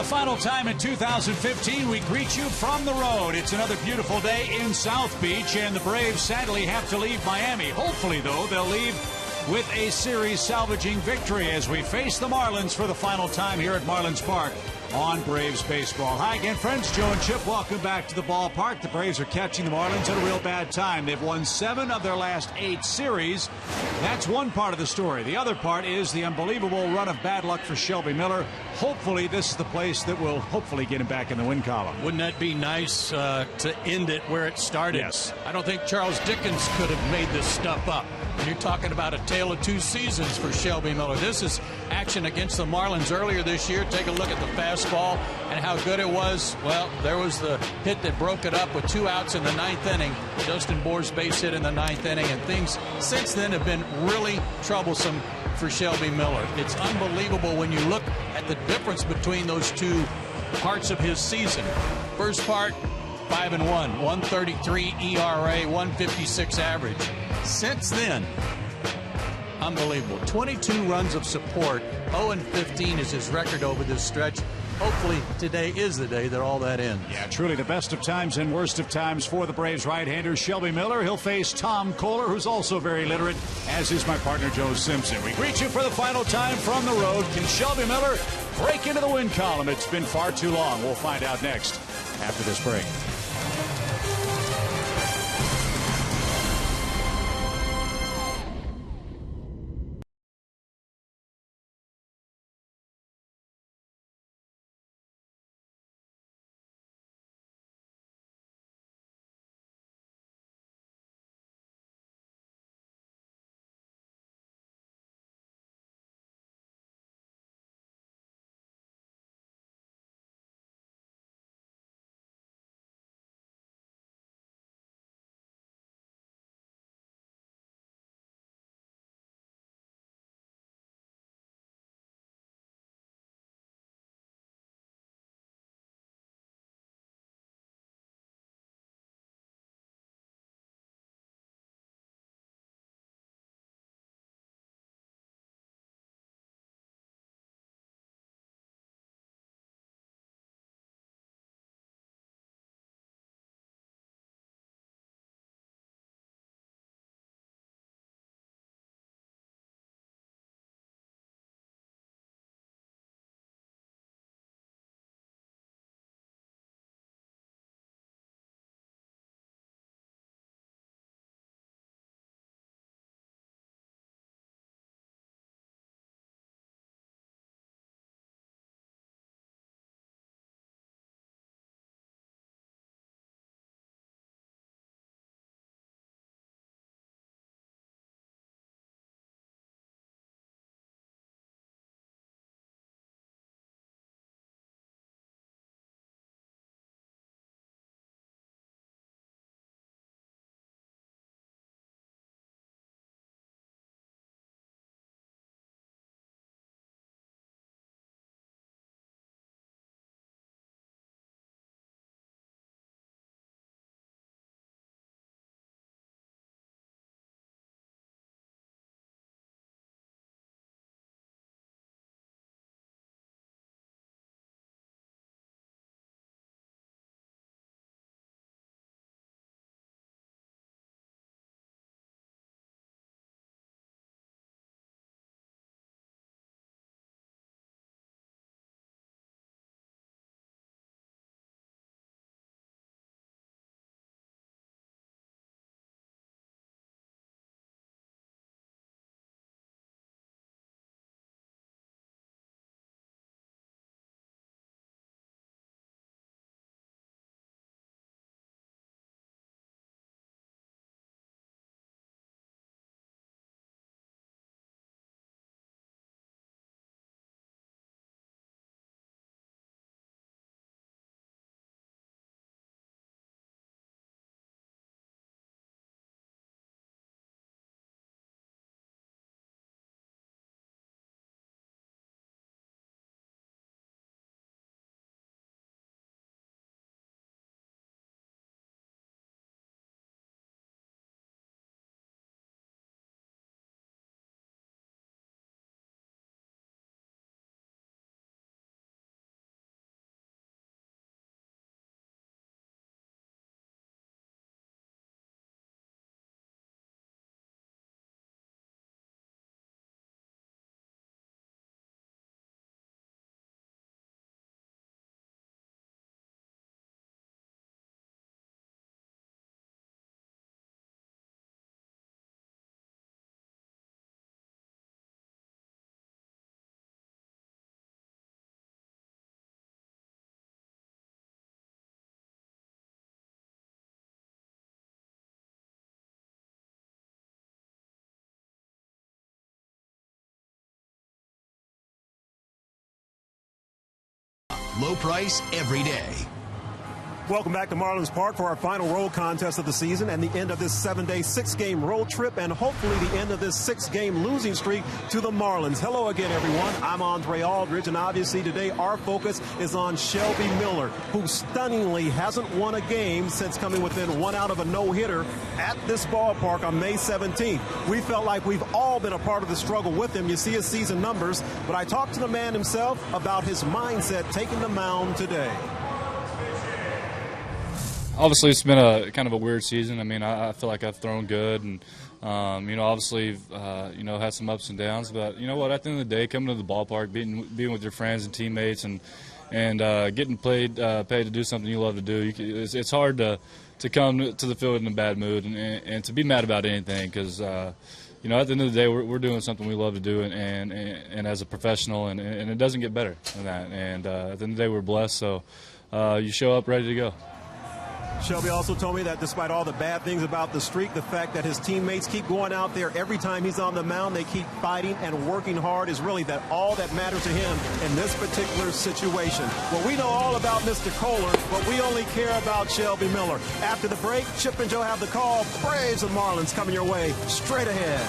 final time in 2015, we greet you from the road. It's another beautiful day in South Beach, and the Braves sadly have to leave Miami. Hopefully, though, they'll leave with a series salvaging victory as we face the Marlins for the final time here at Marlins Park on Braves baseball. Hi again, friends. Joe and Chip, welcome back to the ballpark. The Braves are catching the Marlins at a real bad time. They've won 7 of their last 8 series. That's one part of the story. The other part is the unbelievable run of bad luck for Shelby Miller. Hopefully, this is the place that will hopefully get him back in the win column. Wouldn't that be nice to end it where it started? Yes. I don't think Charles Dickens could have made this stuff up. When you're talking about a tale of 2 seasons for Shelby Miller. This is action against the Marlins earlier this year. Take a look at the fastball and how good it was. Well, there was the hit that broke it up with 2 outs in the 9th inning. Justin Bour's base hit in the 9th inning, and things since then have bbeen really troublesome for Shelby Miller. It's unbelievable when you look at the difference between those 2 parts of his season. First part, 5-1, 133 ERA, 156 average. Since then, unbelievable. 22 runs of support. 0-15 is his record over this stretch. Hopefully today is the day that all that ends. Yeah, truly the best of times and worst of times for the Braves right-hander Shelby Miller. He'll face Tom Kohler, who's also very literate, as is my partner Joe Simpson. We greet you for the final time from the road. Can Shelby Miller break into the win column? It's been far too long. We'll find out next after this break. Low price every day. Welcome back to Marlins Park for our final road contest of the season and the end of this 7-day, 6-game road trip, and hopefully the end of this 6-game losing streak to the Marlins. Hello again, everyone. I'm Andre Aldridge, and obviously today our focus is on Shelby Miller, who stunningly hasn't won a game since coming within 1 out of a no-hitter at this ballpark on May 17th. We felt like we've all been a part of the struggle with him. You see his season numbers, but I talked to the man himself about his mindset taking the mound today. Obviously, it's been a kind of a weird season. I mean, I feel like I've thrown good, and obviously, had some ups and downs. But you know what? At the end of the day, coming to the ballpark, being with your friends and teammates, and getting paid to do something you love to do, it's hard to come to the field in a bad mood and to be mad about anything, because at the end of the day, we're doing something we love to do, and as a professional, and it doesn't get better than that. And at the end of the day, we're blessed. So you show up ready to go. Shelby also told me that despite all the bad things about the streak, the fact that his teammates keep going out there every time he's on the mound, they keep fighting and working hard, is really all that matters to him in this particular situation. Well, we know all about Mr. Kohler, but we only care about Shelby Miller. After the break, Chip and Joe have the call. Braves and Marlins coming your way straight ahead.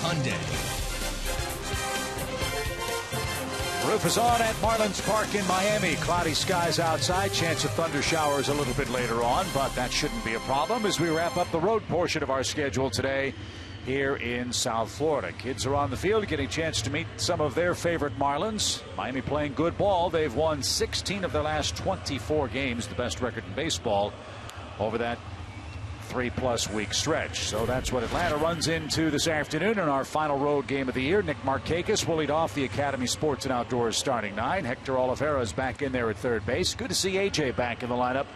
Hyundai. Roof is on at Marlins Park in Miami. Cloudy skies outside. Chance of thunder showers a little bit later on, but that shouldn't be a problem as we wrap up the road portion of our schedule today here in South Florida. Kids are on the field getting a chance to meet some of their favorite Marlins. Miami playing good ball. They've won 16 of their last 24 games, the best record in baseball over that 3+ week stretch. So that's what Atlanta runs into this afternoon in our final road game of the year. Nick Markakis will lead off the Academy Sports and Outdoors starting 9. Hector Oliveira is back in there at third base. Good to see AJ back in the lineup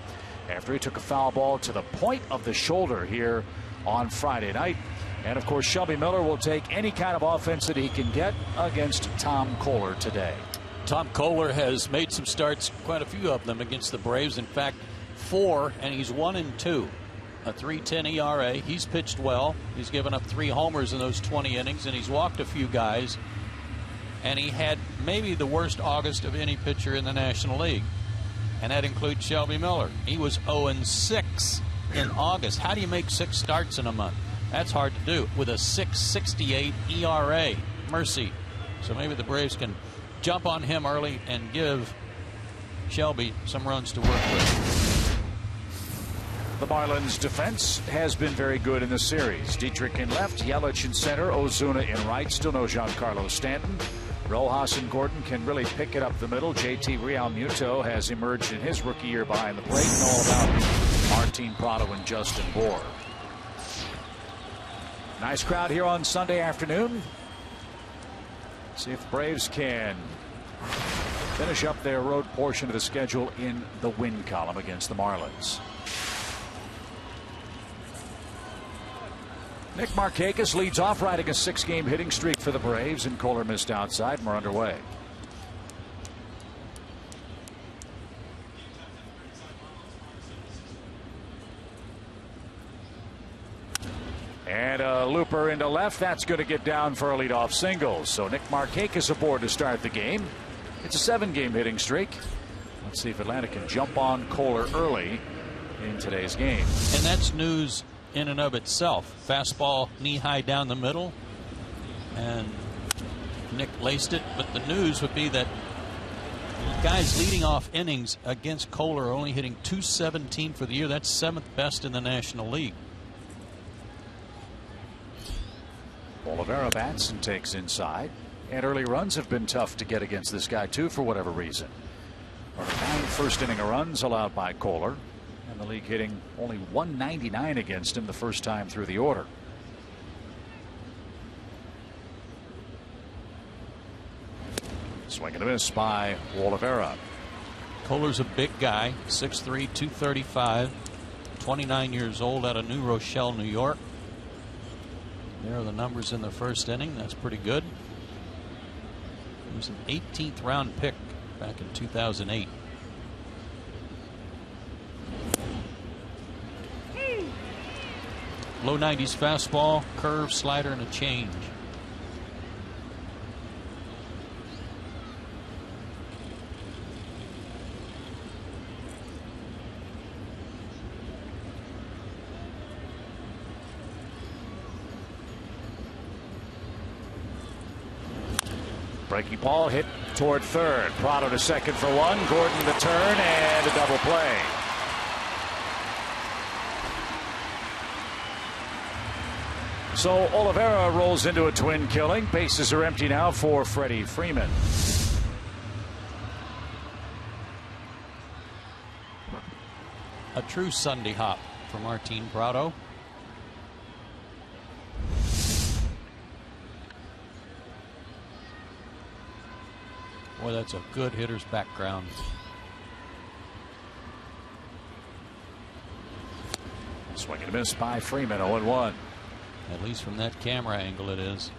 after he took a foul ball to the point of the shoulder here on Friday night. And of course, Shelby Miller will take any kind of offense that he can get against Tom Kohler today. Tom Kohler has made some starts, quite a few of them, against the Braves. In fact, 4, and he's 1-2. A 3.10 ERA. He's pitched well. He's given up 3 homers in those 20 innings, and he's walked a few guys. And he had maybe the worst August of any pitcher in the National League, and that includes Shelby Miller. He was 0-6 in August. How do you make 6 starts in a month? That's hard to do with a 6.68 ERA. Mercy. So maybe the Braves can jump on him early and give Shelby some runs to work with. The Marlins defense has been very good in the series. Dietrich in left, Yelich in center, Ozuna in right. Still no Giancarlo Stanton. Rojas and Gordon can really pick it up the middle. JT Realmuto has emerged in his rookie year behind the plate. And all about Martin Prado and Justin Bour. Nice crowd here on Sunday afternoon. See if the Braves can finish up their road portion of the schedule in the win column against the Marlins. Nick Markakis leads off, riding a 6-game hitting streak for the Braves, and Kohler missed outside. We're underway. And a looper into left. That's going to get down for a leadoff single. So Nick Markakis aboard to start the game. It's a 7-game hitting streak. Let's see if Atlanta can jump on Kohler early in today's game. And that's news in and of itself. Fastball knee-high down the middle, and Nick laced it. But the news would be that guys leading off innings against Kohler are only hitting .217 for the year. That's 7th best in the National League. Oliveira bats and takes inside, and early runs have been tough to get against this guy too, for whatever reason. 9 first inning runs allowed by Kohler, and the league hitting only 199 against him the first time through the order. Swing and a miss by Oliveira. Kohler's a big guy, 6'3", 235, 29 years old, out of New Rochelle, New York. There are the numbers in the first inning. That's pretty good. He was an 18th round pick back in 2008. Low 90s fastball, curve, slider, and a change. Breaking ball hit toward third. Prado to second for one. Gordon the turn and a double play. So Oliveira rolls into a twin killing. Bases are empty now for Freddie Freeman. A true Sunday hop for Martin Prado. Boy, that's a good hitter's background. Swing and a miss by Freeman, 0-1. At least from that camera angle it is.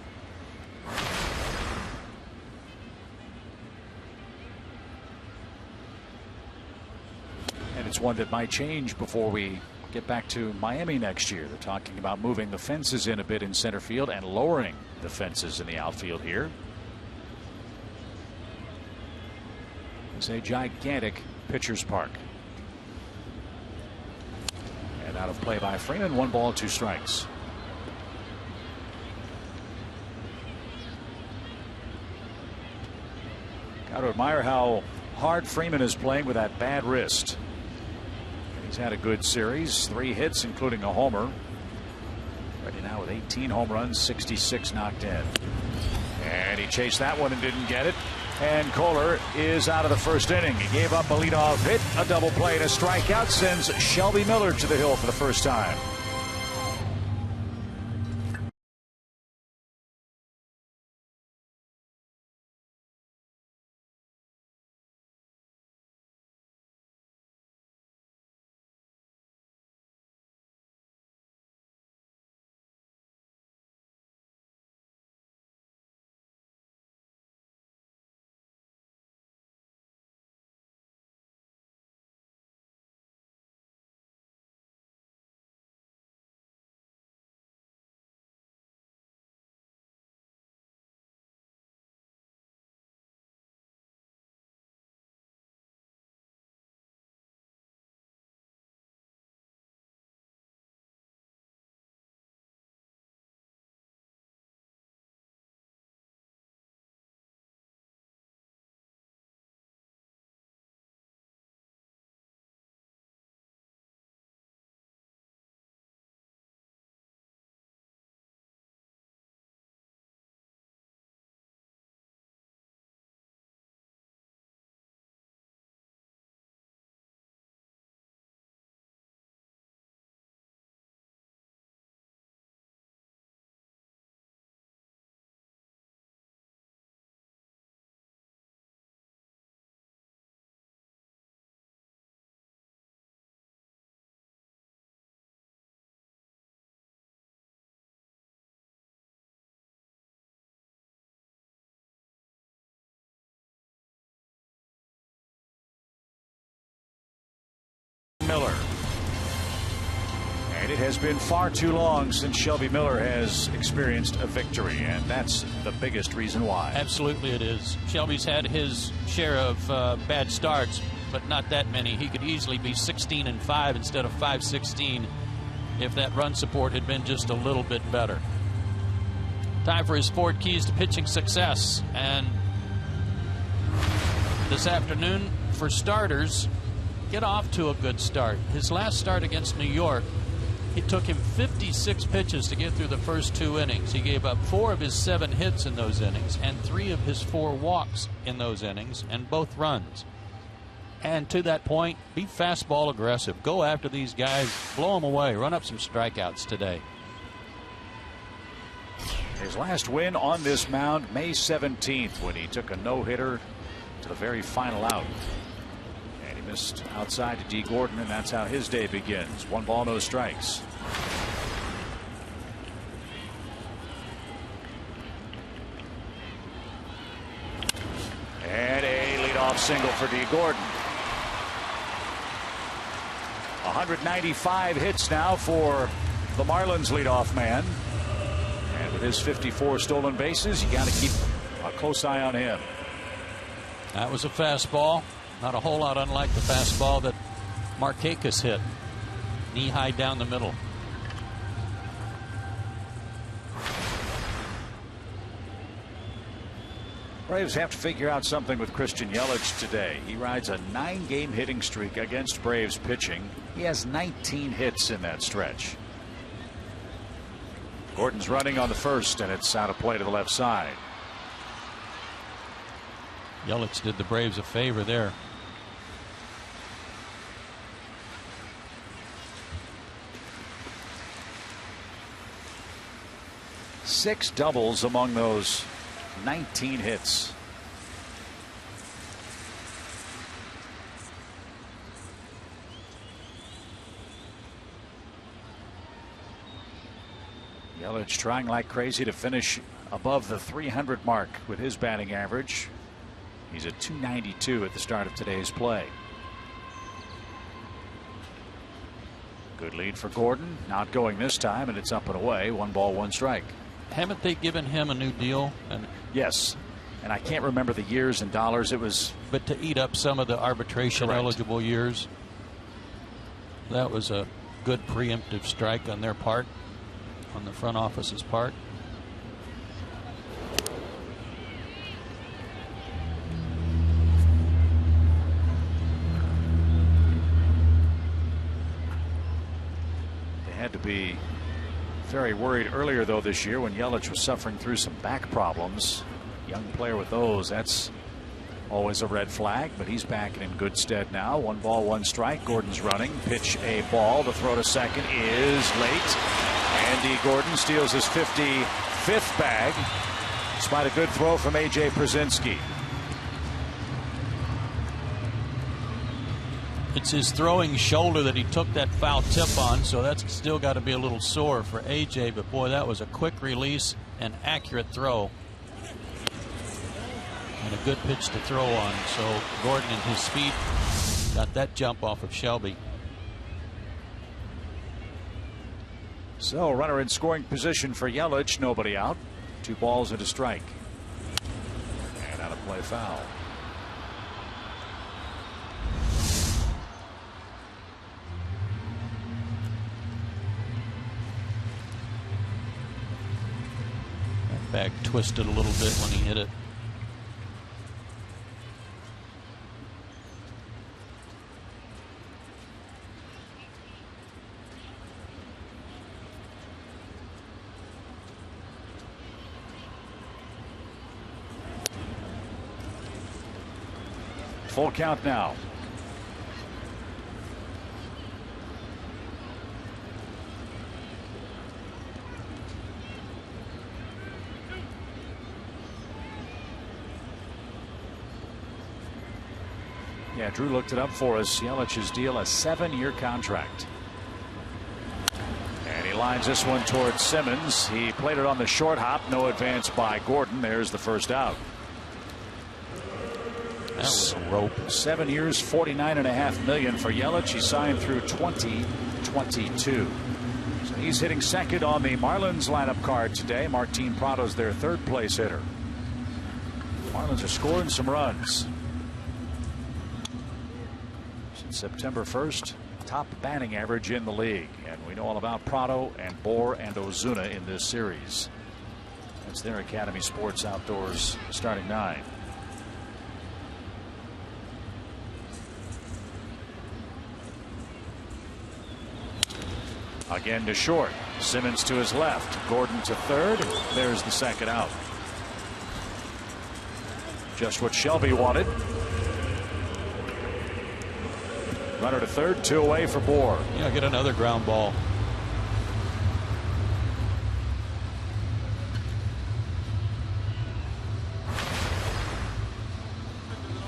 And it's one that might change before we get back to Miami next year. They're talking about moving the fences in a bit in center field and lowering the fences in the outfield here. It's a gigantic pitcher's park. And out of play by Freeman. 1 ball, 2 strikes. Got to admire how hard Freeman is playing with that bad wrist. He's had a good series, 3 hits, including a homer. Ready now with 18 home runs, 66 knocked in. And he chased that one and didn't get it. And Kohler is out of the first inning. He gave up a leadoff hit, a double play, and a strikeout. Sends Shelby Miller to the hill for the first time. Miller. And it has been far too long since Shelby Miller has experienced a victory, and that's the biggest reason why. Absolutely it is. Shelby's had his share of bad starts, but not that many. He could easily be 16-5 instead of 5-16 if that run support had been just a little bit better. Time for his 4 keys to pitching success. And this afternoon, for starters, get off to a good start. His last start against New York, it took him 56 pitches to get through the first 2 innings. He gave up 4 of his 7 hits in those innings and 3 of his 4 walks in those innings, and both runs. And to that point, be fastball aggressive. Go after these guys, blow them away, run up some strikeouts today. His last win on this mound, May 17th, when he took a no-hitter to the very final out. And he missed outside to D. Gordon, and that's how his day begins. 1 ball, no strikes. And a leadoff single for D. Gordon. 195 hits now for the Marlins leadoff man. And with his 54 stolen bases, you got to keep a close eye on him. That was a fastball. Not a whole lot unlike the fastball that Markakis hit. Knee-high down the middle. Braves have to figure out something with Christian Yelich today. He rides a 9-game hitting streak against Braves pitching. He has 19 hits in that stretch. Gordon's running on the first, and it's out of play to the left side. Yelich did the Braves a favor there. Six doubles among those 19 hits. Yelich trying like crazy to finish above the 300 mark with his batting average. He's at 292 at the start of today's play. Good lead for Gordon. Not going this time, and it's up and away. 1 ball, 1 strike. Haven't they given him a new deal? And yes, and I can't remember the years and dollars. It was, but to eat up some of the arbitration eligible years. That was a good preemptive strike on their part, on the front office's part. They had to be very worried earlier, though, this year when Yelich was suffering through some back problems. Young player with those, that's always a red flag, but he's back in good stead now. 1 ball, 1 strike. Gordon's running. Pitch a ball. The throw to second is late. Andy Gordon steals his 55th bag, despite a good throw from A.J. Przinsky. It's his throwing shoulder that he took that foul tip on, so that's still got to be a little sore for A.J., but boy, that was a quick release and accurate throw. And a good pitch to throw on, so Gordon and his speed got that jump off of Shelby. So, runner in scoring position for Yelich, nobody out. 2 balls and a strike. And out of play, foul. That bag twisted a little bit when he hit it. Full count now. Yeah, Drew looked it up for us. Yelich's deal, a 7-year contract. And he lines this one towards Simmons. He played it on the short hop. No advance by Gordon. There's the first out. was a rope. 7 years, $49.5 million for Yelich. He signed through 2022. So he's hitting second on the Marlins lineup card today. Martin Prado's their third place hitter. Marlins are scoring some runs. Since September 1st, top batting average in the league. And we know all about Prado and Bohr and Ozuna in this series. That's their Academy Sports Outdoors starting nine. Again to short. Simmons to his left. Gordon to third. There's the second out. Just what Shelby wanted. Runner to third, 2 away for Bohr. Yeah, get another ground ball.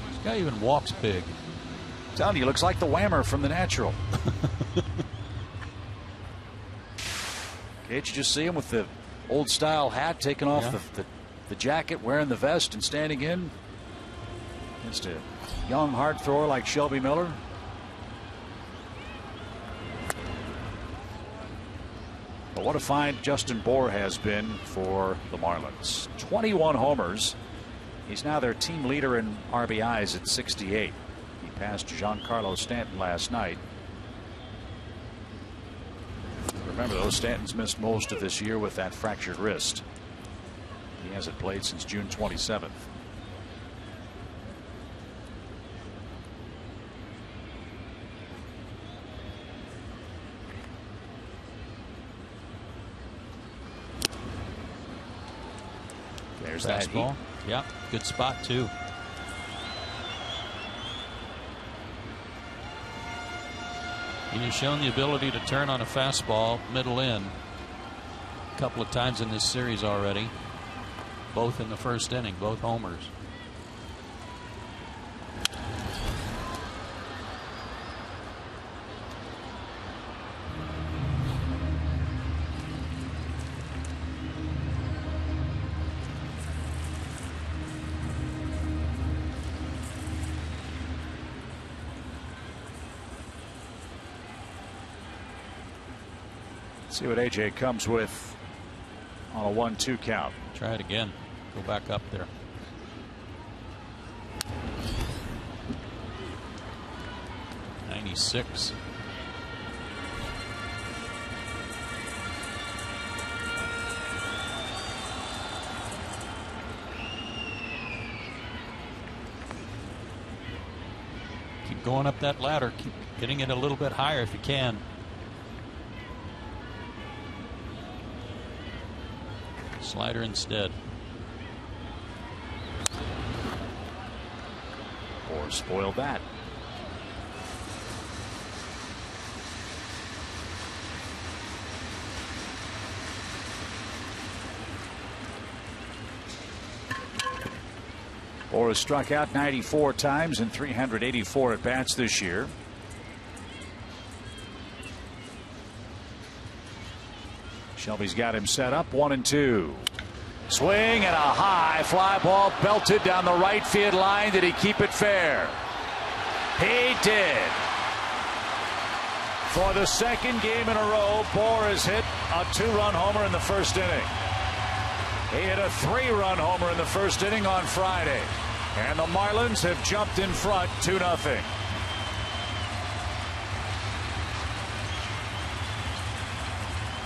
This guy even walks big. I'm telling you, he looks like the Whammer from The Natural. Can't you just see him with the old style hat, taking off the jacket, wearing the vest, and standing in against a young hard thrower like Shelby Miller? But what a find Justin Bohr has been for the Marlins. 21 homers. He's now their team leader in RBIs at 68. He passed Giancarlo Stanton last night. Remember, though, Stanton's missed most of this year with that fractured wrist. He hasn't played since June 27th. There's that fastball. Yeah, good spot too. He's shown the ability to turn on a fastball middle in a couple of times in this series already. Both in the first inning, both homers. See what AJ comes with on a 1-2 count. Try it again. Go back up there. '96. Keep going up that ladder. Keep getting it a little bit higher if you can. Slider instead. Or spoiled that. Bohr has struck out 94 times in 384 at bats this year. Shelby's got him set up, 1-2. Swing and a high fly ball belted down the right field line. Did he keep it fair? He did. For the second game in a row, Bohr has hit a 2-run homer in the first inning. He hit a 3-run homer in the first inning on Friday. And the Marlins have jumped in front 2-0.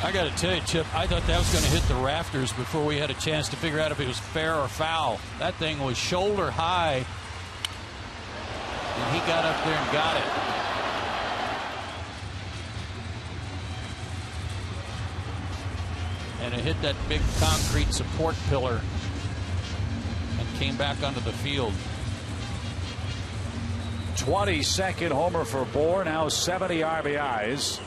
I got to tell you, Chip, I thought that was going to hit the rafters before we had a chance to figure out if it was fair or foul. That thing was shoulder high, and he got up there and got it. And it hit that big concrete support pillar and came back onto the field. 22nd homer for Bohr, now 70 RBIs.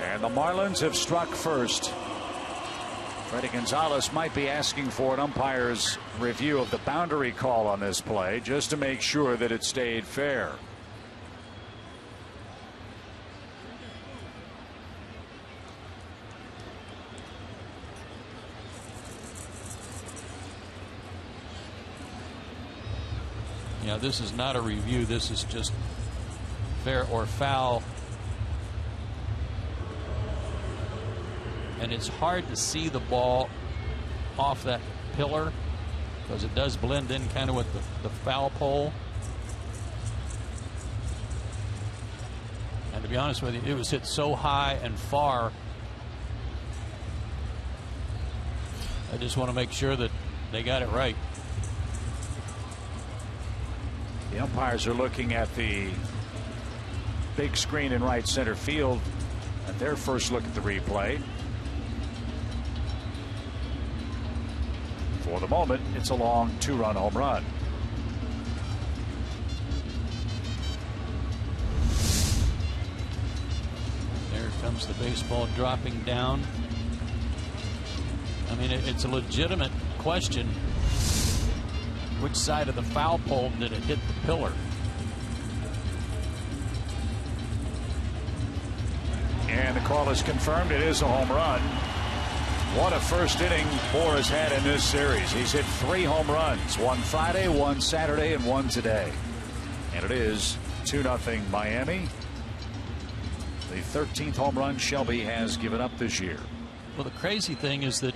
And the Marlins have struck first. Freddie Gonzalez might be asking for an umpire's review of the boundary call on this play just to make sure that it stayed fair. You know, this is not a review. This is just fair or foul. And it's hard to see the ball off that pillar because it does blend in kind of with the foul pole. And to be honest with you, it was hit so high and far. I just want to make sure that they got it right. The umpires are looking at the big screen in right center field at their first look at the replay. For the moment, it's a long 2-run home run. There comes the baseball dropping down. I mean, it's a legitimate question. Which side of the foul pole did it hit the pillar? And the call is confirmed. It is a home run. What a first inning Moore has had in this series. He's hit 3 home runs, one Friday, one Saturday, and one today. And it is 2-0 Miami. The 13th home run Shelby has given up this year. Well, the crazy thing is that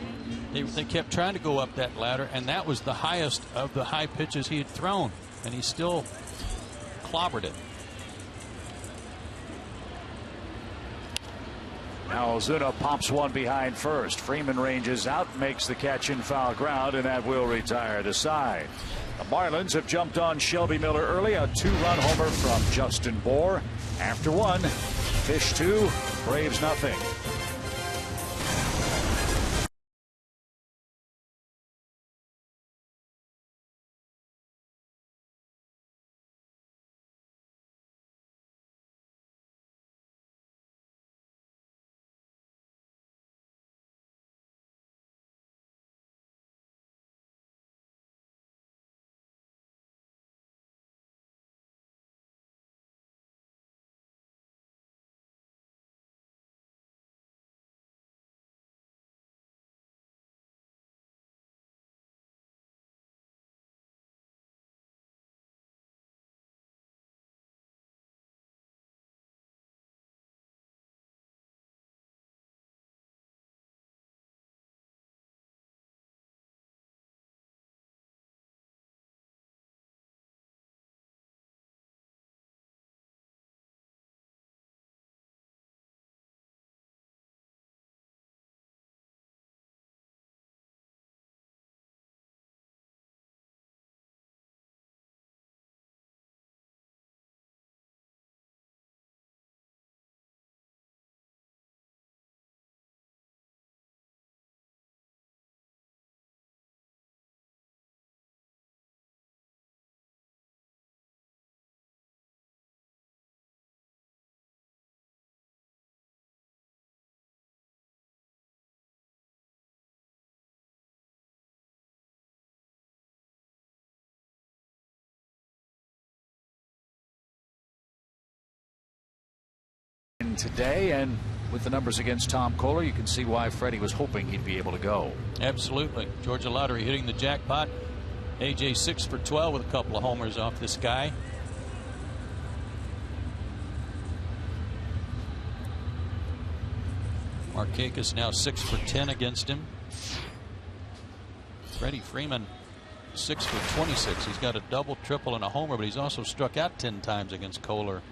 they kept trying to go up that ladder, and that was the highest of the high pitches he had thrown, and he still clobbered it. Now Ozuna pops one behind first. Freeman ranges out, makes the catch in foul ground, and that will retire the side. The Marlins have jumped on Shelby Miller early. A 2-run homer from Justin Bour. After 1, Fish 2, Braves nothing. Today, and with the numbers against Tom Kohler, you can see why Freddie was hoping he'd be able to go. Absolutely. Georgia Lottery hitting the jackpot. AJ 6 for 12 with a couple of homers off this guy. Markakis now 6 for 10 against him. Freddie Freeman 6 for 26. He's got a double, triple, and a homer, but he's also struck out 10 times against Kohler.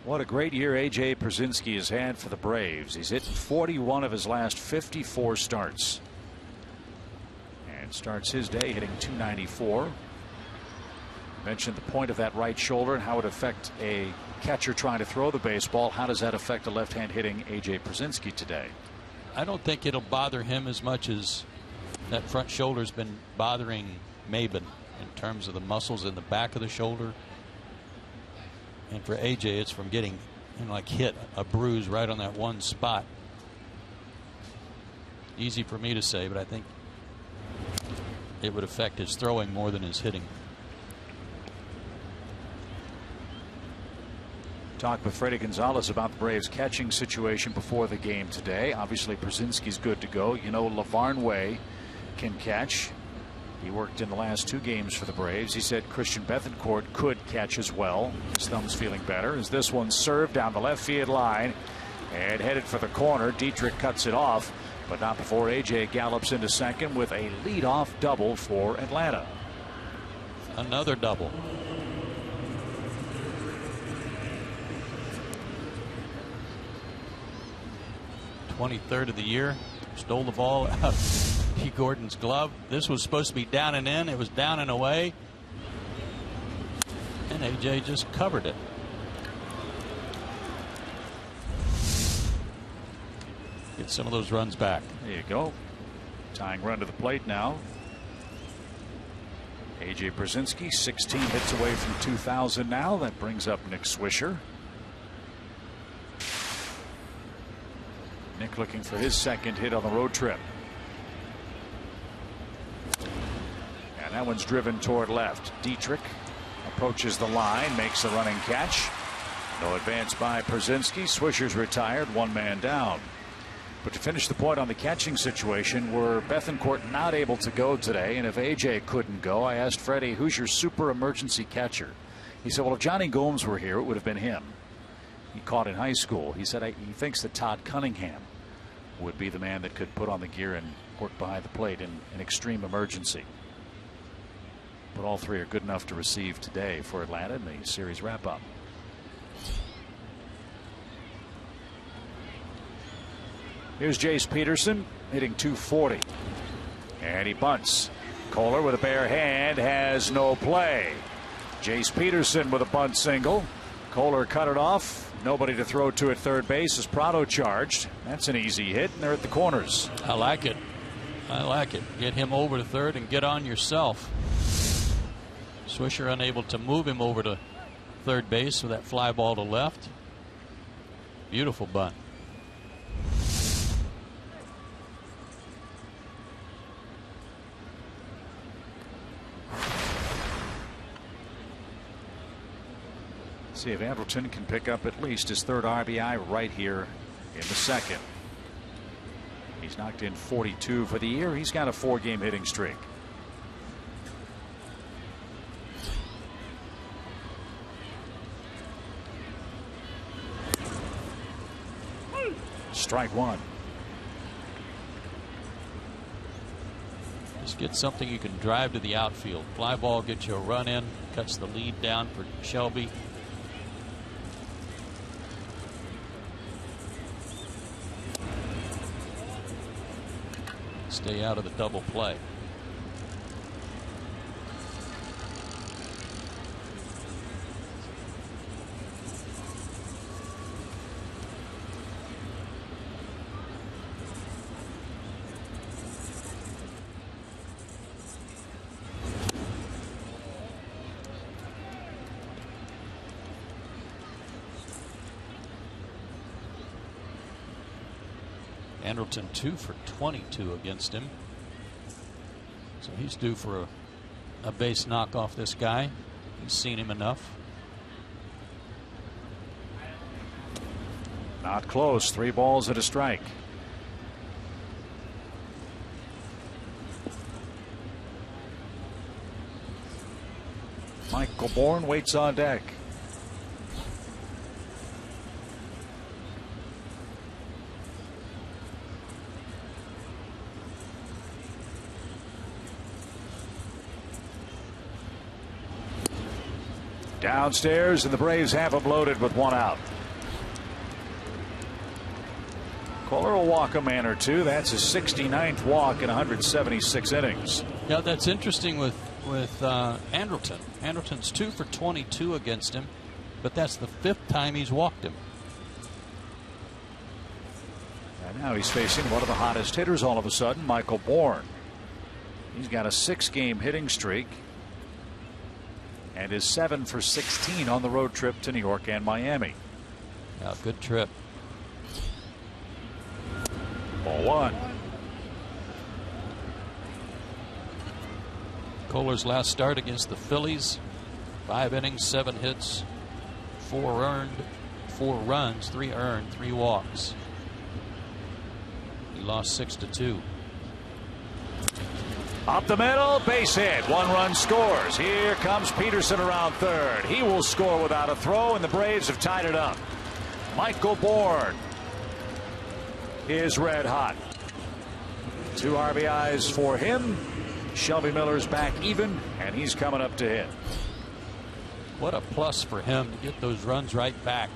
What a great year A.J. Pierzynski has had for the Braves. He's hit 41 of his last 54 starts. And starts his day hitting .294. Mentioned the point of that right shoulder and how it affect a catcher trying to throw the baseball. How does that affect a left-hand hitting A.J. Pierzynski today? I don't think it'll bother him as much as that front shoulder's been bothering Maben in terms of the muscles in the back of the shoulder. And for AJ, it's from getting, like hit a bruise right on that one spot. Easy for me to say, but I think it would affect his throwing more than his hitting. Talked with Freddie Gonzalez about the Braves catching situation before the game today. Obviously, Pierzynski's good to go. You know, LaVarn Way can catch. He worked in the last 2 games for the Braves. He said Christian Bethancourt could catch as well. His thumb's feeling better as this one served down the left field line and headed for the corner. Dietrich cuts it off, but not before A.J. gallops into second with a leadoff double for Atlanta. Another double. '23rd of the year. Stole the ball out of P. Gordon's glove. This was supposed to be down and in. It was down and away. And A.J. just covered it. Get some of those runs back. There you go. Tying run to the plate now. A.J. Brzezinski, 16 hits away from 2,000 now. That brings up Nick Swisher. Nick looking for his second hit on the road trip. And that one's driven toward left. Dietrich approaches the line, makes a running catch. No advance by Brzezinski. Swisher's retired, 1 man down. But to finish the point on the catching situation, were Bethancourt not able to go today, and if A.J. couldn't go, I asked Freddie, who's your super emergency catcher? He said, well, if Johnny Gomes were here, it would have been him. He caught in high school. He said he thinks that Todd Cunningham would be the man that could put on the gear and work behind the plate in an extreme emergency. But all 3 are good enough to receive today for Atlanta in the series wrap-up. Here's Jace Peterson hitting .240. And he bunts. Kohler with a bare hand has no play. Jace Peterson with a bunt single. Kohler cut it off. Nobody to throw to at third base as Prado charged. That's an easy hit, and they're at the corners. I like it. I like it. Get him over to third and get on yourself. Swisher unable to move him over to third base with that fly ball to left. Beautiful bunt. See if Andrelton can pick up at least his 3rd RBI right here in the second. He's knocked in 42 for the year. He's got a 4-game hitting streak. Strike 1. Just get something you can drive to the outfield. Fly ball gets you a run in, cuts the lead down for Shelby. Stay out of the double play. Andrelton 2 for 22 against him. So he's due for a base knock off this guy. He's seen him enough. Not close. 3 balls and a strike. Michael Bourne waits on deck. Downstairs, and the Braves have him loaded with 1 out. Kohler will walk a man or 2. That's his 69th walk in 176 innings. Yeah, that's interesting with Andrelton. Andrelton's 2 for 22 against him, but that's the 5th time he's walked him. And now he's facing one of the hottest hitters all of a sudden, Michael Bourne. He's got a 6-game hitting streak and is 7 for 16 on the road trip to New York and Miami. Yeah, good trip. Ball 1. Kohler's last start against the Phillies, 5 innings, 7 hits, 4 earned, 4 runs, 3 earned, 3 walks. He lost 6-2. Up the middle, base hit. 1 run scores. Here comes Peterson around third. He will score without a throw, and the Braves have tied it up. Michael Bourne is red hot. 2 RBIs for him. Shelby Miller's back even, and he's coming up to hit. What a plus for him to get those runs right back.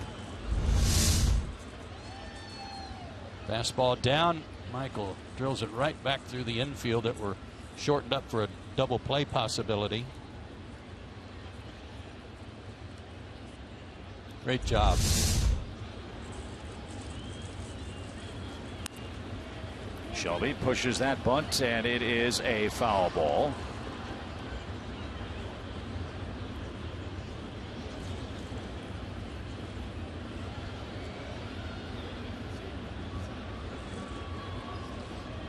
Fastball down. Michael drills it right back through the infield that were shortened up for a double play possibility. Great job. Shelby pushes that bunt, and it is a foul ball.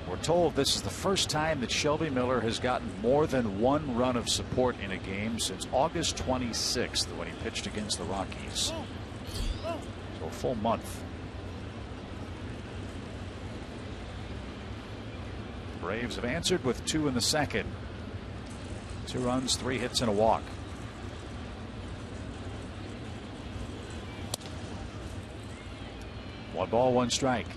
We're told this is the first time that Shelby Miller has gotten more than 1 run of support in a game since August 26th when he pitched against the Rockies. So a full month. Braves have answered with 2 in the second. 2 runs, 3 hits, and a walk. One ball, 1 strike.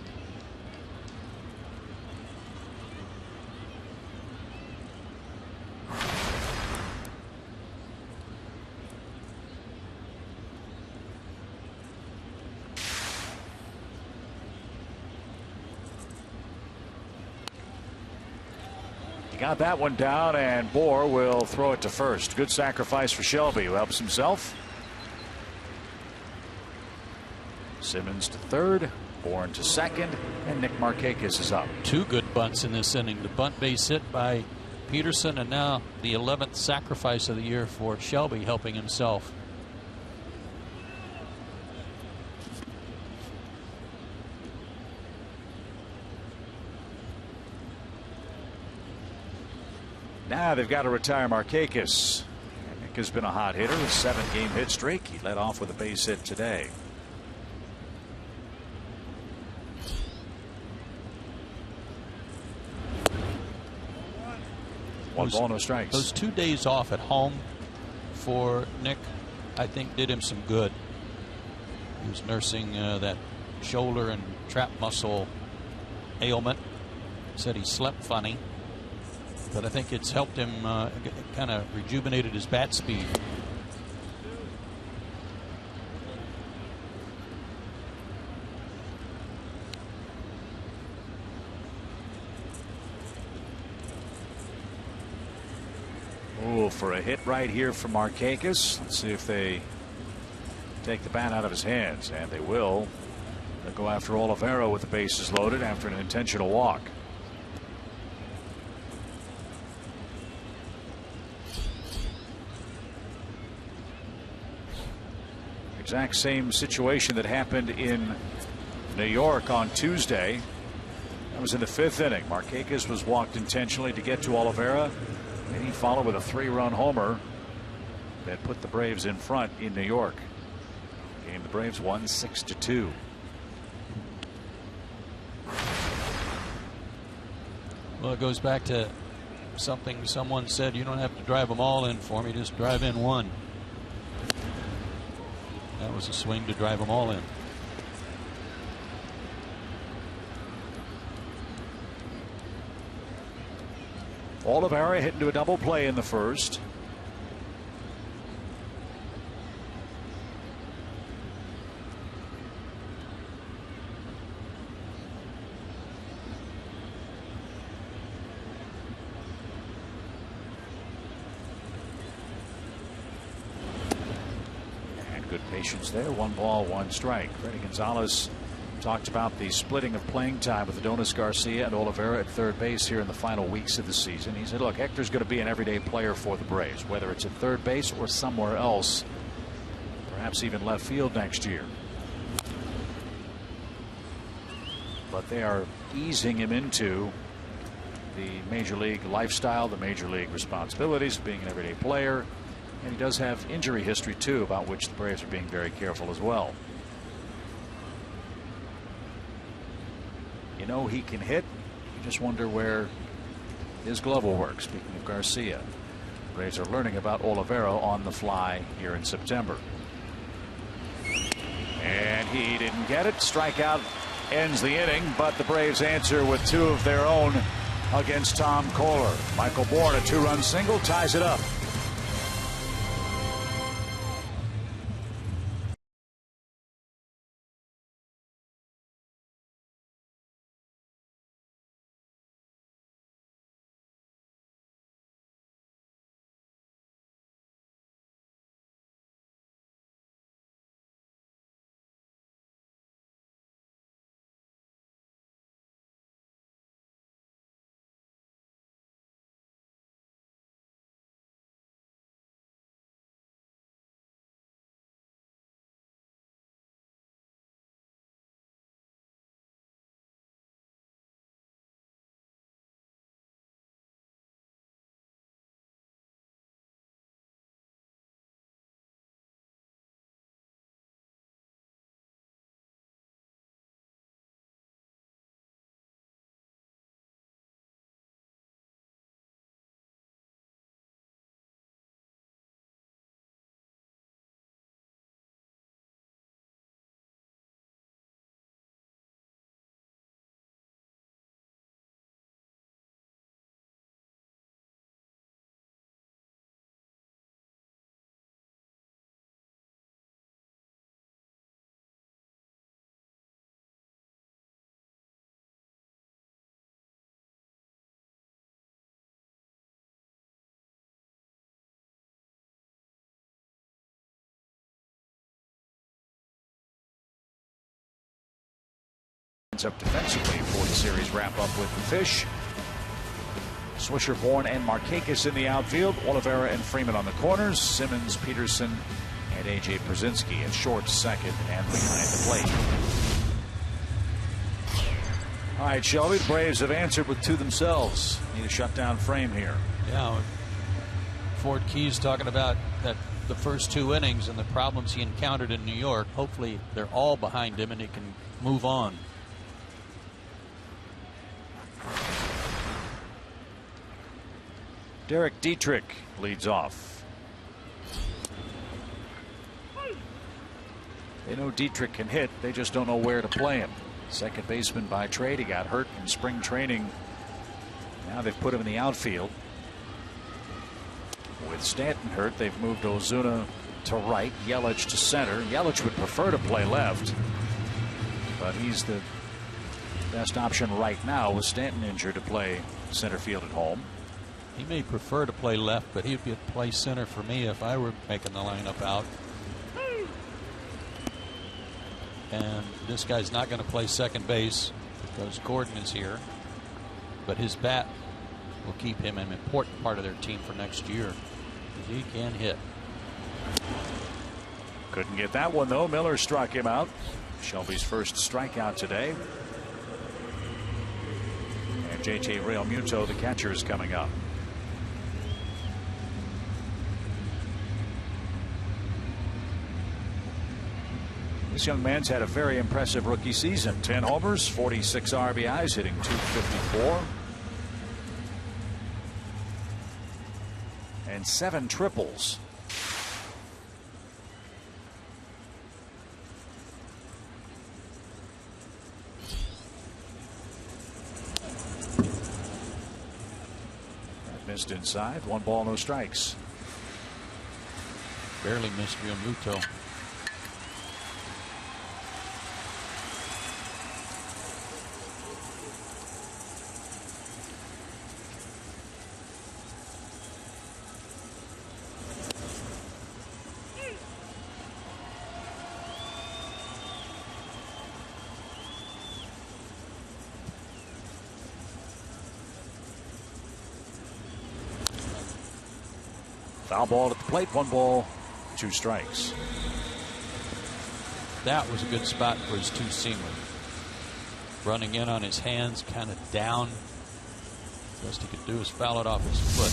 Got that one down, and Bohr will throw it to first. Good sacrifice for Shelby, who helps himself. Simmons to third, Bourne to second, and Nick Markakis is up. 2 good bunts in this inning. The bunt base hit by Peterson, and now the 11th sacrifice of the year for Shelby, helping himself. Now they've got to retire Markakis. Nick has been a hot hitter, a 7-game hit streak. He led off with a base hit today. One ball, no strikes. Those 2 days off at home for Nick, I think, did him some good. He was nursing that shoulder and trap muscle ailment. Said he slept funny. But I think it's helped him kind of rejuvenated his bat speed. Oh, for a hit right here from Markakis. Let's see if they take the bat out of his hands, and they will. They'll go after Oliveira with the bases loaded after an intentional walk. Exact same situation that happened in New York on Tuesday. That was in the 5th inning. Markakis was walked intentionally to get to Oliveira, and he followed with a 3-run homer that put the Braves in front in New York. Game the Braves won 6-2. Well, it goes back to something someone said: you don't have to drive them all in for me, just drive in one. That was a swing to drive them all in. Oliveira hit into a double play in the first. Patience there. 1 ball, 1 strike. Freddie Gonzalez talked about the splitting of playing time with Adonis Garcia and Oliveira at third base here in the final weeks of the season. He said, look, Hector's going to be an everyday player for the Braves, whether it's at third base or somewhere else, perhaps even left field next year. But they are easing him into the major league lifestyle, the major league responsibilities of being an everyday player. And he does have injury history, too, about which the Braves are being very careful as well. You know he can hit. You just wonder where his glove will work. Speaking of Garcia, Braves are learning about Olivero on the fly here in September. And he didn't get it. Strikeout ends the inning, but the Braves answer with 2 of their own against Tom Kohler. Michael Bourne, a 2-run single, ties it up. Up defensively for the series wrap up with the Fish. Swisher, Bourne, and Markakis in the outfield. Oliveira and Freeman on the corners. Simmons, Peterson, and A.J. Brzezinski at short, second, and behind the plate. All right, Shelby, the Braves have answered with 2 themselves. Need a shutdown frame here. Yeah, Ford Key's talking about that the first 2 innings and the problems he encountered in New York. Hopefully they're all behind him and he can move on. Derek Dietrich leads off. They know Dietrich can hit. They just don't know where to play him. Second baseman by trade. He got hurt in spring training. Now they've put him in the outfield. With Stanton hurt, they've moved Ozuna to right, Yelich to center. Yelich would prefer to play left, but he's the best option right now with Stanton injured to play center field at home. He may prefer to play left, but he'd play center for me if I were making the lineup out. And this guy's not going to play second base because Gordon is here, but his bat will keep him an important part of their team for next year because he can hit. Couldn't get that one though. Miller struck him out. Shelby's first strikeout today. And JT Realmuto, the catcher, is coming up. This young man's had a very impressive rookie season. 10 homers, 46 RBIs, hitting .254. And 7 triples. That missed inside. 1 ball, no strikes. Barely missed Realmuto. Foul ball at the plate. 1 ball, 2 strikes. That was a good spot for his 2-seamer. Running in on his hands, kind of down. Best he could do is foul it off his foot.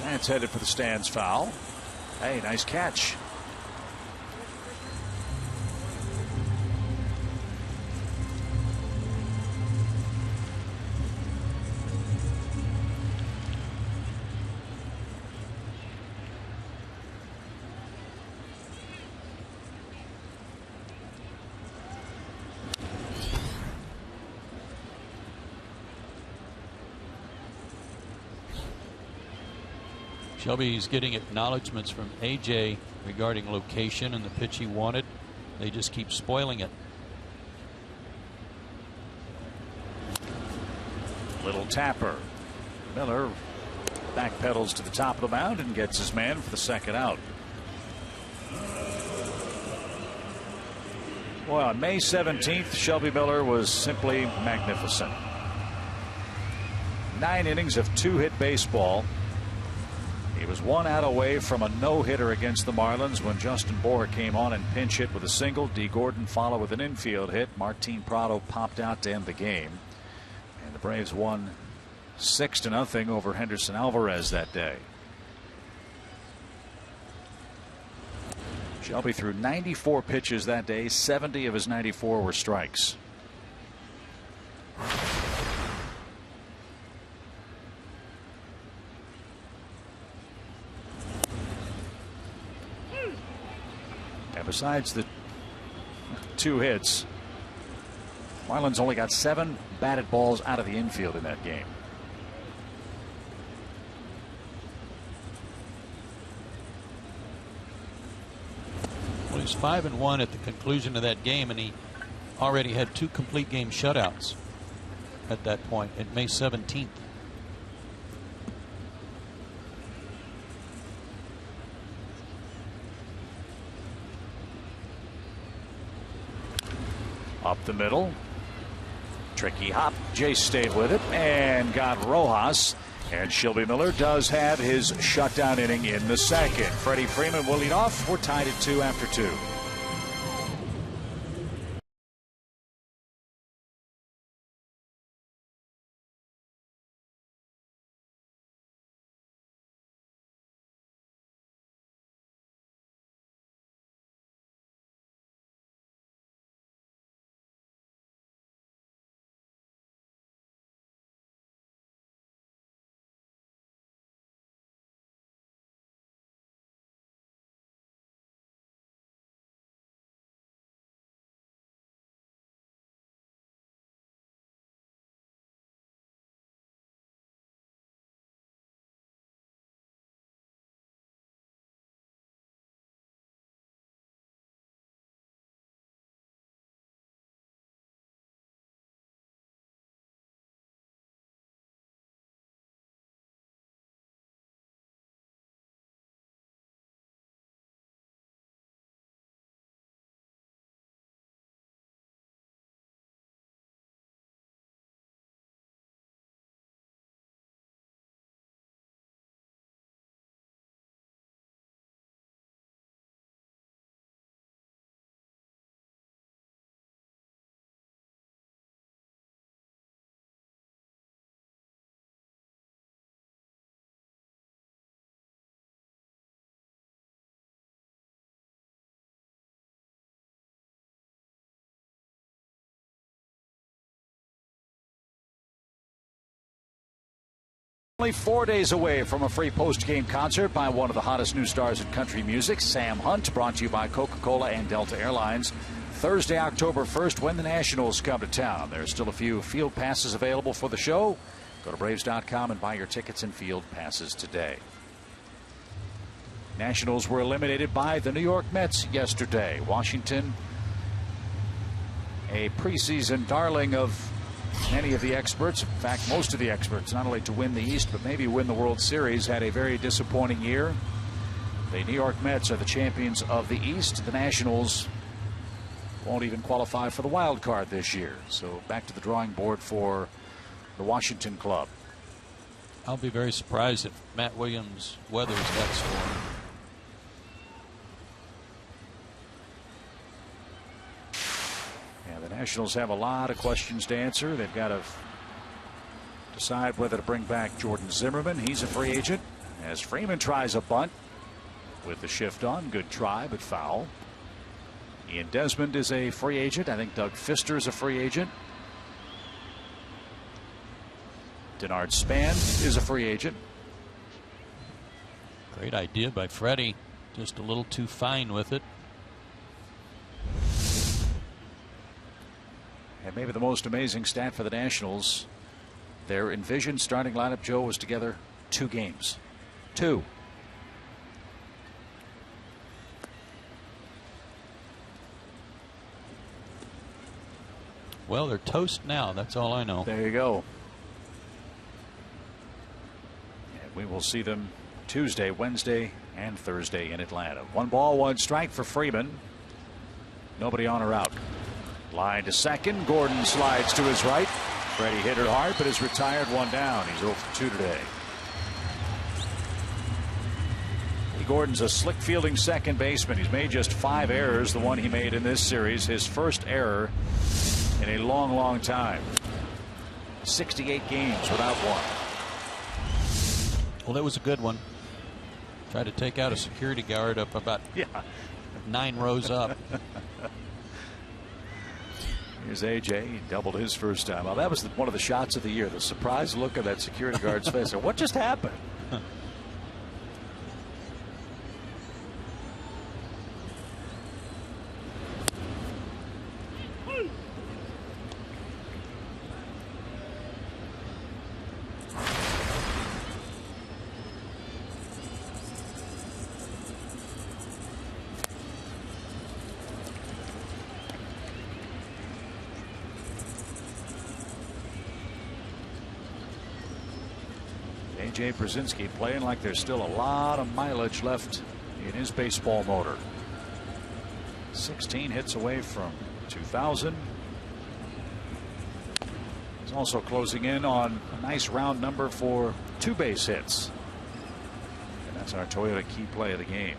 That's headed for the stands foul. Hey, nice catch. Shelby's getting acknowledgments from AJ regarding location and the pitch he wanted. They just keep spoiling it. Little tapper. Miller backpedals to the top of the mound and gets his man for the second out. Boy, on May 17th, Shelby Miller was simply magnificent. 9 innings of 2-hit baseball. He was 1 out away from a no-hitter against the Marlins when Justin Bohr came on and pinch hit with a single. D. Gordon followed with an infield hit. Martin Prado popped out to end the game. And the Braves won 6-0 over Henderson Alvarez that day. Shelby threw 94 pitches that day. 70 of his 94 were strikes. And besides the 2 hits, Marlins only got 7 batted balls out of the infield in that game. Well, he's 5-1 at the conclusion of that game, and he already had 2 complete game shutouts at that point at May 17th. Up the middle. Tricky hop. Jace stayed with it and got Rojas. And Shelby Miller does have his shutdown inning in the second. Freddie Freeman will lead off. We're tied at 2 after 2. Only 4 days away from a free post-game concert by one of the hottest new stars in country music, Sam Hunt, brought to you by Coca-Cola and Delta Airlines. Thursday, October 1st, when the Nationals come to town. There are still a few field passes available for the show. Go to Braves.com and buy your tickets and field passes today. Nationals were eliminated by the New York Mets yesterday. Washington, a preseason darling of many of the experts, in fact most of the experts, not only to win the East but maybe win the World Series, had a very disappointing year. The New York Mets are the champions of the East. The Nationals won't even qualify for the wild card this year. So back to the drawing board for the Washington club. I'll be very surprised if Matt Williams weathers that storm. The Nationals have a lot of questions to answer. They've got to decide whether to bring back Jordan Zimmerman. He's a free agent. As Freeman tries a bunt with the shift on. Good try, but foul. Ian Desmond is a free agent. I think Doug Fister is a free agent. Denard Span is a free agent. Great idea by Freddie. Just a little too fine with it. And maybe the most amazing stat for the Nationals, their envisioned starting lineup, Joe, was together 2 games. 2. Well, they're toast now. That's all I know. There you go. And we will see them Tuesday, Wednesday, and Thursday in Atlanta. 1 ball, 1 strike for Freeman. Nobody on or out. Line to second. Gordon slides to his right. Freddie hit it hard, but is retired, 1 down. He's 0 for 2 today. Gordon's a slick fielding second baseman. He's made just 5 errors. The one he made in this series, his first error in a long, long time. 68 games without one. Well, that was a good one. Tried to take out a security guard up about 9 rows up. Here's AJ. He doubled his first time. Well, that was one of the shots of the year. The surprised look of that security guard's face. What just happened? A.J. Brzezinski playing like there's still a lot of mileage left in his baseball motor. 16 hits away from 2,000. He's also closing in on a nice round number for 2 base hits. And that's our Toyota key play of the game.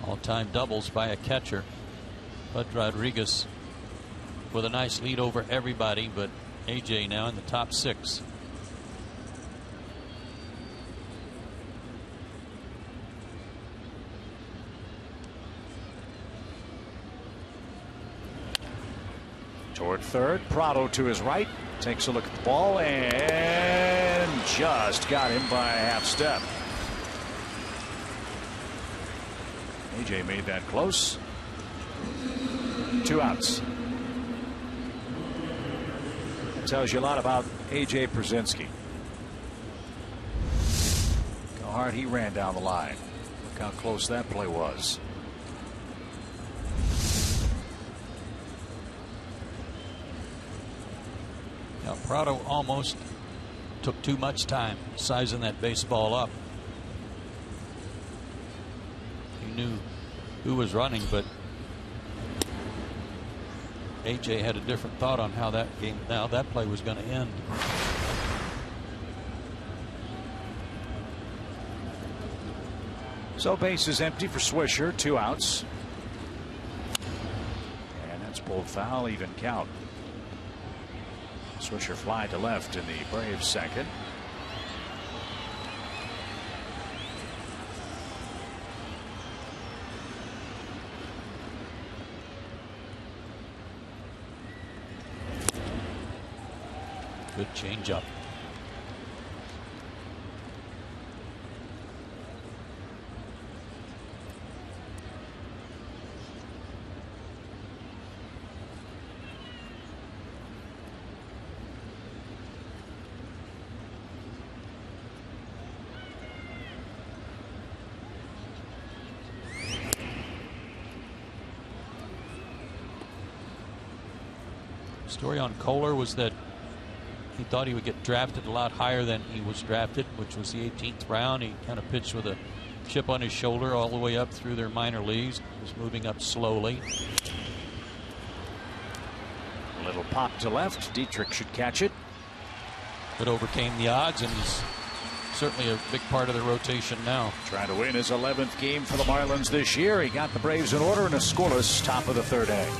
All-time doubles by a catcher. Bud Rodriguez with a nice lead over everybody, but A.J. now in the top 6. Toward third. Prado to his right. Takes a look at the ball and just got him by a half step. AJ made that close. 2 outs. That tells you a lot about AJ Brzezinski. How hard he ran down the line. Look how close that play was. Now, Prado almost took too much time sizing that baseball up. He knew who was running, but AJ had a different thought on how that play was going to end. So base is empty for Swisher. 2 outs. And that's pulled foul, even count. Swisher fly to left in the Braves second. Good changeup. Story on Kohler was that he thought he would get drafted a lot higher than he was drafted, which was the 18th round. He kind of pitched with a chip on his shoulder all the way up through their minor leagues. He was moving up slowly. A little pop to left. Dietrich should catch it. But overcame the odds and is certainly a big part of the rotation now. Trying to win his 11th game for the Marlins this year. He got the Braves in order in a scoreless top of the 3rd inning.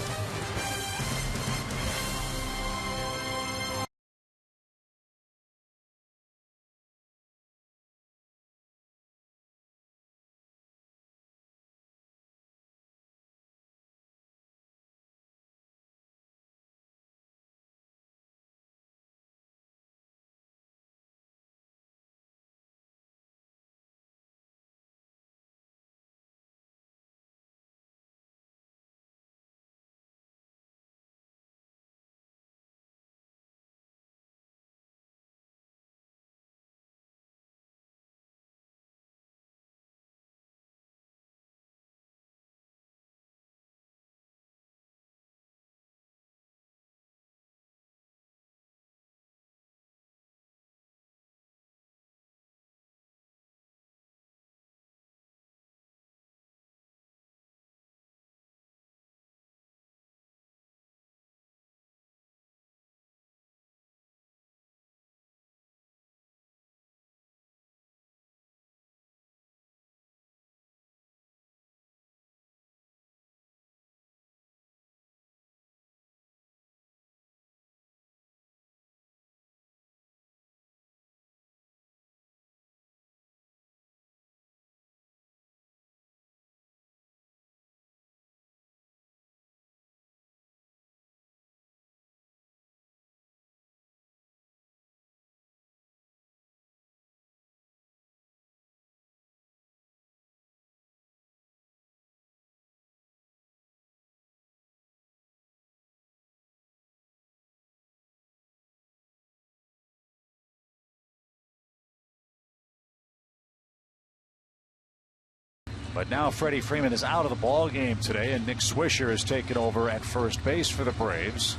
But now Freddie Freeman is out of the ball game today, and Nick Swisher has taken over at first base for the Braves.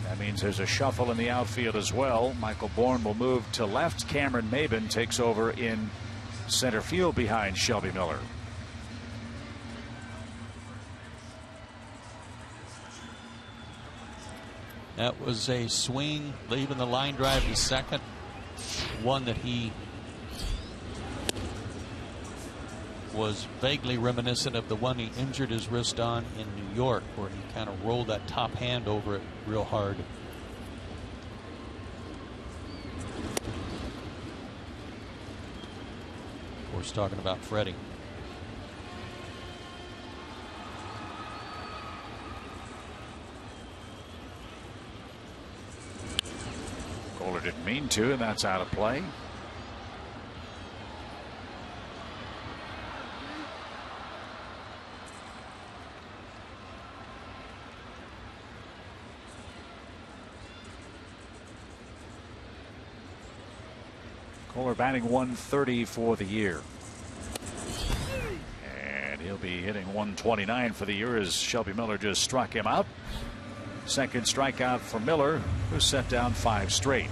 That means there's a shuffle in the outfield as well. Michael Bourne will move to left. Cameron Maben takes over in center field behind Shelby Miller. That was a swing, leaving the line drive to second. One that he was vaguely reminiscent of the one he injured his wrist on in New York, where he kind of rolled that top hand over it real hard. Of course, talking about Freddie. Kohler didn't mean to, and that's out of play. Kohler batting 130 for the year. And he'll be hitting 129 for the year as Shelby Miller just struck him out. Second strikeout for Miller, who set down 5 straight.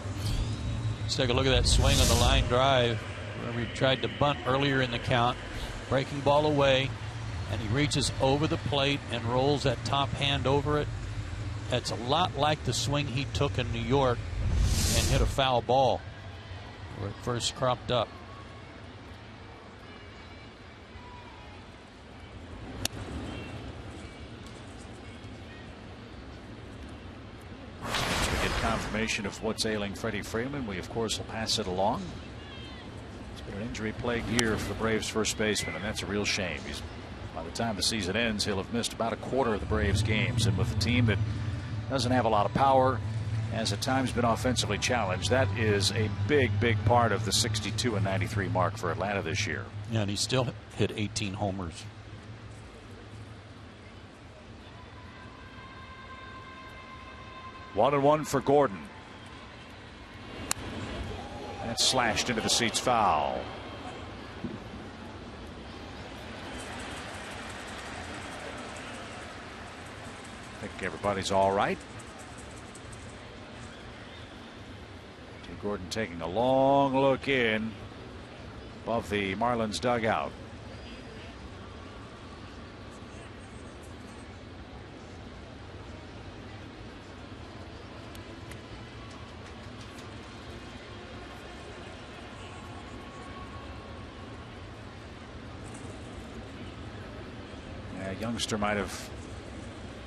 Let's take a look at that swing on the line drive where he tried to bunt earlier in the count. Breaking ball away, and he reaches over the plate and rolls that top hand over it. That's a lot like the swing he took in New York and hit a foul ball where it first cropped up. As we get confirmation of what's ailing Freddie Freeman, we of course will pass it along. It's been an injury-plagued year for the Braves first baseman, and that's a real shame. By the time the season ends, he'll have missed about a quarter of the Braves games, and with a team that doesn't have a lot of power, has at times been offensively challenged, that is a big part of the 62 and 93 mark for Atlanta this year. Yeah, and he still hit 18 homers. 1-1 for Gordon. That's slashed into the seats, foul. I think everybody's all right. Gordon taking a long look in above the Marlins dugout. Yeah, youngster might have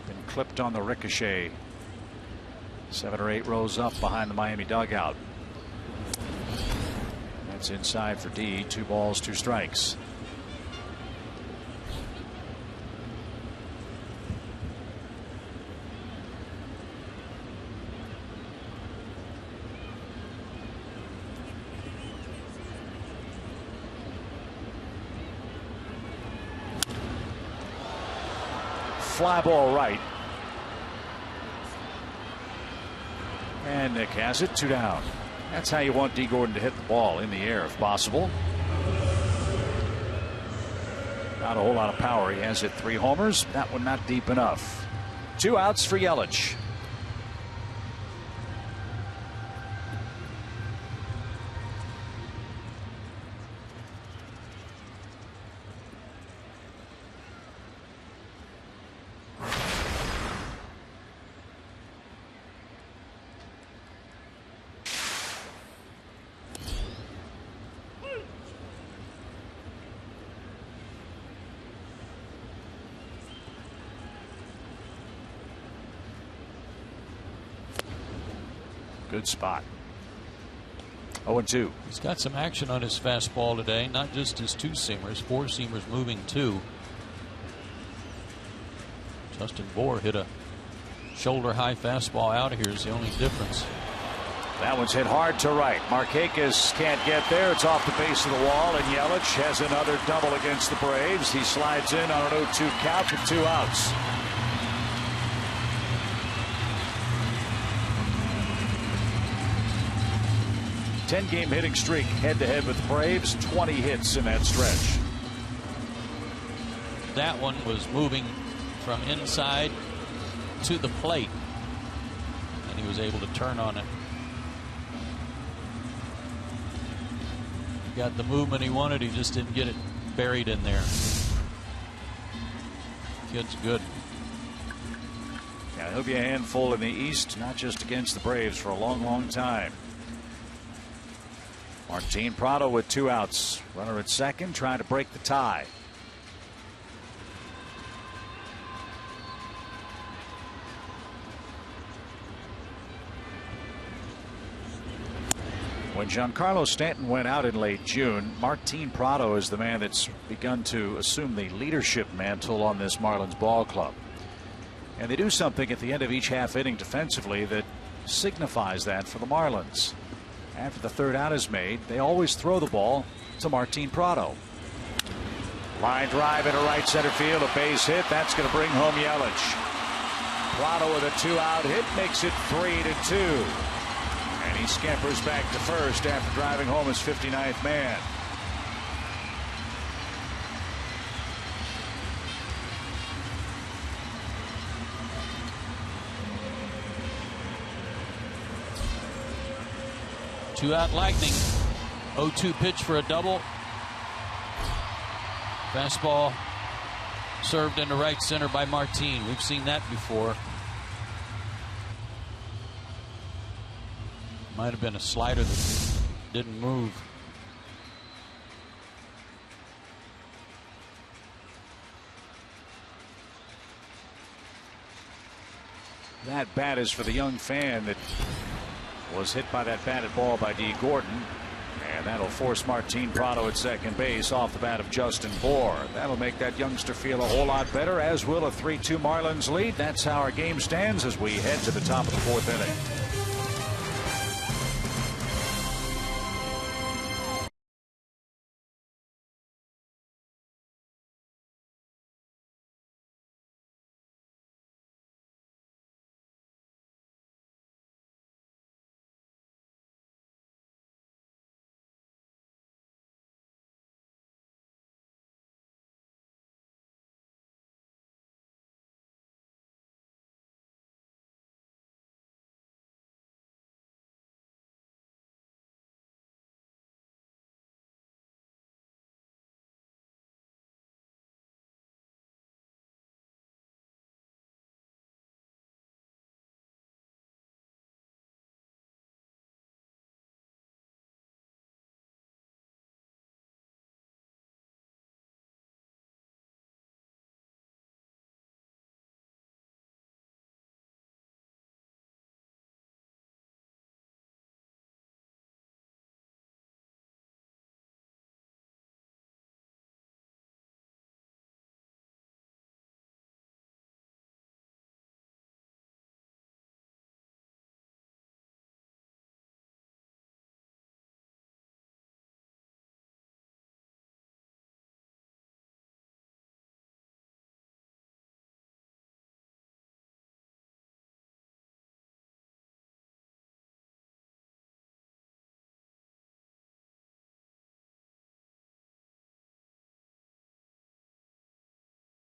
been clipped on the ricochet. 7 or 8 rows up behind the Miami dugout. That's inside for D. 2 balls, 2 strikes. Fly ball right. And Nick has it, 2 down. That's how you want D. Gordon to hit the ball, in the air if possible. Not a whole lot of power. He has hit 3 homers. That one not deep enough. 2 outs for Yelich. Good spot. 0-2. He's got some action on his fastball today, not just his 2-seamers, 4-seamers moving too. Justin Bour hit a shoulder high fastball out here is the only difference. That one's hit hard to right. Markakis can't get there. It's off the base of the wall, and Yelich has another double against the Braves. He slides in on an 0-2 count with 2 outs. Ten-game hitting streak head-to-head with the Braves. 20 hits in that stretch. that one was moving from inside to the plate, and he was able to turn on it. He got the movement he wanted, he just didn't get it buried in there. Kid's good. Yeah, he'll be a handful in the East, not just against the Braves, for a long, long time. Martin Prado with 2 outs. Runner at second, trying to break the tie. When Giancarlo Stanton went out in late June, Martin Prado is the man that's begun to assume the leadership mantle on this Marlins ball club. And they do something at the end of each half inning defensively that signifies that for the Marlins. After the 3rd out is made, they always throw the ball to Martin Prado. Line drive into right center field, a base hit. That's going to bring home Yelich. Prado with a 2-out hit makes it 3-2. And he scampers back to first after driving home his 59th man. Two-out Lightning. 0-2 pitch for a double. Fastball served into right center by Martin. We've seen that before. Might have been a slider that didn't move. That bat is for the young fan that was hit by that batted ball by D. Gordon. And that'll force Martin Prado at second base off the bat of Justin Bour. That'll make that youngster feel a whole lot better, as will a 3-2 Marlins lead. That's how our game stands as we head to the top of the 4th inning.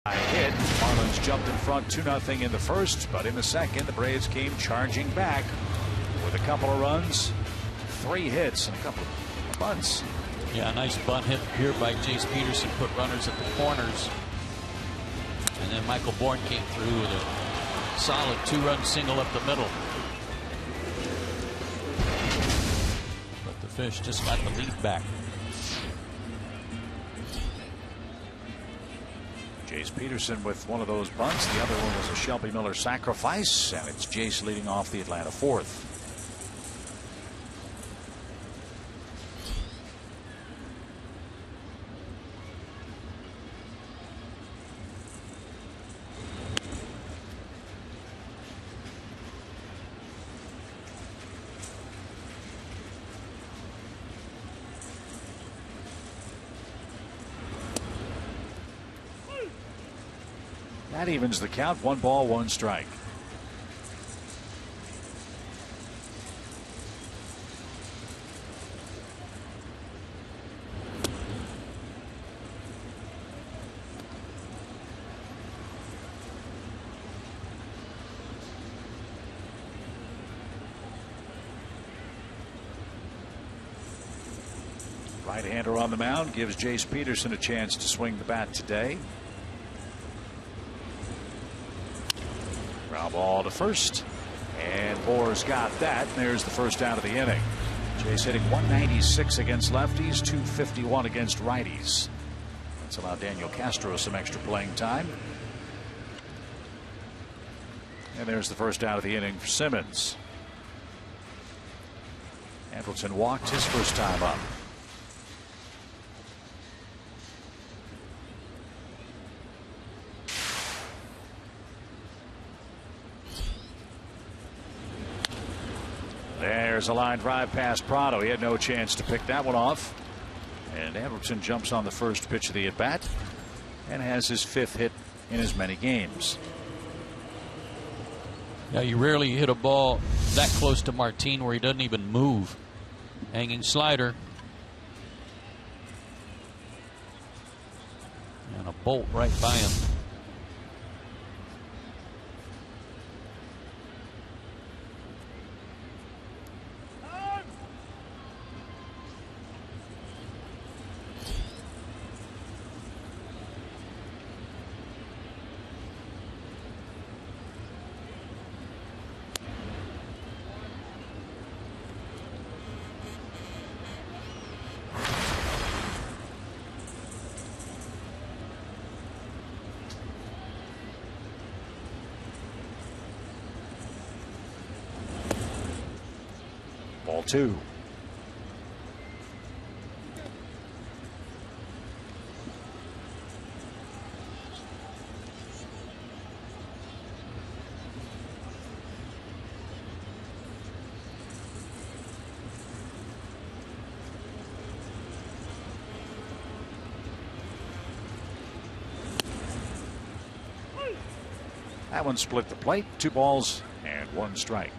Hit. Marlins jumped in front 2-0 in the first, but in the second the Braves came charging back with a couple of runs, 3 hits, and a couple of bunts. Yeah, a nice bunt hit here by Jace Peterson, put runners at the corners, and then Michael Bourne came through with a solid 2-run single up the middle. But the Fish just got the lead back. Jace Peterson with one of those bunts. The other one was a Shelby Miller sacrifice, and it's Jace leading off the Atlanta 4th. That evens the count. 1 ball, 1 strike. Right-hander on the mound gives Jace Peterson a chance to swing the bat today. Ground ball to first, and Bohr's got that. There's the first out of the inning. Jace hitting 196 against lefties, 251 against righties. That's allowed Daniel Castro some extra playing time. And there's the first out of the inning for Simmons. Andrelton walked his first time up. There's a line drive past Prado. He had no chance to pick that one off. And Andrelton jumps on the first pitch of the at-bat and has his 5th hit in as many games. Yeah, you rarely hit a ball that close to Martin where he doesn't even move. Hanging slider. And a bolt right by him. Ball 2. That one split the plate. 2 balls and 1 strike.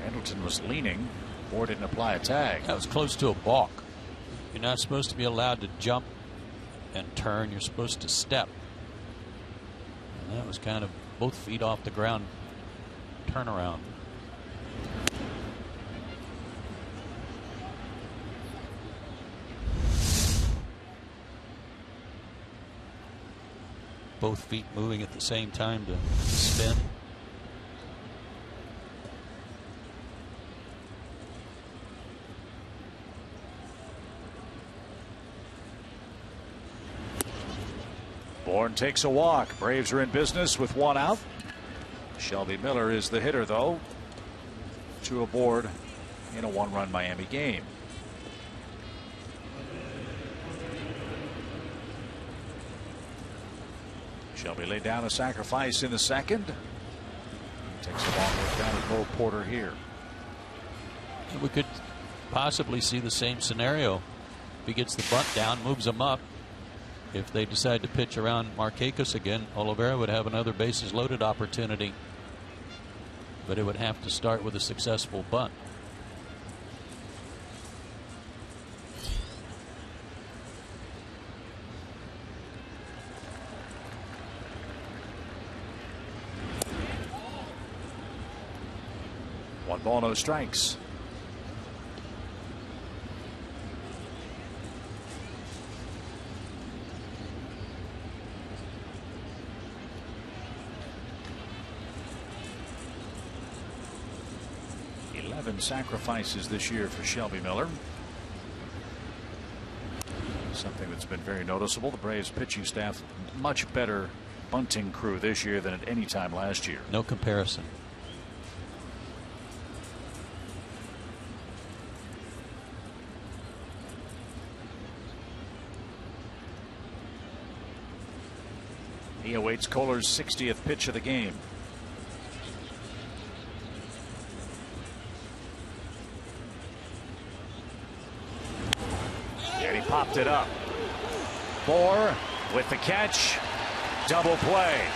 Andrelton was leaning. Bohr didn't apply a tag. That was close to a balk. You're not supposed to be allowed to jump and turn. You're supposed to step. And that was kind of both feet off the ground turnaround. Both feet moving at the same time to spin. Bourne takes a walk. Braves are in business with 1 out. Shelby Miller is the hitter, though. 2 aboard in a 1-run Miami game. Shelby laid down a sacrifice in the second. Takes a long look down at Cole Porter here. We could possibly see the same scenario. If he gets the bunt down, moves him up. If they decide to pitch around Markakis again, Oliveira would have another bases loaded opportunity. But it would have to start with a successful bunt. One ball, no strikes. Sacrifices this year for Shelby Miller. Something that's been very noticeable. The Braves pitching staff much better bunting crew this year than at any time last year. No comparison. He awaits Kohler's 60th pitch of the game. Popped it up. Bohr with the catch. Double play.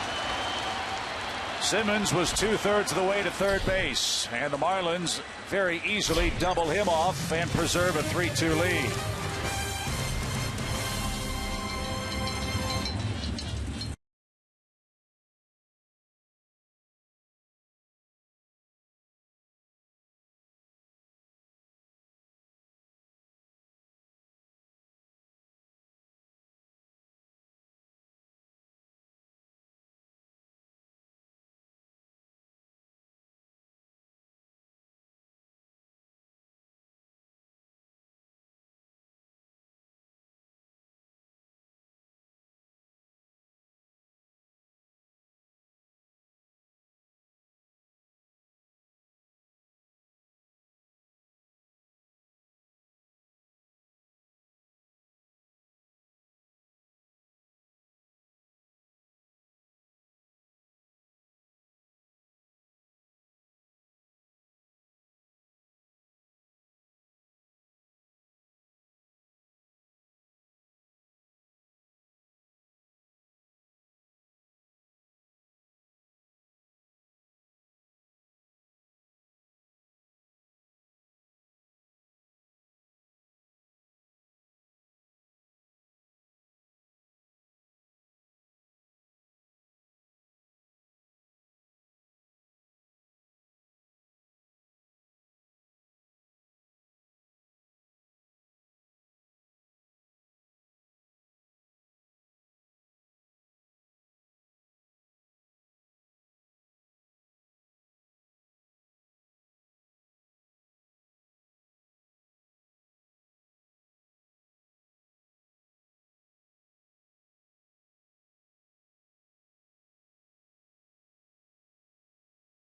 Simmons was 2/3 of the way to third base, and the Marlins very easily double him off and preserve a 3-2 lead.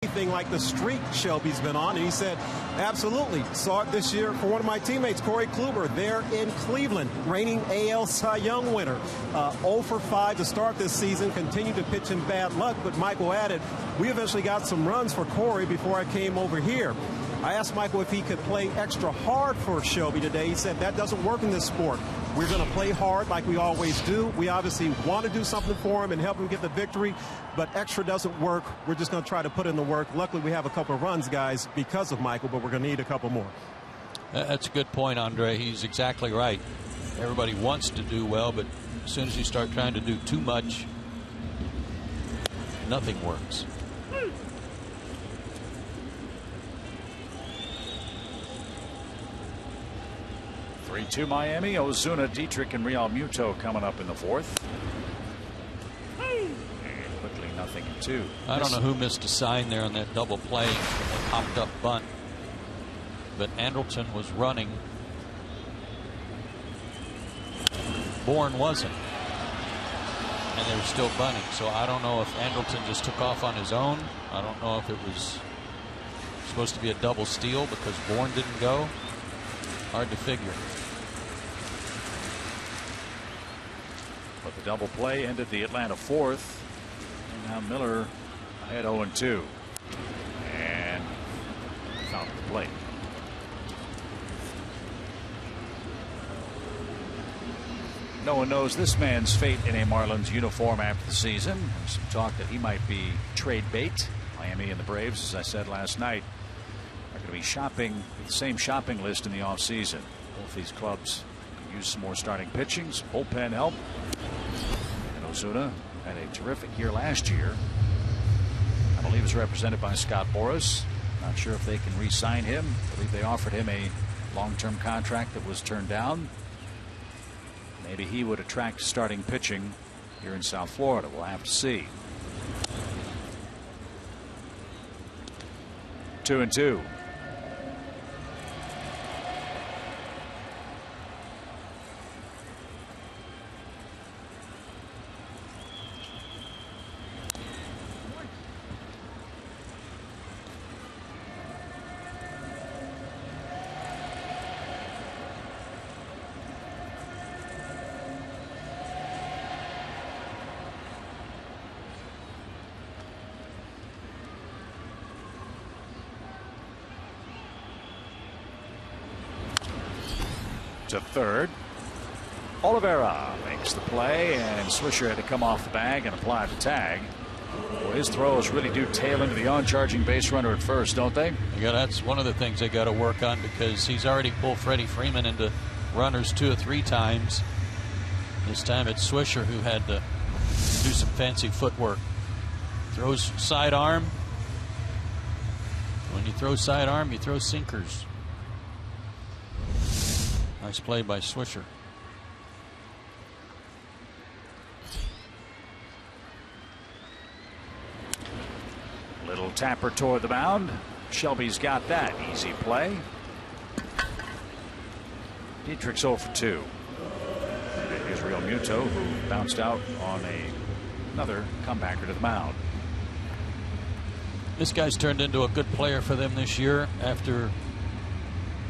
Anything like the streak Shelby's been on, and he said, absolutely, saw it this year for one of my teammates, Corey Kluber, there in Cleveland, reigning AL Cy Young winner. 0 for 5 to start this season, continued to pitch in bad luck, but Michael added, we eventually got some runs for Corey before I came over here. I asked Michael if he could play extra hard for Shelby today. He said that doesn't work in this sport. We're going to play hard like we always do. We obviously want to do something for him and help him get the victory, but extra doesn't work. We're just going to try to put in the work. Luckily, we have a couple of runs, guys, because of Michael, but we're going to need a couple more. That's a good point, Andre. He's exactly right. Everybody wants to do well, but as soon as you start trying to do too much, nothing works. To Miami, Ozuna, Dietrich, and Real Muto coming up in the fourth. And quickly 0-2. I don't know who missed a sign there on that double play, that popped up bunt, but Andrelton was running. Bourne wasn't, and they were still bunting. So I don't know if Andrelton just took off on his own. I don't know if it was supposed to be a double steal because Bourne didn't go. Hard to figure. But the double play ended the Atlanta fourth. And now Miller ahead 0-2. And fouled the plate. No one knows this man's fate in a Marlins uniform after the season. There's some talk that he might be trade bait. Miami and the Braves, as I said last night, are going to be shopping the same shopping list in the offseason. Both these clubs could use some more starting pitching, some bullpen help. And Ozuna had a terrific year last year. I believe is represented by Scott Boras. Not sure if they can re-sign him. I believe they offered him a long-term contract that was turned down. Maybe he would attract starting pitching here in South Florida. We'll have to see. 2-2. To third. Oliveira makes the play, and Swisher had to come off the bag and apply the tag. Well, his throws really do tail into the on-charging base runner at first, don't they? Yeah, that's one of the things they got to work on, because he's already pulled Freddie Freeman into runners 2 or 3 times. This time it's Swisher who had to do some fancy footwork. Throws sidearm. When you throw sidearm, you throw sinkers. Nice play by Swisher. Little tapper toward the mound. Shelby's got that easy play. Dietrich's 0 for 2. Here's Real Muto, who bounced out on another comebacker to the mound. This guy's turned into a good player for them this year after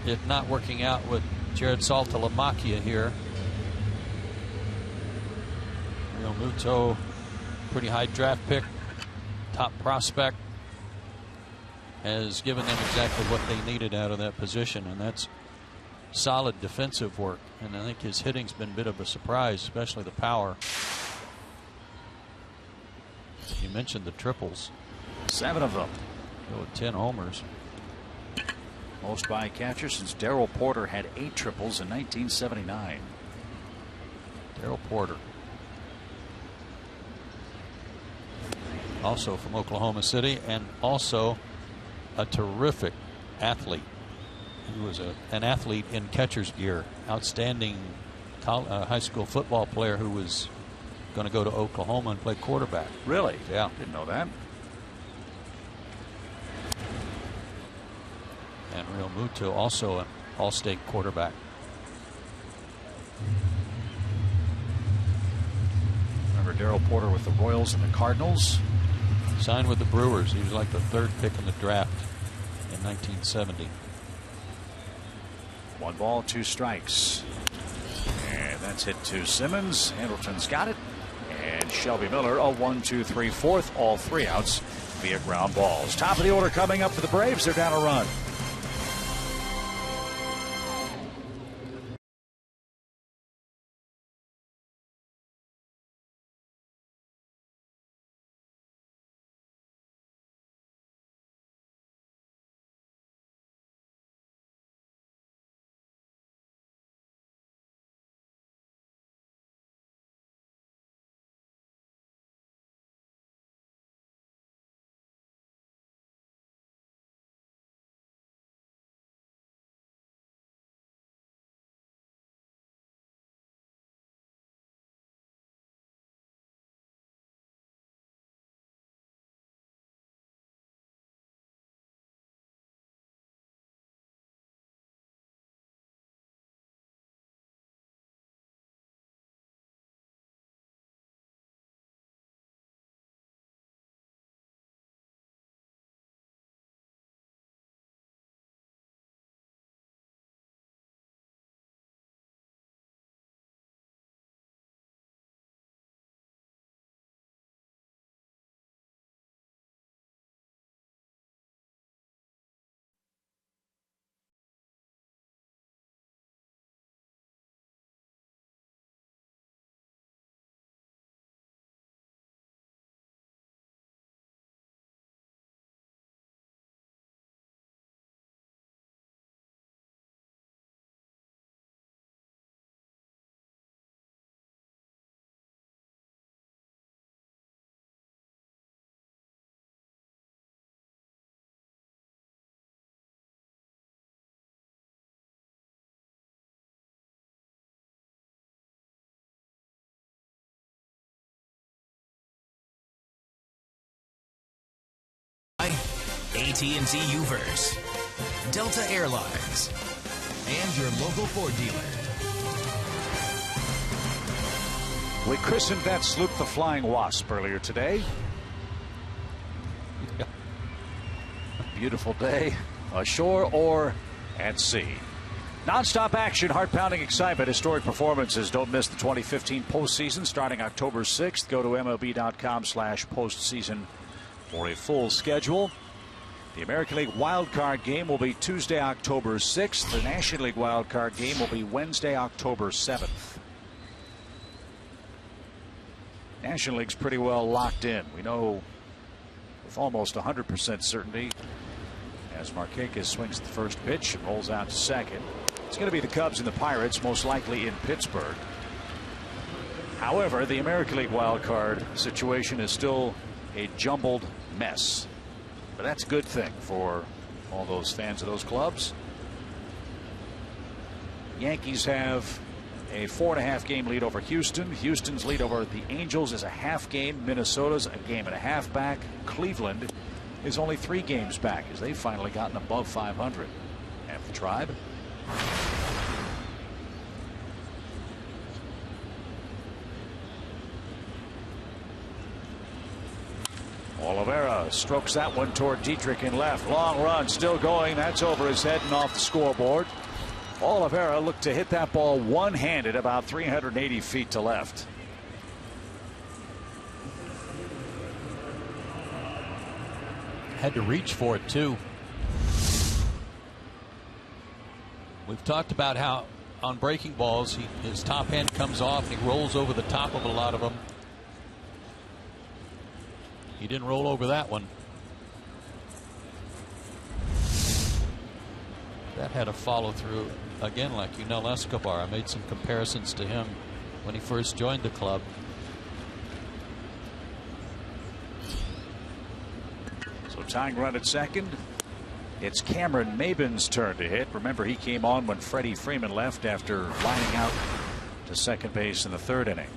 it not working out with Jared Saltalamacchia here. Real Muto, pretty high draft pick, top prospect, has given them exactly what they needed out of that position, and that's solid defensive work. And I think his hitting's been a bit of a surprise, especially the power. You mentioned the triples. 7 of them. With 10 homers. Most by a catcher since Darrell Porter had 8 triples in 1979. Darrell Porter. Also from Oklahoma City, and also a terrific athlete. He was an athlete in catcher's gear. Outstanding high school football player who was going to go to Oklahoma and play quarterback. Really? Yeah. Didn't know that. And Real Muto, also an all-state quarterback. Remember Darrell Porter with the Royals and the Cardinals? Signed with the Brewers. He was like the 3rd pick in the draft in 1970. 1 ball, 2 strikes. And that's hit to Simmons. Hamilton's got it. And Shelby Miller, a 1-2-3 fourth, all 3 outs via ground balls. Top of the order coming up for the Braves. They're down a run. AT&T Uverse, Delta Airlines, and your local Ford dealer. We christened that sloop the Flying Wasp earlier today. Beautiful day, ashore or at sea. Non-stop action, heart-pounding excitement, historic performances. Don't miss the 2015 postseason starting October 6th. Go to MLB.com/postseason for a full schedule. The American League Wild Card game will be Tuesday, October 6th. The National League Wild Card game will be Wednesday, October 7th. National League's pretty well locked in. We know with almost 100% certainty as Markakis swings the first pitch and rolls out to second. It's going to be the Cubs and the Pirates, most likely in Pittsburgh. However, the American League wild card situation is still a jumbled mess. But that's a good thing for all those fans of those clubs. Yankees have a 4.5 game lead over Houston. Houston's lead over the Angels is a half game. Minnesota's a game and a half back. Cleveland is only 3 games back as they've finally gotten above 500. And the Tribe. Oliveira strokes that one toward Dietrich in left. Long run still going. That's over his head and off the scoreboard. Oliveira looked to hit that ball one-handed about 380 feet to left. Had to reach for it too. We've talked about how on breaking balls his top end comes off and he rolls over the top of a lot of them. He didn't roll over that one. That had a follow through again like Yunel Escobar. I made some comparisons to him when he first joined the club. So tying run at second. It's Cameron Maybin's turn to hit. Remember, he came on when Freddie Freeman left after lining out to second base in the 3rd inning.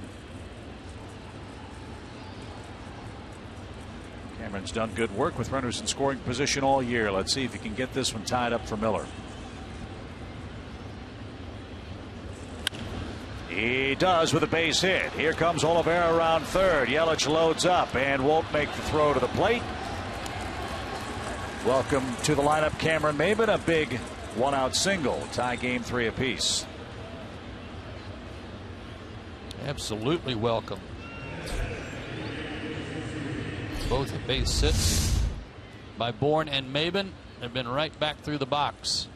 Cameron's done good work with runners in scoring position all year. Let's see if he can get this one tied up for Miller. He does with a base hit. Here comes Oliveira around third. Yelich loads up and won't make the throw to the plate. Welcome to the lineup, Cameron Maybin. A big one-out single. Tie game 3 apiece. Absolutely welcome. Both base hits by Bourne and Maybin have been right back through the box.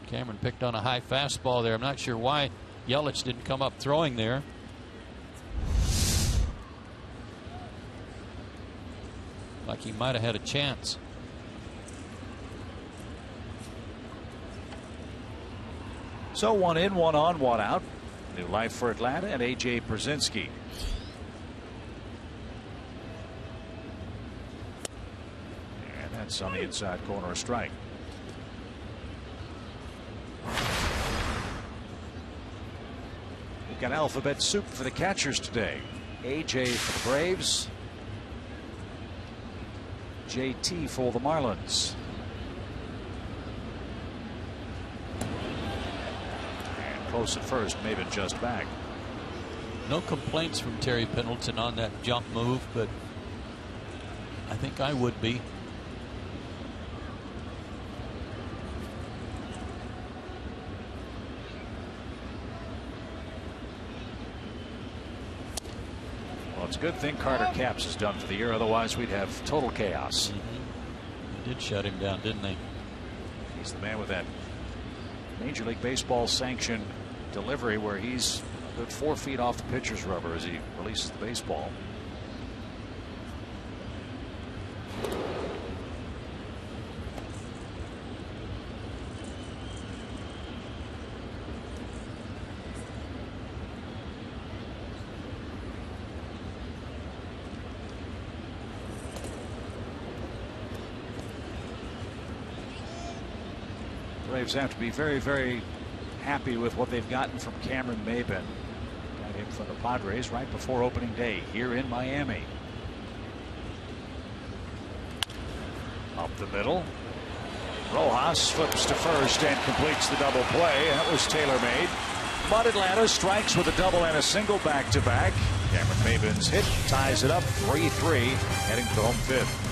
Cameron picked on a high fastball there. I'm not sure why Yelich didn't come up throwing there. Like he might have had a chance. So 1 in, 1 on, 1 out. New life for Atlanta and A.J. Brzezinski. And that's on the inside corner, a strike. We've got alphabet soup for the catchers today. A.J. for the Braves. JT for the Marlins. And close at first, Maybin just back. No complaints from Terry Pendleton on that jump move, but I think I would be. Well, it's a good thing Carter Capps is done for the year. Otherwise, we'd have total chaos. They did shut him down, didn't they? He's the man with that Major League Baseball sanction delivery where he's a good 4 feet off the pitcher's rubber as he releases the baseball. Braves have to be very, very happy with what they've gotten from Cameron Maybin. Got him from the Padres right before opening day here in Miami. Up the middle. Rojas flips to first and completes the double play. That was tailor-made. But Atlanta strikes with a double and a single back-to-back. Cameron Maybin's hit ties it up 3-3, heading to home fifth.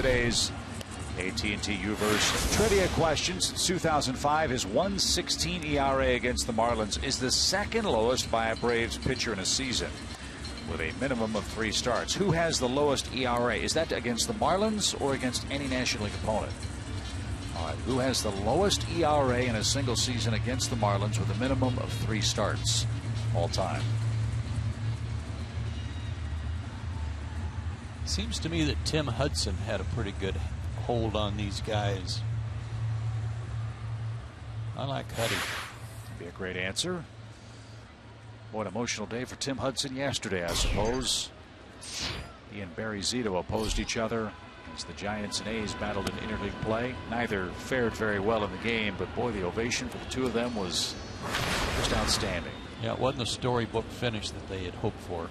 today's AT&T Uverse trivia question. Since 2005, his 1.16 ERA against the Marlins is the second lowest by a Braves pitcher in a season, with a minimum of 3 starts. Who has the lowest ERA? Is that against the Marlins or against any National League opponent? All right, who has the lowest ERA in a single season against the Marlins with a minimum of 3 starts all time? Seems to me that Tim Hudson had a pretty good hold on these guys. I like Huddy. Be a great answer. What an emotional day for Tim Hudson yesterday, I suppose. He and Barry Zito opposed each other as the Giants and A's battled in interleague play. Neither fared very well in the game, but boy, the ovation for the two of them was just outstanding. Yeah, it wasn't the storybook finish that they had hoped for.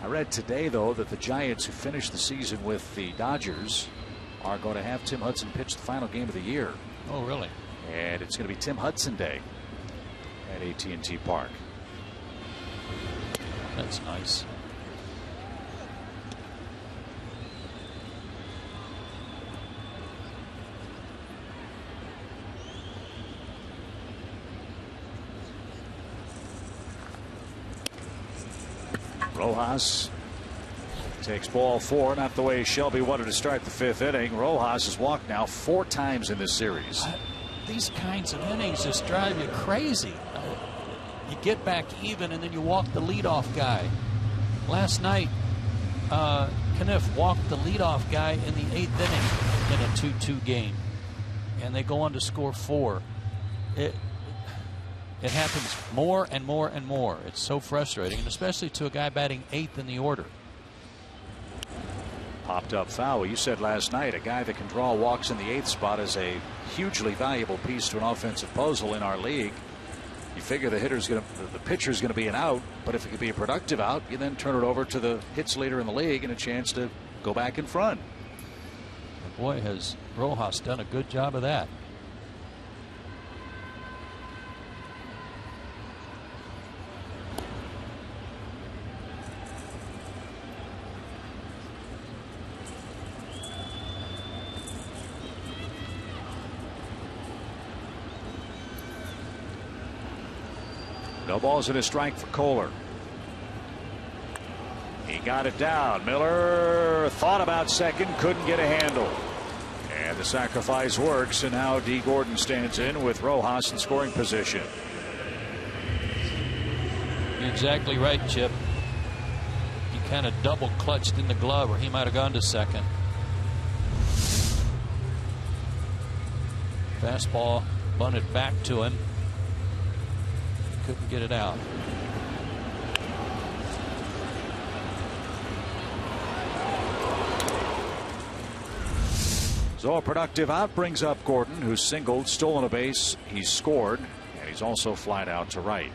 I read today, though, that the Giants, who finished the season with the Dodgers, are going to have Tim Hudson pitch the final game of the year. Oh, really? And it's going to be Tim Hudson Day at AT&T Park. That's nice. Rojas takes ball 4, not the way Shelby wanted to start the 5th inning. Rojas has walked now 4 times in this series. These kinds of innings just drive you crazy. You get back even and then you walk the leadoff guy. Last night, Kniff walked the leadoff guy in the 8th inning in a 2-2 game, and they go on to score 4. It happens more and more and more. It's so frustrating, and especially to a guy batting 8th in the order. Popped up foul. You said last night a guy that can draw walks in the 8th spot is a hugely valuable piece to an offensive puzzle in our league. You figure the pitcher's going to be an out, but if it could be a productive out, you then turn it over to the hits leader in the league and a chance to go back in front. And boy, has Rojas done a good job of that. No balls and a strike for Kohler. He got it down. Miller thought about second, couldn't get a handle. And the sacrifice works, and now D. Gordon stands in with Rojas in scoring position. You're exactly right, Chip. He kind of double clutched in the glove, or he might have gone to second. Fastball bunted back to him. Couldn't get it out. So a productive out brings up Gordon, who's singled, stolen a base, he's scored, and he's also flied out to right.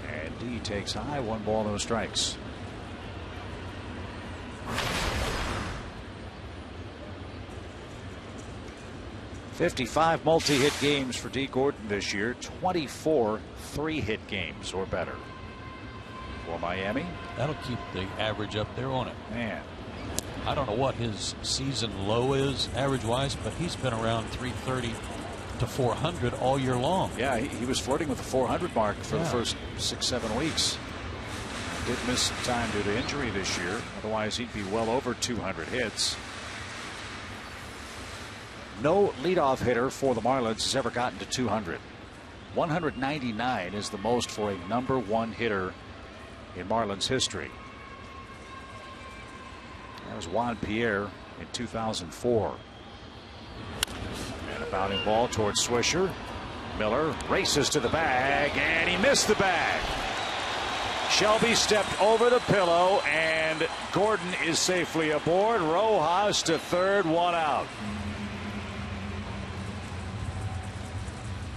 And D takes high, 1 ball, no strikes. '55 multi-hit games for D. Gordon this year, 24 3-hit games or better for Miami. That'll keep the average up there, won't it? Man, I don't know what his season low is average-wise, but he's been around 330 to 400 all year long. Yeah, he was flirting with the 400 mark for the first 6-7 weeks. Did miss some time due to injury this year. Otherwise, he'd be well over 200 hits. No leadoff hitter for the Marlins has ever gotten to 200. 199 is the most for a #1 hitter in Marlins history. That was Juan Pierre in 2004. And a bounding ball towards Swisher. Miller races to the bag, and he missed the bag. Shelby stepped over the pillow, and Gordon is safely aboard. Rojas to third, 1 out.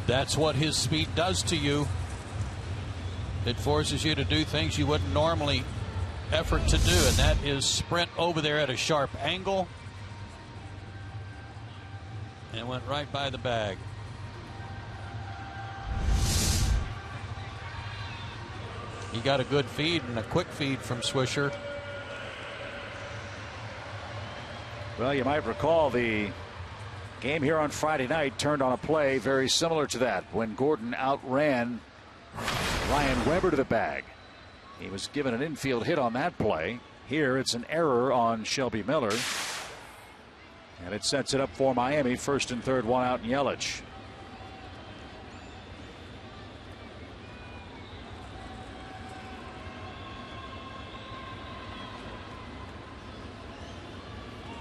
That's what his speed does to you. It forces you to do things you wouldn't normally effort to do, and that is sprint over there at a sharp angle and went right by the bag. He got a good feed and a quick feed from Swisher. Well, you might recall the game here on Friday night turned on a play very similar to that when Gordon outran Ryan Weber to the bag. He was given an infield hit on that play. Here it's an error on Shelby Miller. And it sets it up for Miami. First and third, one out in Yelich.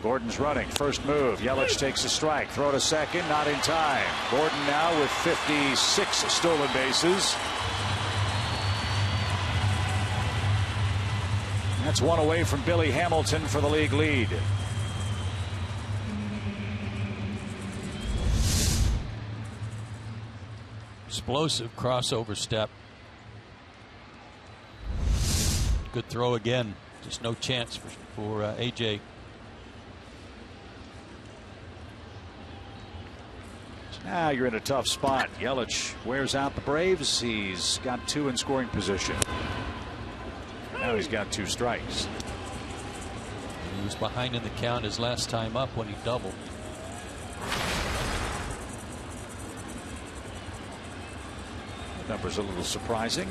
Gordon's running. First move. Yelich takes a strike. Throw to second. Not in time. Gordon now with 56 stolen bases. That's one away from Billy Hamilton for the league lead. Explosive crossover step. Good throw again. Just no chance for AJ. Now you're in a tough spot. Yelich wears out the Braves. He's got two in scoring position. Now he's got two strikes. He was behind in the count his last time up when he doubled. The number's a little surprising.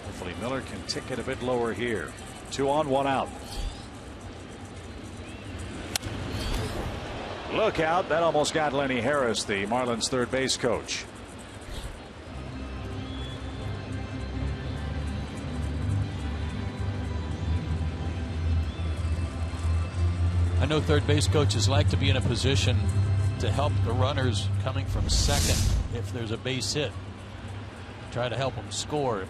Hopefully Miller can tick it a bit lower here. 2 on, 1 out. Look out. That almost got Lenny Harris, the Marlins third base coach. I know third base coaches like to be in a position to help the runners coming from second if there's a base hit. Try to help them score.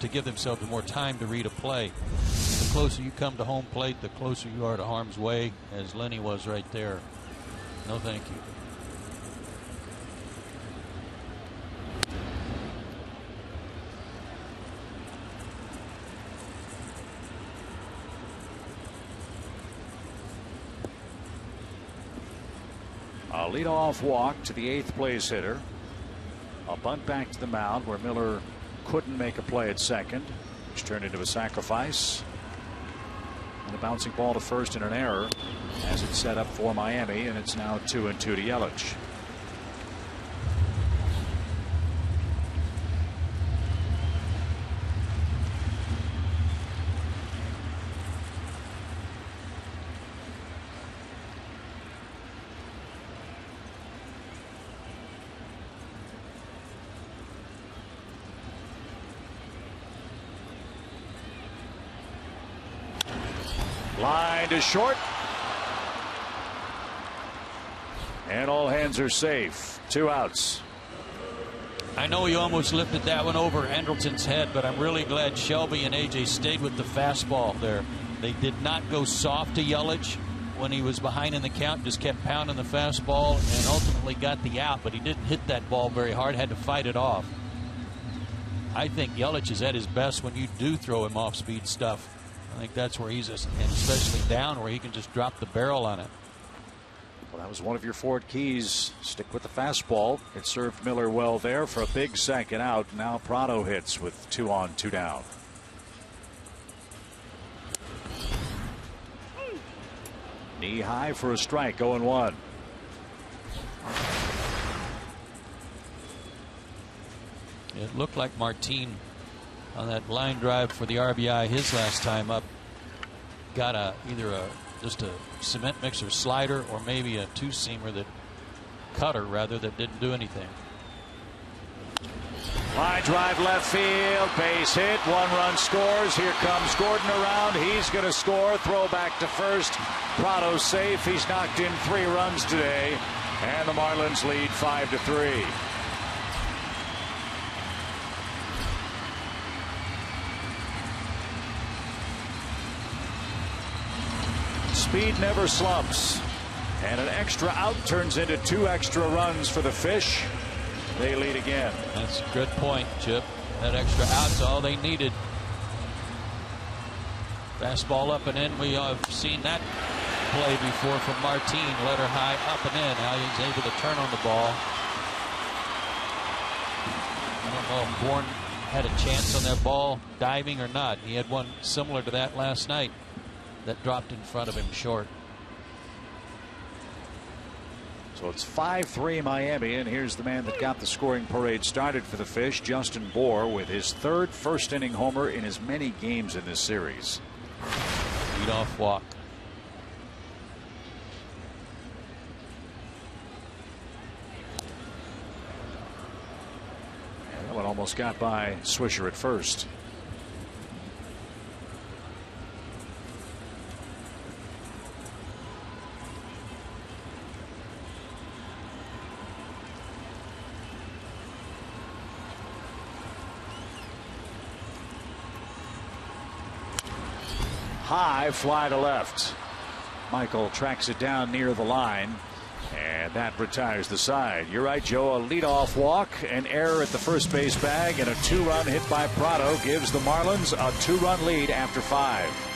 To give themselves more time to read a play. The closer you come to home plate, the closer you are to harm's way, as Lenny was right there. No thank you. A leadoff walk to the 8th place hitter. A bunt back to the mound where Miller couldn't make a play at second, which turned into a sacrifice. And a bouncing ball to first and an error as it's set up for Miami, and it's now 2-2 to Yelich. Line to short. And all hands are safe. 2 outs. I know he almost lifted that one over Andrelton's head, but I'm really glad Shelby and AJ stayed with the fastball there. They did not go soft to Yelich when he was behind in the count, just kept pounding the fastball and ultimately got the out, but he didn't hit that ball very hard, had to fight it off. I think Yelich is at his best when you do throw him off speed stuff. I think that's where he's, and especially down where he can just drop the barrel on it. Well, that was one of your forward keys. Stick with the fastball. It served Miller well there for a big second out. Now Prado hits with 2 on, 2 down. Knee high for a strike, 0-1. It looked like Martin on that line drive for the RBI his last time up got just a cement mixer slider or maybe a two-seamer that that didn't do anything. Line drive left field, base hit, 1-run scores. Here comes Gordon around. He's going to score. Throw back to first. Prado safe. He's knocked in 3 runs today, and the Marlins lead 5-3. Speed never slumps, and an extra out turns into 2 extra runs for the Fish. They lead again. That's a good point, Chip. That extra out's all they needed. Fastball up and in. We have seen that play before from Martin. Let her high up and in. Now he's able to turn on the ball. I don't know if Bourne had a chance on that ball diving or not. He had one similar to that last night that dropped in front of him short. So it's 5-3 Miami, and here's the man that got the scoring parade started for the Fish, Justin Bour, with his third first-inning homer in as many games in this series. Leadoff walk. And that one almost got by Swisher at first. High fly to left. Michael tracks it down near the line, and that retires the side. You're right, Joe. A leadoff walk, an error at the first base bag, and a 2-run hit by Prado gives the Marlins a 2-run lead after 5.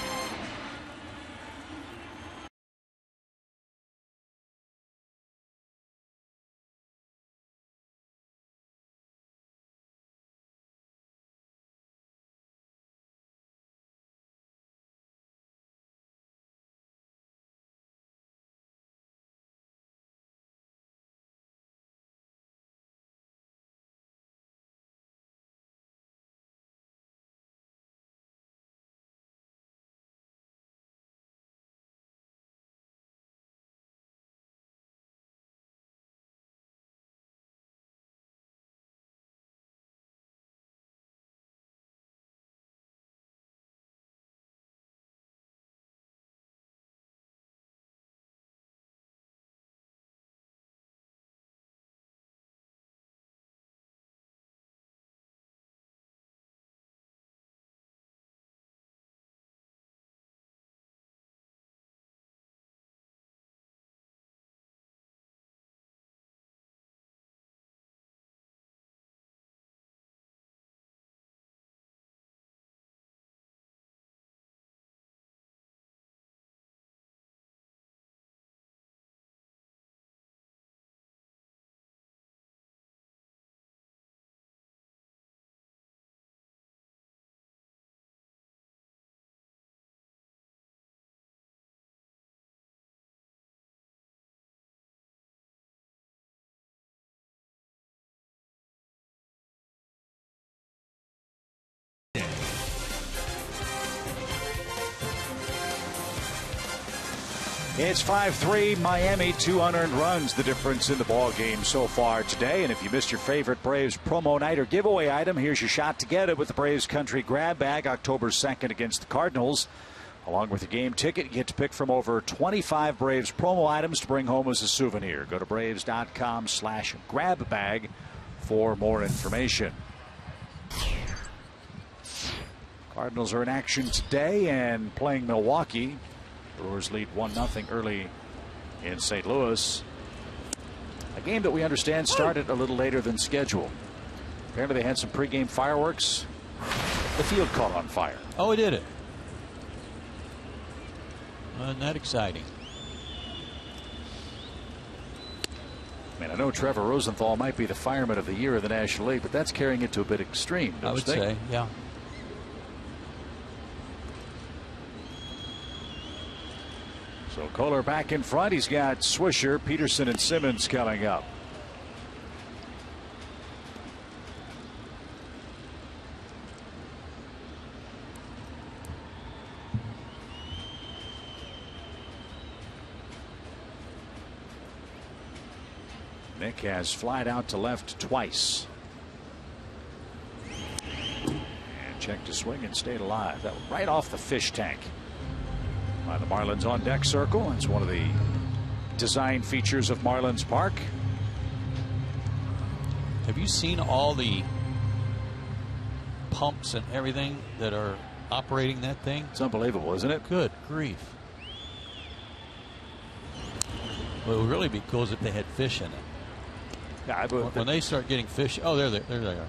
It's 5-3 Miami, 2 unearned runs, the difference in the ball game so far today. And if you missed your favorite Braves promo night or giveaway item, here's your shot to get it with the Braves Country Grab Bag October 2nd against the Cardinals. Along with your game ticket, you get to pick from over 25 Braves promo items to bring home as a souvenir. Go to Braves.com/grabbag for more information. Cardinals are in action today and playing Milwaukee. Brewers lead 1-0 early in St. Louis. A game that we understand started a little later than scheduled. Apparently they had some pregame fireworks. The field caught on fire. Oh, it did it. Wasn't that exciting? Man, I know Trevor Rosenthal might be the fireman of the year of the National League, but that's carrying it to a bit extreme. I would say, yeah. So Kohler back in front. He's got Swisher, Peterson, and Simmons coming up. Nick has flied out to left twice. And checked to swing and stayed alive. That was right off the fish tank. By the Marlins on deck circle. It's one of the design features of Marlins Park. Have you seen all the pumps and everything that are operating that thing? It's unbelievable, isn't it? Good grief. Well, it would really be cool if they had fish in it. Yeah, when they start getting fish, oh, there they are.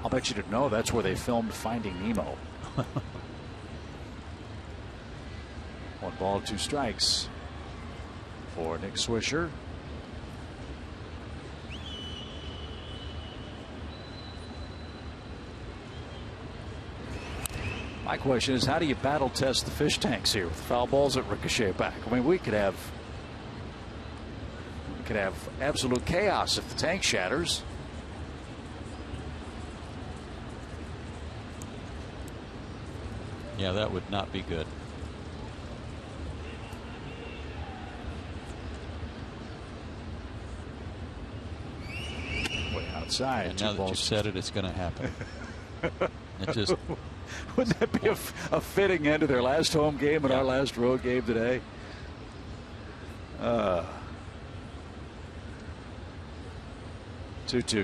I'll bet you didn't know that's where they filmed Finding Nemo. 1 ball, 2 strikes for Nick Swisher. My question is, how do you battle test the fish tanks here with foul balls that ricochet back? I mean, we could have absolute chaos if the tank shatters. Yeah, that would not be good. Way outside. And now that you said it, it's going to happen. It just wouldn't that be a fitting end to their last home game and our last road game today? 2-2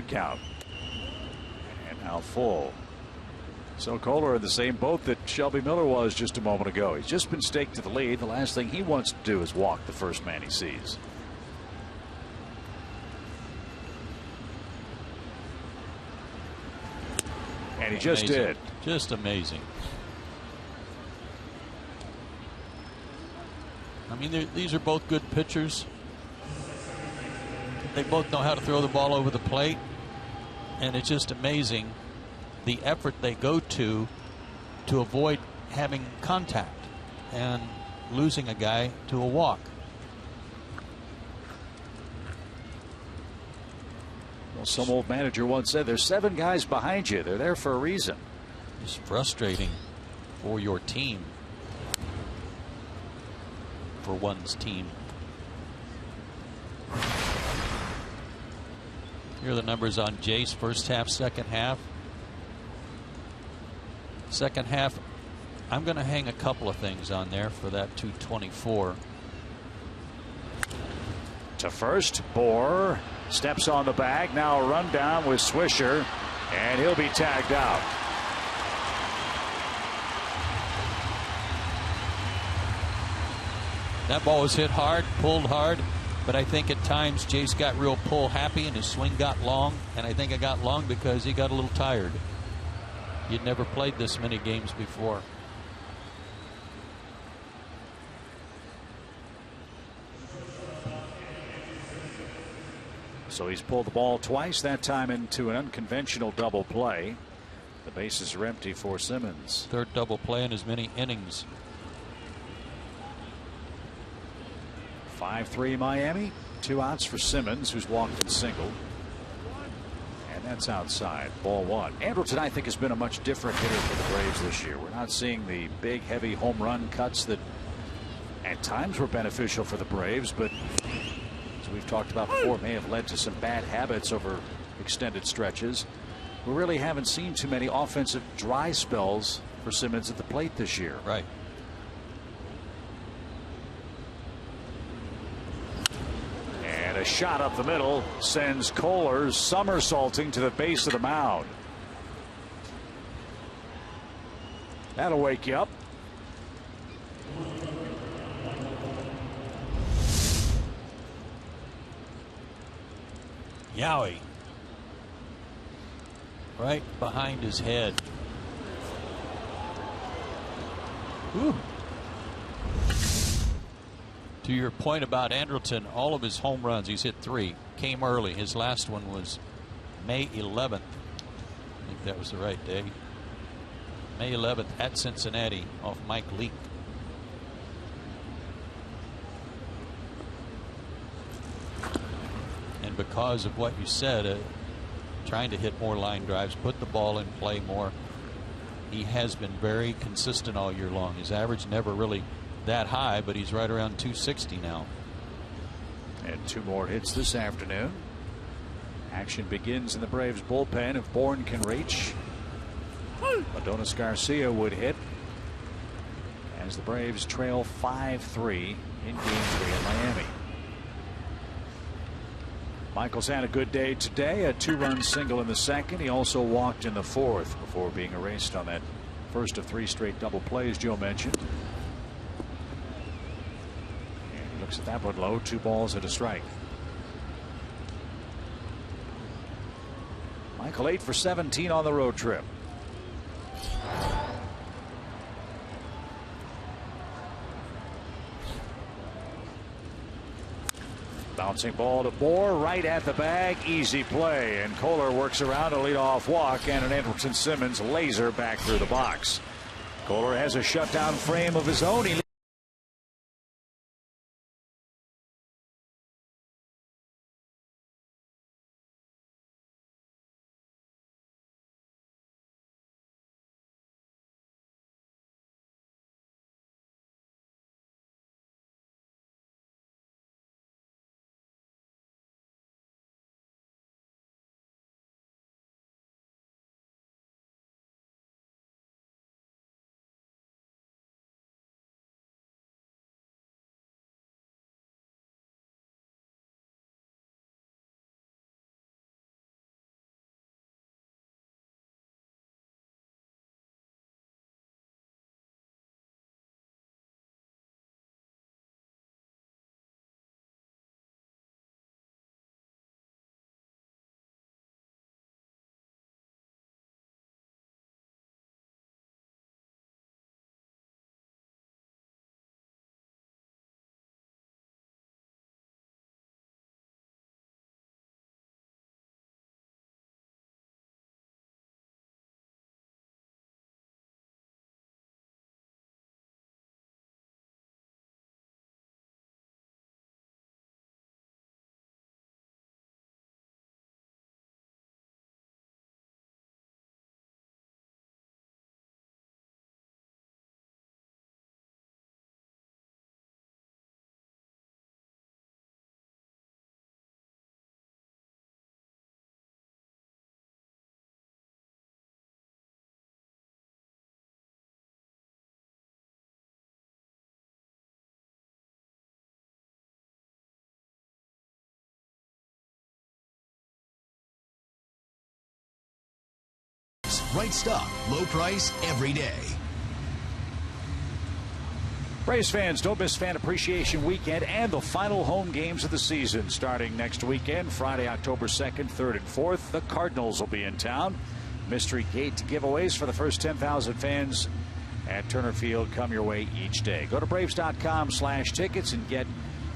count. And now full. So Kohler in the same boat that Shelby Miller was just a moment ago. He's just been staked to the lead. The last thing he wants to do is walk the first man he sees. And he just did. Just amazing. I mean, these are both good pitchers. They both know how to throw the ball over the plate. And it's just amazing the effort they go to avoid having contact and losing a guy to a walk. Well, some old manager once said there's 7 guys behind you. They're there for a reason. It's frustrating for your team, for one's team. Here are the numbers on Jace, first half, second half. Second half, I'm going to hang a couple of things on there for that 224. To first, Bohr steps on the bag. Now a run down with Swisher, and he'll be tagged out. That ball was hit hard, pulled hard, but I think at times Jace got real pull happy and his swing got long, and I think it got long because he got a little tired. He'd never played this many games before. So he's pulled the ball twice, that time into an unconventional double play. The bases are empty for Simmons. Third double play in as many innings. 5-3 Miami. 2 outs for Simmons, who's walked and singled. And that's outside. Ball 1. Andrelton, I think, has been a much different hitter for the Braves this year. We're not seeing the big, heavy home run cuts that at times were beneficial for the Braves, but as we've talked about before, may have led to some bad habits over extended stretches. We really haven't seen too many offensive dry spells for Simmons at the plate this year. Right. And a shot up the middle sends Kohler somersaulting to the base of the mound. That'll wake you up. Yowie. Right behind his head. Ooh. To your point about Andrelton, all of his home runs, he's hit 3, came early. His last one was May 11th. I think that was the right day. May 11th at Cincinnati off Mike Leake. And because of what you said, trying to hit more line drives, put the ball in play more, he has been very consistent all year long. His average never really that high, but he's right around 260 now. And 2 more hits this afternoon. Action begins in the Braves bullpen if Bourne can reach. Adonis Garcia would hit as the Braves trail 5-3 in Game 3 in Miami. Michaels had a good day today, a 2-run single in the second. He also walked in the 4th before being erased on that first of 3 straight double plays Joe mentioned. And he looks at that one low, 2 balls and a strike. Michael 8 for 17 on the road trip. Bouncing ball to Bohr, right at the bag, easy play, and Kohler works around a leadoff walk and an Andrelton Simmons laser back through the box. Kohler has a shutdown frame of his own. Right stuff, low price, every day. Braves fans, don't miss Fan Appreciation Weekend and the final home games of the season starting next weekend, Friday, October 2nd, 3rd, and 4th. The Cardinals will be in town. Mystery Gate giveaways for the first 10,000 fans at Turner Field come your way each day. Go to Braves.com/tickets and get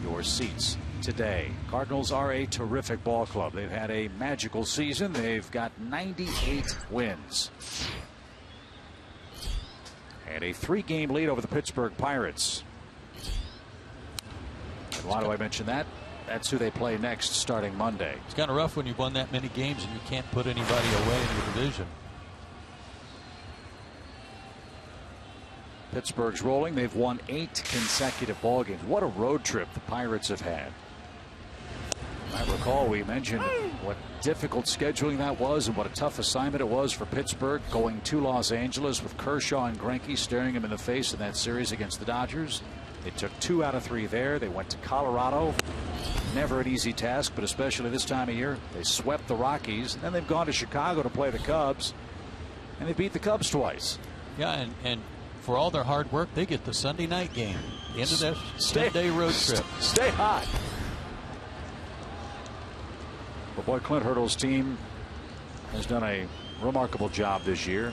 your seats today. Cardinals are a terrific ball club. They've had a magical season. They've got 98 wins and a 3-game lead over the Pittsburgh Pirates. And why do I mention that? That's who they play next starting Monday. It's kind of rough when you've won that many games and you can't put anybody away in your division. Pittsburgh's rolling. They've won 8 consecutive ball games. What a road trip the Pirates have had. I recall we mentioned what difficult scheduling that was and what a tough assignment it was for Pittsburgh, going to Los Angeles with Kershaw and Greinke staring him in the face in that series against the Dodgers. They took 2 out of 3 there. They went to Colorado. Never an easy task, but especially this time of year. They swept the Rockies. Then they've gone to Chicago to play the Cubs, and they beat the Cubs twice. Yeah, and for all their hard work, they get the Sunday night game. The end of that 10-day road trip. Stay hot. But boy, Clint Hurdle's team has done a remarkable job this year.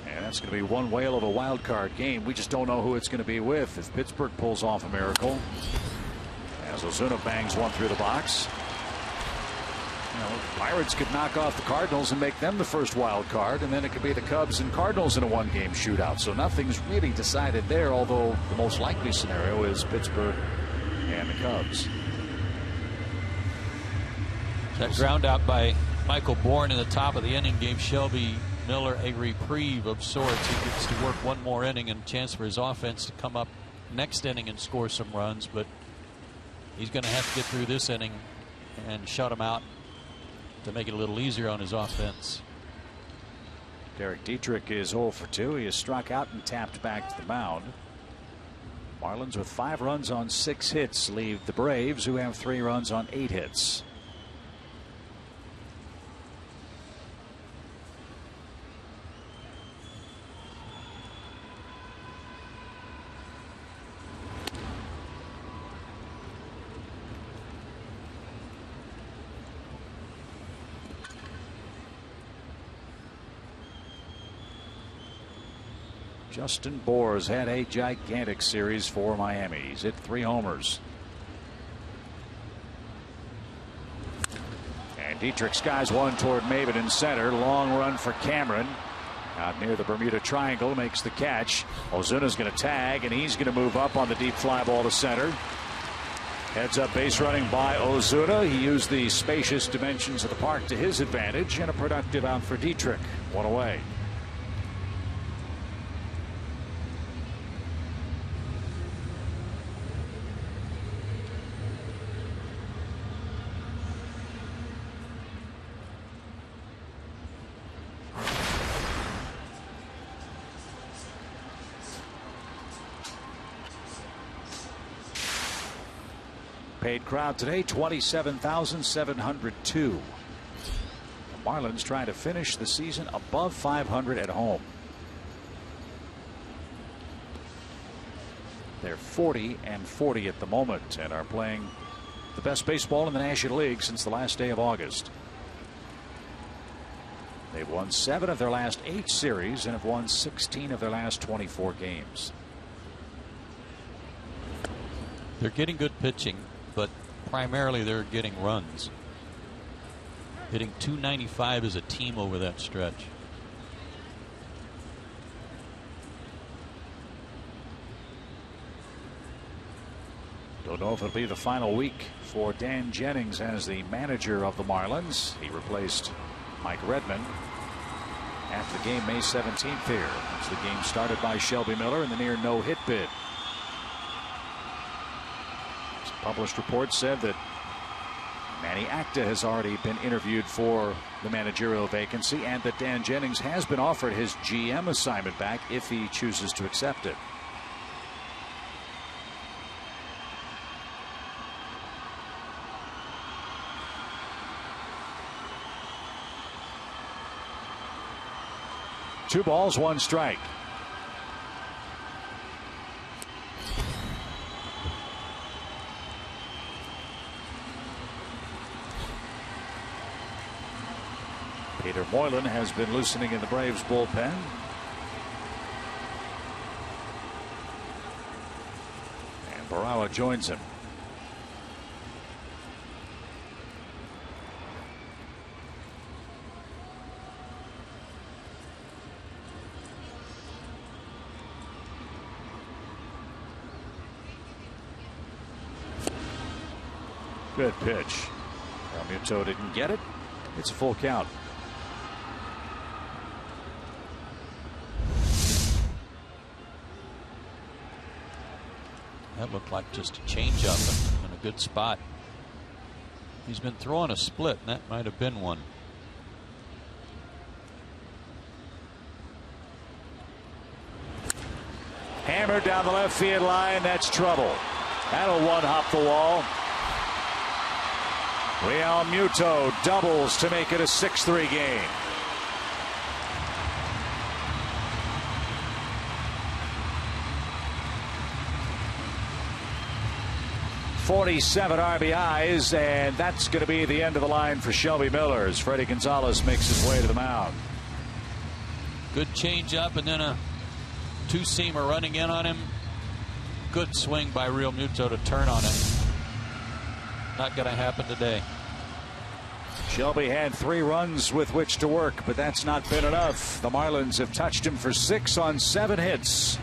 And that's going to be one whale of a wild card game. We just don't know who it's going to be with if Pittsburgh pulls off a miracle. As Ozuna bangs one through the box. You know, the Pirates could knock off the Cardinals and make them the first wild card, and then it could be the Cubs and Cardinals in a 1-game shootout. So nothing's really decided there, although the most likely scenario is Pittsburgh and the Cubs. That ground out by Michael Bourne in the top of the inning gave Shelby Miller a reprieve of sorts. He gets to work one more inning and a chance for his offense to come up next inning and score some runs, but he's going to have to get through this inning and shut him out to make it a little easier on his offense. Derek Dietrich is 0 for 2. He is struck out and tapped back to the mound. Marlins with 5 runs on 6 hits leave the Braves, who have 3 runs on 8 hits. Justin Bour's had a gigantic series for Miami. He's hit 3 homers. And Dietrich skies one toward Maven in center. Long run for Cameron. Out near the Bermuda Triangle, makes the catch. Ozuna's going to tag, and he's going to move up on the deep fly ball to center. Heads up base running by Ozuna. He used the spacious dimensions of the park to his advantage, and a productive out for Dietrich. 1 away. Paid crowd today, 27,702. The Marlins trying to finish the season above 500 at home. They're 40-40 at the moment and are playing the best baseball in the National League since the last day of August. They've won 7 of their last 8 series and have won 16 of their last 24 games. They're getting good pitching, but primarily they're getting runs. Hitting .295 as a team over that stretch. Don't know if it'll be the final week for Dan Jennings as the manager of the Marlins. He replaced Mike Redmond after the game May 17th here. As the game started by Shelby Miller in the near no-hit bid. Published reports said that Manny Acta has already been interviewed for the managerial vacancy, and that Dan Jennings has been offered his GM assignment back if he chooses to accept it. Two balls, one strike. Peter Moylan has been loosening in the Braves bullpen. And Barawa joins him. Good pitch. Realmuto didn't get it. It's a full count. That looked like just a changeup in a good spot. He's been throwing a split, and that might have been one. Hammered down the left field line. That's trouble. That'll one-hop the wall. Realmuto doubles to make it a 6-3 game. 47 RBIs, and that's going to be the end of the line for Shelby Miller as Freddie Gonzalez makes his way to the mound. Good changeup, and then a two-seamer running in on him. Good swing by Realmuto to turn on it. Not going to happen today. Shelby had 3 runs with which to work, but that's not been enough. The Marlins have touched him for 6 on 7 hits.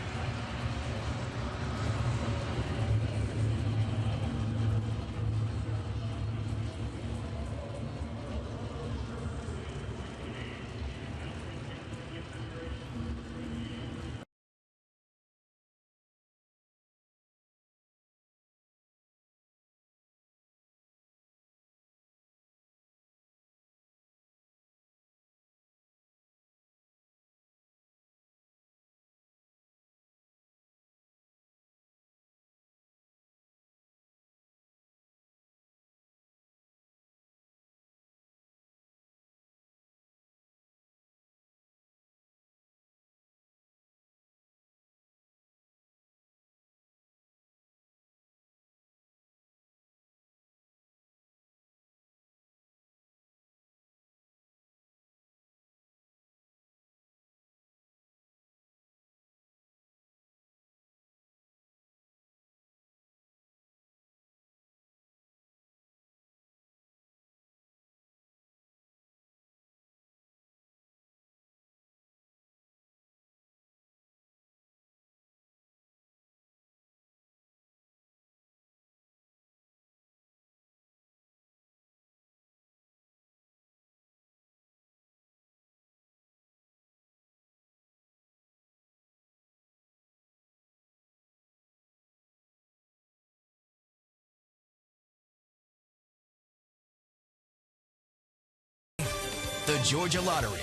the Georgia Lottery,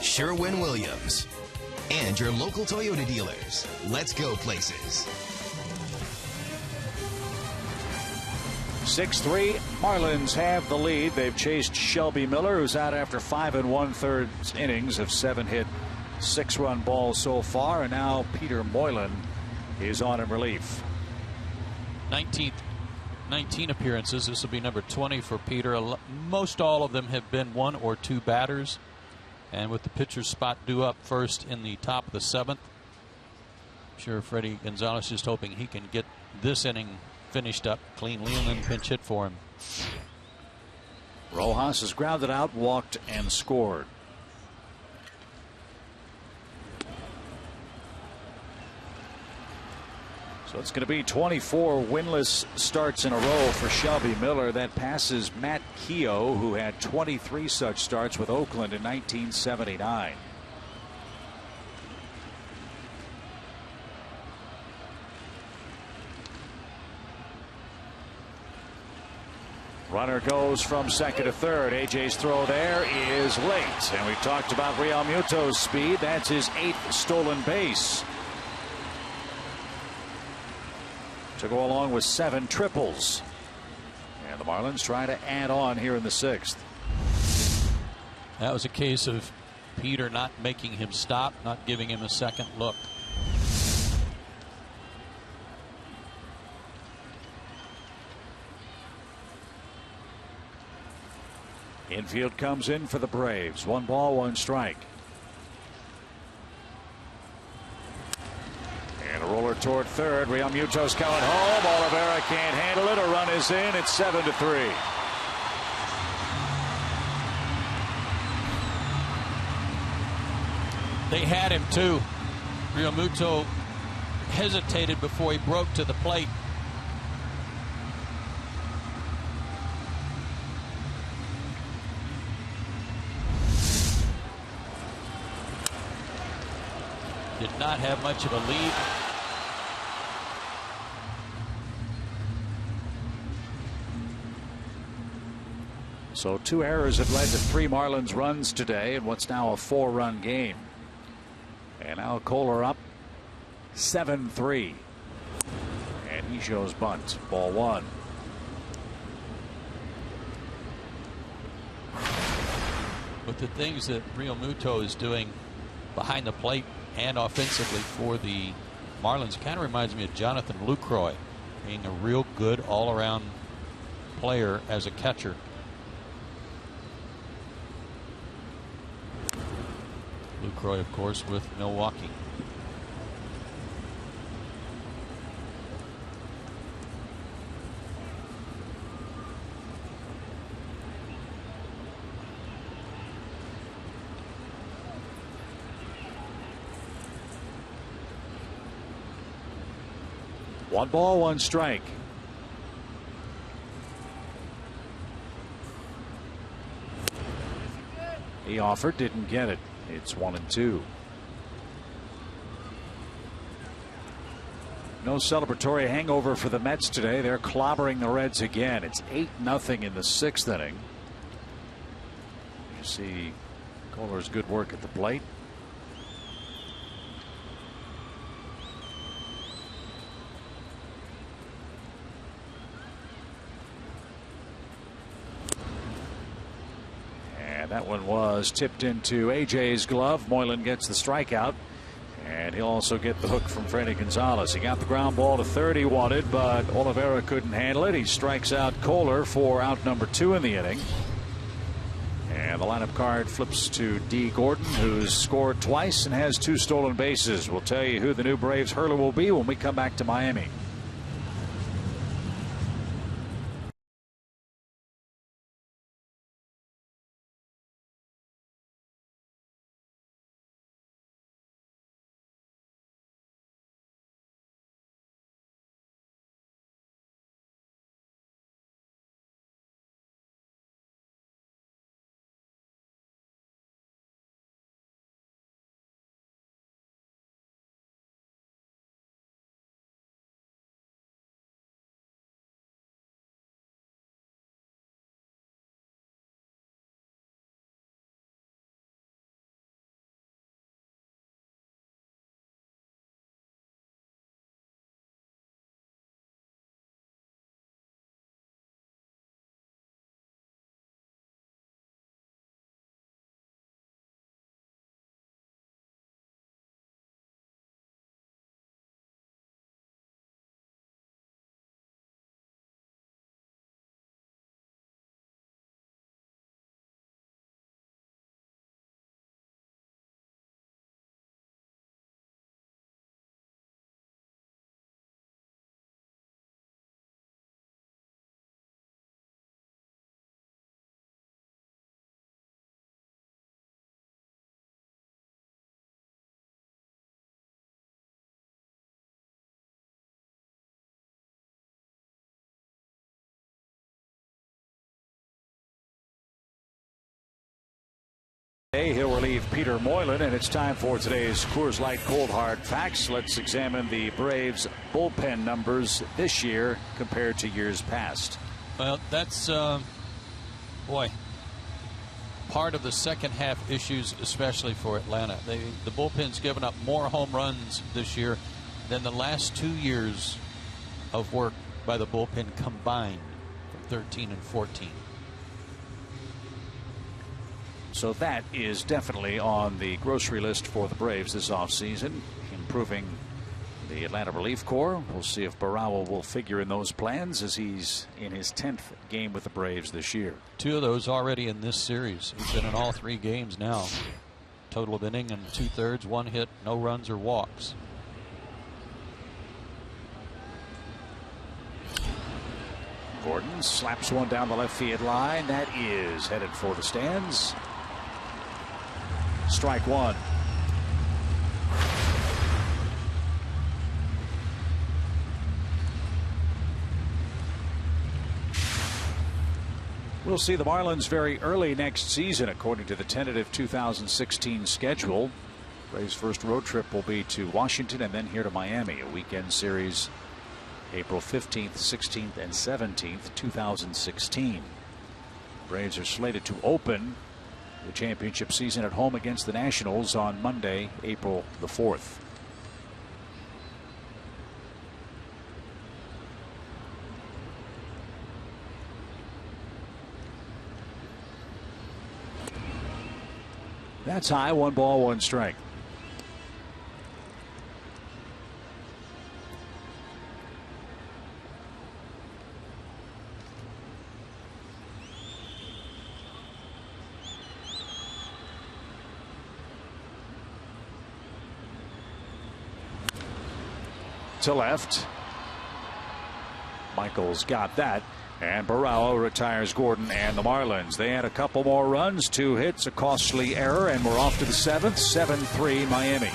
Sherwin-Williams, and your local Toyota dealers. Let's go places. 6-3, Marlins have the lead. They've chased Shelby Miller, who's out after 5 1/3 innings of 7 hit, 6-run balls so far, and now Peter Moylan is on in relief. 19 appearances. This will be number 20 for Peter. Most all of them have been 1 or 2 batters, and with the pitcher's spot due up first in the top of the 7th, I'm sure Freddie Gonzalez is hoping he can get this inning finished up cleanly and then pinch hit for him. Rojas has grounded out, walked, and scored. So it's going to be 24 winless starts in a row for Shelby Miller. That passes Matt Keogh, who had 23 such starts with Oakland in 1979. Runner goes from second to third. AJ's throw there is late. And we talked about Real Muto's speed. That's his 8th stolen base, to go along with 7 triples. And the Marlins try to add on here in the 6th. That was a case of Peter not making him stop, not giving him a second look. Infield comes in for the Braves. 1 ball, 1 strike. And a roller toward third. Real Muto's coming home. Oliveira can't handle it. A run is in. It's 7-3. They had him too. Real Muto hesitated before he broke to the plate. Did not have much of a lead. So 2 errors have led to 3 Marlins runs today in what's now a 4-run game. And now Kohler up 7-3. And he shows bunt. Ball 1. With the things that Real Muto is doing behind the plate and offensively for the Marlins, it kind of reminds me of Jonathan Lucroy, being a real good all-around player as a catcher. Lucroy, of course, with Milwaukee. One ball, 1 strike. He offered, didn't get it. It's 1-2. No celebratory hangover for the Mets today. They're clobbering the Reds again. It's 8-0 in the 6th inning. You see Kohler's good work at the plate. That one was tipped into AJ's glove. Moylan gets the strikeout, and he'll also get the hook from Freddie Gonzalez. He got the ground ball to third he wanted, but Oliveira couldn't handle it. He strikes out Kohler for out number 2 in the inning. And the lineup card flips to D. Gordon, who's scored twice and has 2 stolen bases. We'll tell you who the new Braves hurler will be when we come back to Miami. Steve Peter Moylan, and it's time for today's Coors Light Cold Hard Facts. Let's examine the Braves bullpen numbers this year compared to years past. Well, that's part of the second half issues, especially for Atlanta. The bullpen's given up more home runs this year than the last 2 years of work by the bullpen combined from 13 and 14. So that is definitely on the grocery list for the Braves this offseason, improving the Atlanta relief corps. We'll see if Barawa will figure in those plans as he's in his 10th game with the Braves this year. 2 of those already in this series. He's been in all 3 games now. Total of inning and 2/3, 1 hit, no runs or walks. Gordon slaps one down the left field line. That is headed for the stands. Strike one. We'll see the Marlins very early next season, according to the tentative 2016 schedule. Braves' first road trip will be to Washington and then here to Miami, a weekend series April 15th, 16th, and 17th, 2016. Braves are slated to open the championship season at home against the Nationals on Monday, April the 4th. That's high. 1 ball, 1 strike. To left. Michaels got that. And Barawa retires Gordon and the Marlins. They had a couple more runs, 2 hits, a costly error, and we're off to the 7th. 7-3 Miami.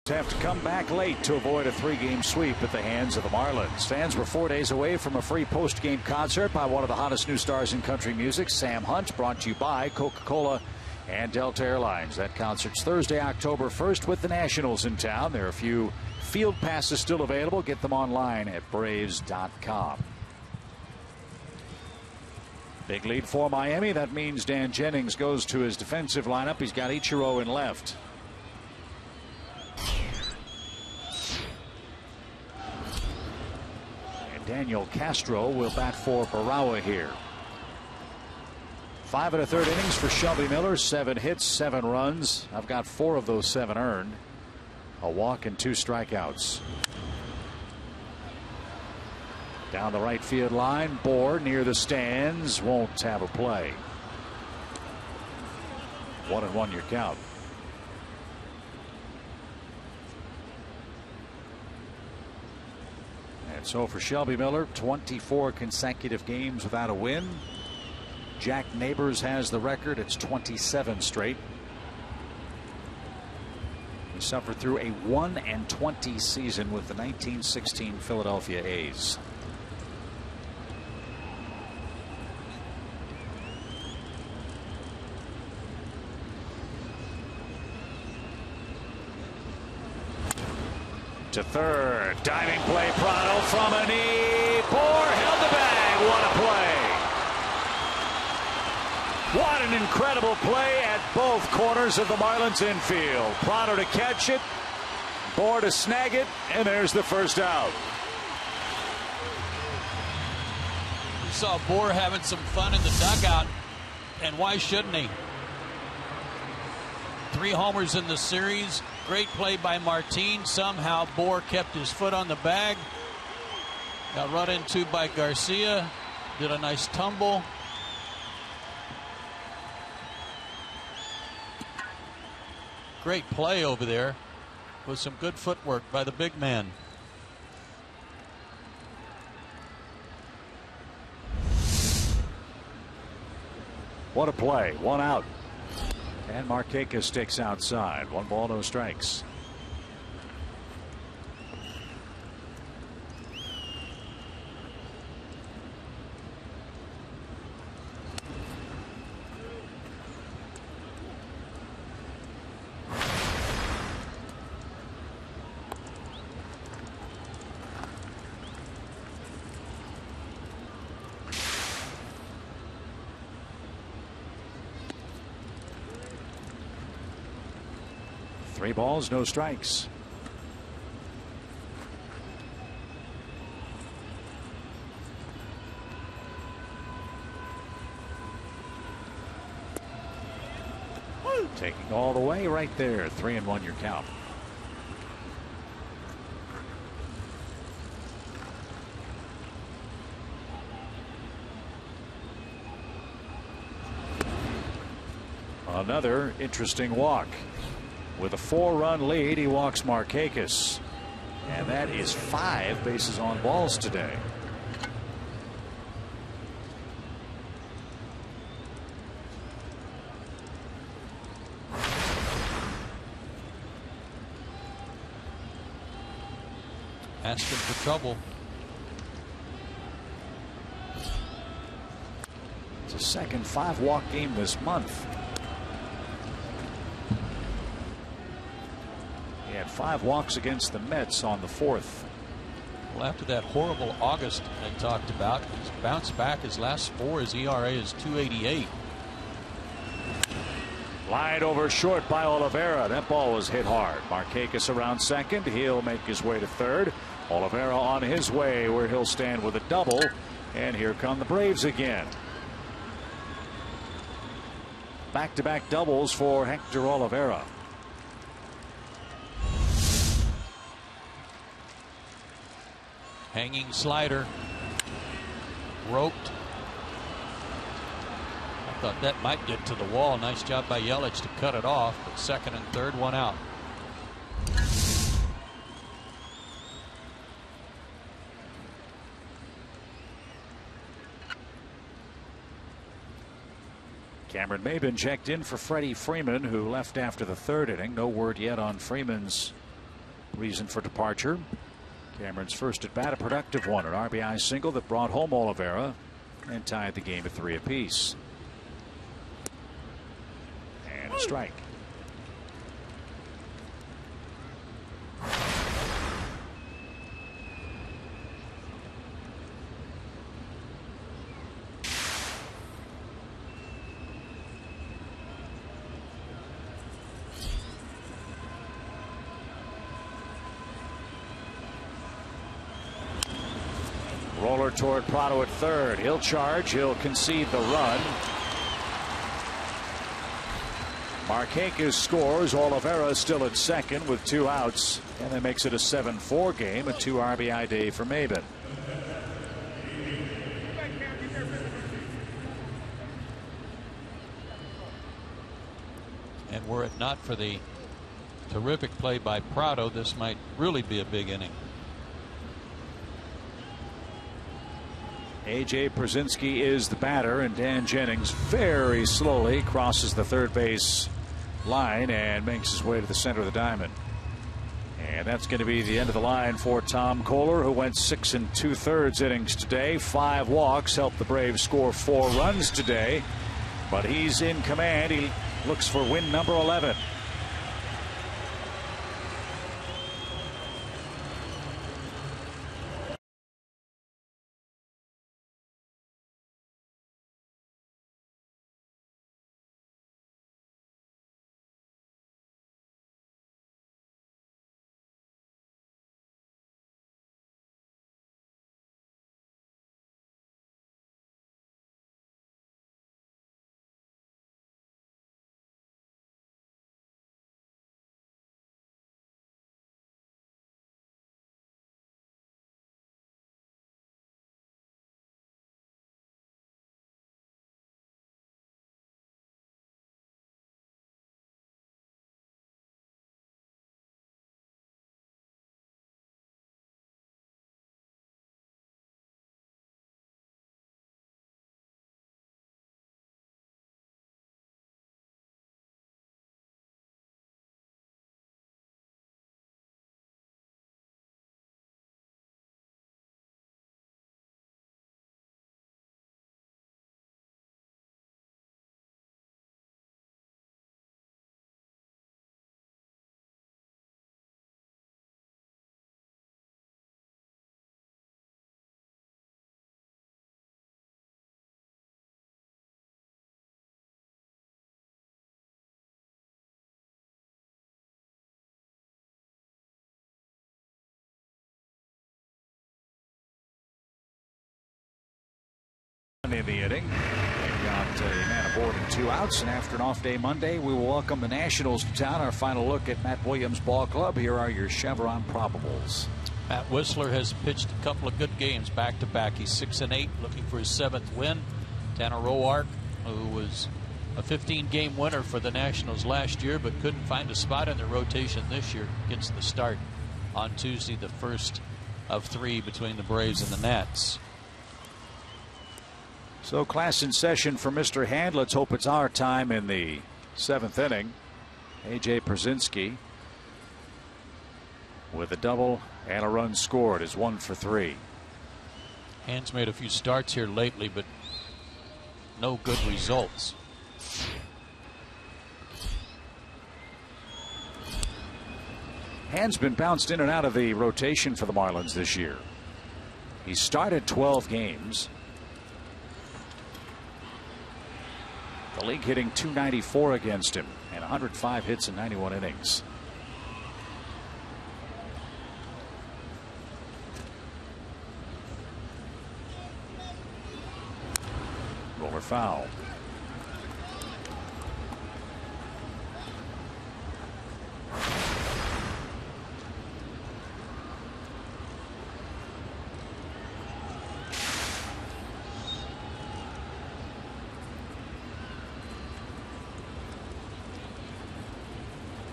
Have to come back late to avoid a 3-game sweep at the hands of the Marlins. Fans were 4 days away from a free post-game concert by one of the hottest new stars in country music, Sam Hunt, brought to you by Coca-Cola and Delta Airlines. That concert's Thursday, October 1st with the Nationals in town. There are a few field passes still available. Get them online at Braves.com. Big lead for Miami. That means Dan Jennings goes to his defensive lineup. He's got Ichiro in left. Daniel Castro will bat for Barawa here. 5 1/3 innings for Shelby Miller. 7 hits, 7 runs. I've got 4 of those 7 earned. A walk and 2 strikeouts. Down the right field line, Bohr near the stands, won't have a play. 1-1 your count. And so for Shelby Miller, 24 consecutive games without a win. Jack Neighbors has the record. It's 27 straight. He suffered through a 1-20 season with the 1916 Philadelphia A's. To third, diving play, Prado from a knee. Bohr held the bag. What a play! What an incredible play at both corners of the Marlins infield. Prado to catch it, Bohr to snag it, and there's the first out. We saw Bohr having some fun in the dugout, and why shouldn't he? 3 homers in the series. Great play by Martin. Somehow Bohr kept his foot on the bag. Got run into by Garcia. Did a nice tumble. Great play over there with some good footwork by the big man. What a play. 1 out. And Markakis sticks outside. 1 ball, no strikes. Three balls, no strikes. Taking all the way right there. 3-1 your count. Another interesting walk. With a 4-run lead, he walks Markakis. And that is 5 bases on balls today. Asking for trouble. It's a second 5-walk game this month. He had 5 walks against the Mets on the 4th. Well, after that horrible August I talked about, he's bounced back. His last 4, his ERA is 2.88. Line over short by Oliveira. That ball was hit hard. Markakis around second. He'll make his way to third. Oliveira on his way where he'll stand with a double. And here come the Braves again. Back-to-back doubles for Hector Oliveira. Hanging slider. Roped. I thought that might get to the wall. Nice job by Yelich to cut it off. But second and third, 1 out. Cameron Maybin checked in for Freddie Freeman, who left after the 3rd inning. No word yet on Freeman's reason for departure. Cameron's first at bat, a productive one, an RBI single that brought home Oliveira and tied the game at 3 apiece. And a strike. Roller toward Prado at third. He'll charge. He'll concede the run. Markakis scores. Oliveira still at second with 2 outs. And that makes it a 7-4 game. A 2 RBI day for Maybin. And were it not for the terrific play by Prado, this might really be a big inning. A.J. Pierzynski is the batter, and Dan Jennings very slowly crosses the third base line and makes his way to the center of the diamond. And that's going to be the end of the line for Tom Kohler, who went 6 2/3 innings today. 5 walks, helped the Braves score 4 runs today. But he's in command. He looks for win number 11. In the inning, they've got a man aboard and 2 outs, and after an off day Monday, we will welcome the Nationals to town. Our final look at Matt Williams' ball club. Here are your Chevron probables. Matt Whistler has pitched a couple of good games back to back. He's 6-8, looking for his 7th win. Tanner Roark, who was a 15-game winner for the Nationals last year, but couldn't find a spot in the rotation this year, gets the start on Tuesday, the first of 3 between the Braves and the Nats. So class in session for Mr. Hand. Let's hope it's our time in the 7th inning. A.J. Pierzynski with a double and a run scored is 1 for 3. Hand's made a few starts here lately, but no good results. Hand's been bounced in and out of the rotation for the Marlins this year. He started 12 games. The league hitting .294 against him and 105 hits in 91 innings. Roller foul.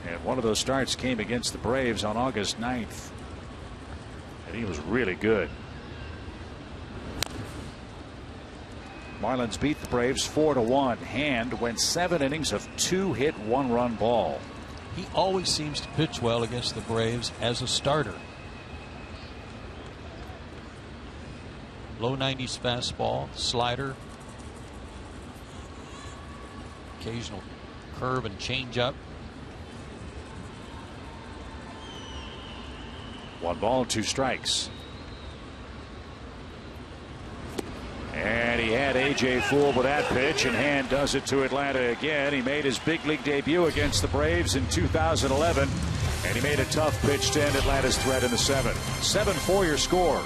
And one of those starts came against the Braves on August 9th. And he was really good. Marlins beat the Braves 4-1. Hand went 7 innings of 2-hit 1-run ball. He always seems to pitch well against the Braves as a starter. Low 90s fastball, slider, occasional curve and changeup. 1 ball, 2 strikes. And he had A.J. fooled with that pitch, and Hand does it to Atlanta again. He made his big league debut against the Braves in 2011, and he made a tough pitch to end Atlanta's threat in the 7th. 7-4 your score.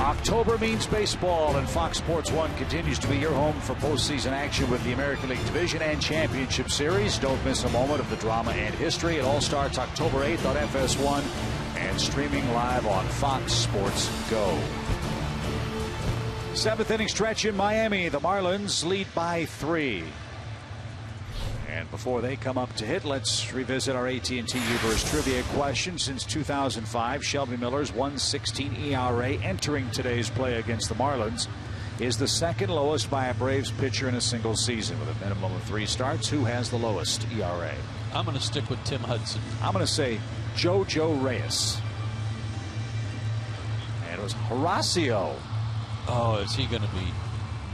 October means baseball, and Fox Sports 1 continues to be your home for postseason action with the American League Division and Championship Series. Don't miss a moment of the drama and history. It all starts October 8th on FS1 and streaming live on Fox Sports Go. 7th inning stretch in Miami. The Marlins lead by 3. And before they come up to hit, let's revisit our AT&T Uverse trivia question. Since 2005, Shelby Miller's 1.16 ERA entering today's play against the Marlins is the second lowest by a Braves pitcher in a single season. With a minimum of 3 starts, who has the lowest ERA? I'm going to stick with Tim Hudson. I'm going to say JoJo Reyes. And it was Horacio. Oh, is he going to be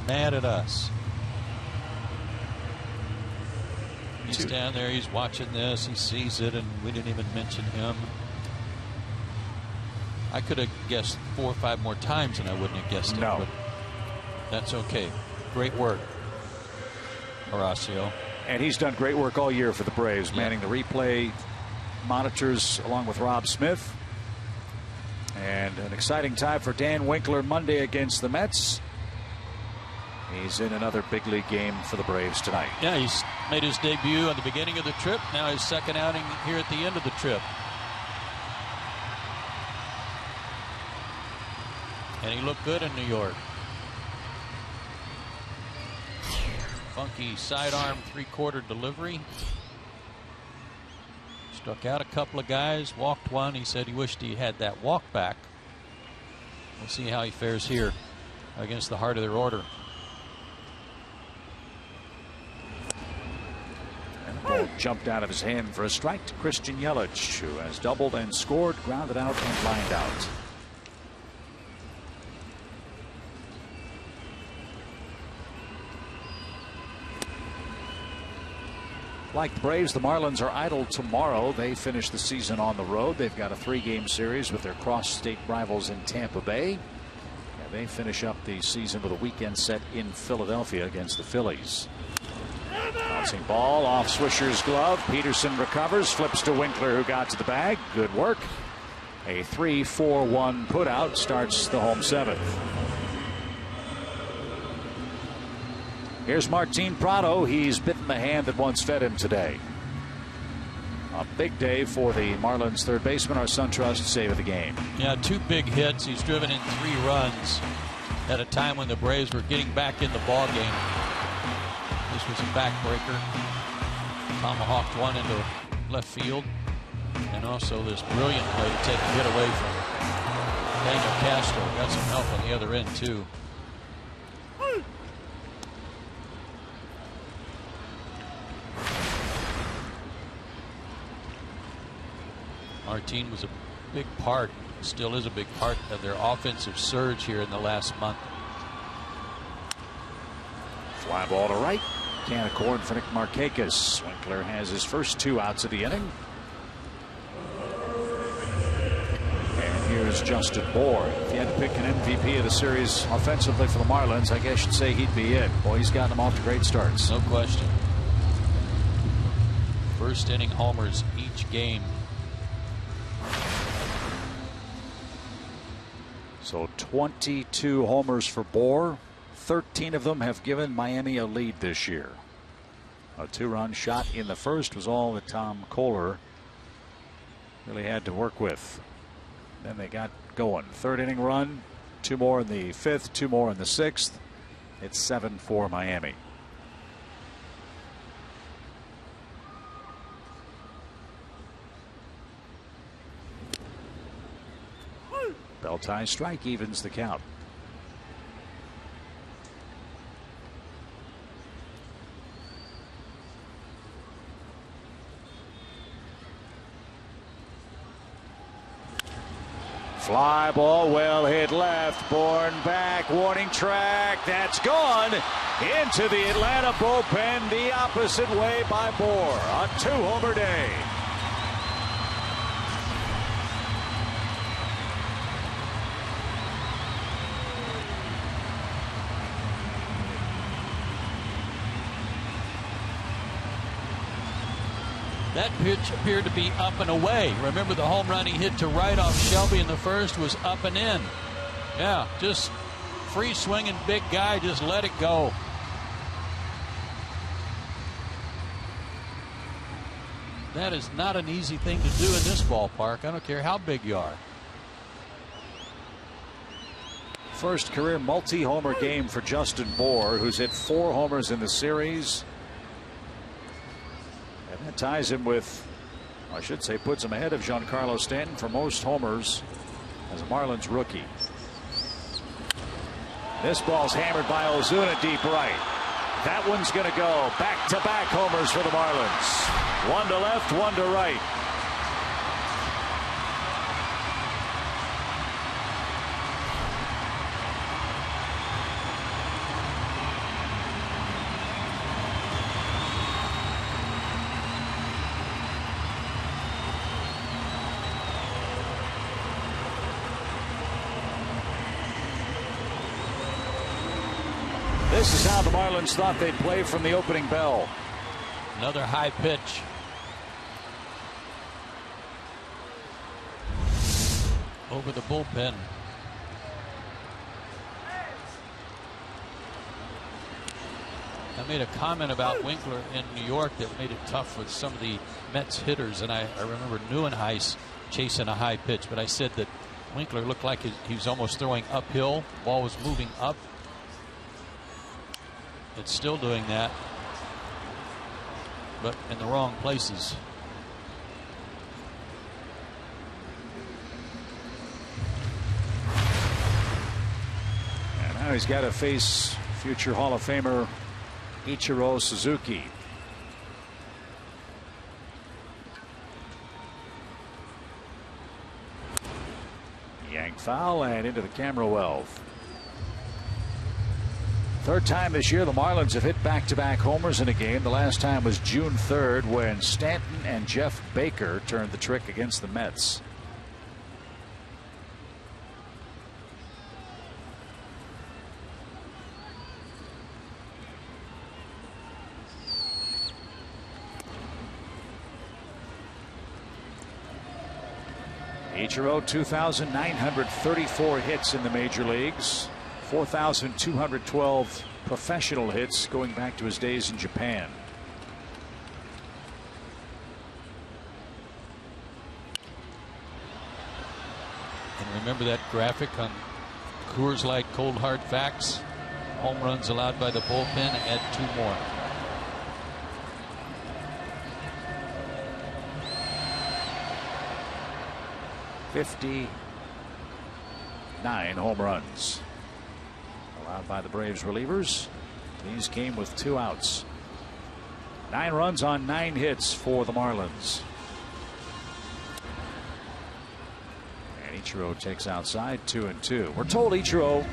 mad at us? He's down there, he's watching this, he sees it, and we didn't even mention him. I could have guessed 4 or 5 more times and I wouldn't have guessed it. No. But that's okay. Great work, Horacio. And he's done great work all year for the Braves, manning the replay monitors along with Rob Smith. And an exciting time for Dan Winkler Monday against the Mets. He's in another big league game for the Braves tonight. Yeah, he's made his debut at the beginning of the trip. Now his second outing here at the end of the trip. And he looked good in New York. Funky sidearm 3/4 delivery. Struck out a couple of guys, walked one. He said he wished he had that walk back. We'll see how he fares here against the heart of their order. Ball jumped out of his hand for a strike to Christian Yelich, who has doubled and scored, grounded out and lined out. Like the Braves, the Marlins are idle tomorrow. They finish the season on the road. They've got a 3-game series with their cross-state rivals in Tampa Bay. And they finish up the season with a weekend set in Philadelphia against the Phillies. Bouncing ball off Swisher's glove. Peterson recovers, flips to Winkler, who got to the bag. Good work. A 3-4-1 putout starts the home 7th. Here's Martin Prado. He's bitten the hand that once fed him today. A big day for the Marlins third baseman, our SunTrust save of the game. Yeah, 2 big hits. He's driven in 3 runs at a time when the Braves were getting back in the ball game. This was a backbreaker. Tomahawked one into left field. And also this brilliant play to take a hit away from Daniel Castro. Got some help on the other end, too. Martin was a big part, still is a big part of their offensive surge here in the last month. Fly ball to right. Can of corn for Nick Markakis. Winkler has his first 2 outs of the inning. And here's Justin Bour. If you had to pick an MVP of the series offensively for the Marlins, I guess you'd say he'd be it. Boy, he's gotten them off to great starts. No question. First inning homers each game. So 22 homers for Bour. 13 of them have given Miami a lead this year. A 2-run shot in the first was all that Tom Kohler really had to work with. Then they got going. 3rd inning run, 2 more in the 5th, 2 more in the 6th. It's 7-4 Miami. Bell tie strike evens the count. Fly ball, well hit left, borne back, warning track, that's gone into the Atlanta bullpen the opposite way by Bour. A 2-homer day. That pitch appeared to be up and away. Remember, the home run he hit to right off Shelby in the first was up and in. Yeah, just free swinging big guy. Just let it go. That is not an easy thing to do in this ballpark. I don't care how big you are. First career multi-homer game for Justin Bour, who's hit 4 homers in the series. And that ties him with, I should say, puts him ahead of Giancarlo Stanton for most homers as a Marlins rookie. This ball's hammered by Ozuna deep right. That one's going to go. Back-to-back homers for the Marlins. One to left, one to right. This is how the Marlins thought they'd play from the opening bell. Another high pitch. Over the bullpen. I made a comment about Winkler in New York that made it tough with some of the Mets hitters, and I remember Neuenhuis chasing a high pitch, but I said that Winkler looked like he was almost throwing uphill. Ball was moving up. It's still doing that, but in the wrong places. And now he's got to face future Hall of Famer Ichiro Suzuki. Yank foul and into the camera well. Third time this year the Marlins have hit back-to-back homers in a game. The last time was June 3rd when Stanton and Jeff Baker turned the trick against the Mets. Ichiro, 2,934 hits in the major leagues. 4,212 professional hits going back to his days in Japan. And remember that graphic on Coors Light Cold Hard Facts? Home runs allowed by the bullpen, add 2 more. $59 home runs allowed by the Braves relievers. These came with 2 outs. 9 runs on 9 hits for the Marlins. And Ichiro takes outside 2-2. We're told Ichiro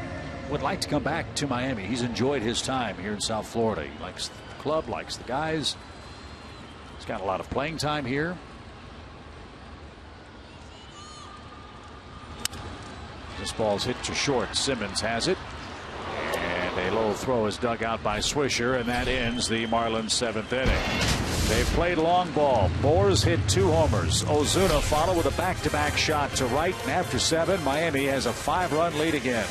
would like to come back to Miami. He's enjoyed his time here in South Florida. He likes the club, likes the guys. He's got a lot of playing time here. This ball's hit to short. Simmons has it. And a low throw is dug out by Swisher, and that ends the Marlins' 7th inning. They've played long ball. Bour's hit 2 homers. Ozuna followed with a back-to-back shot to right, and after 7, Miami has a 5-run lead again.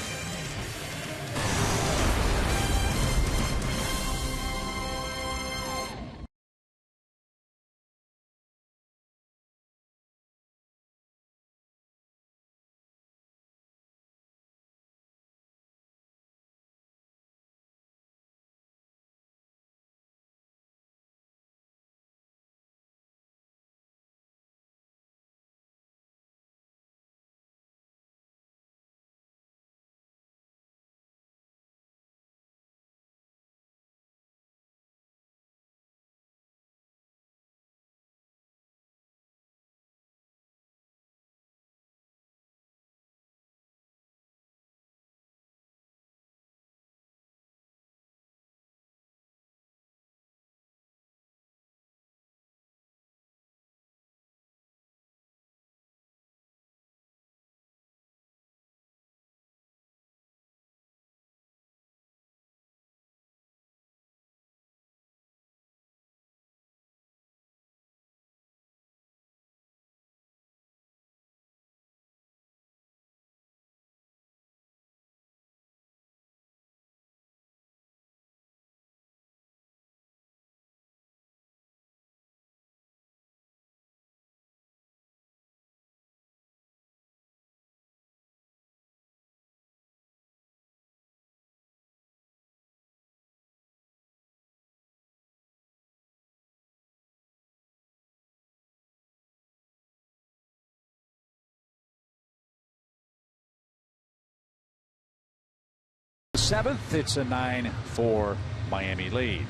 7th. It's a 9-4 Miami lead.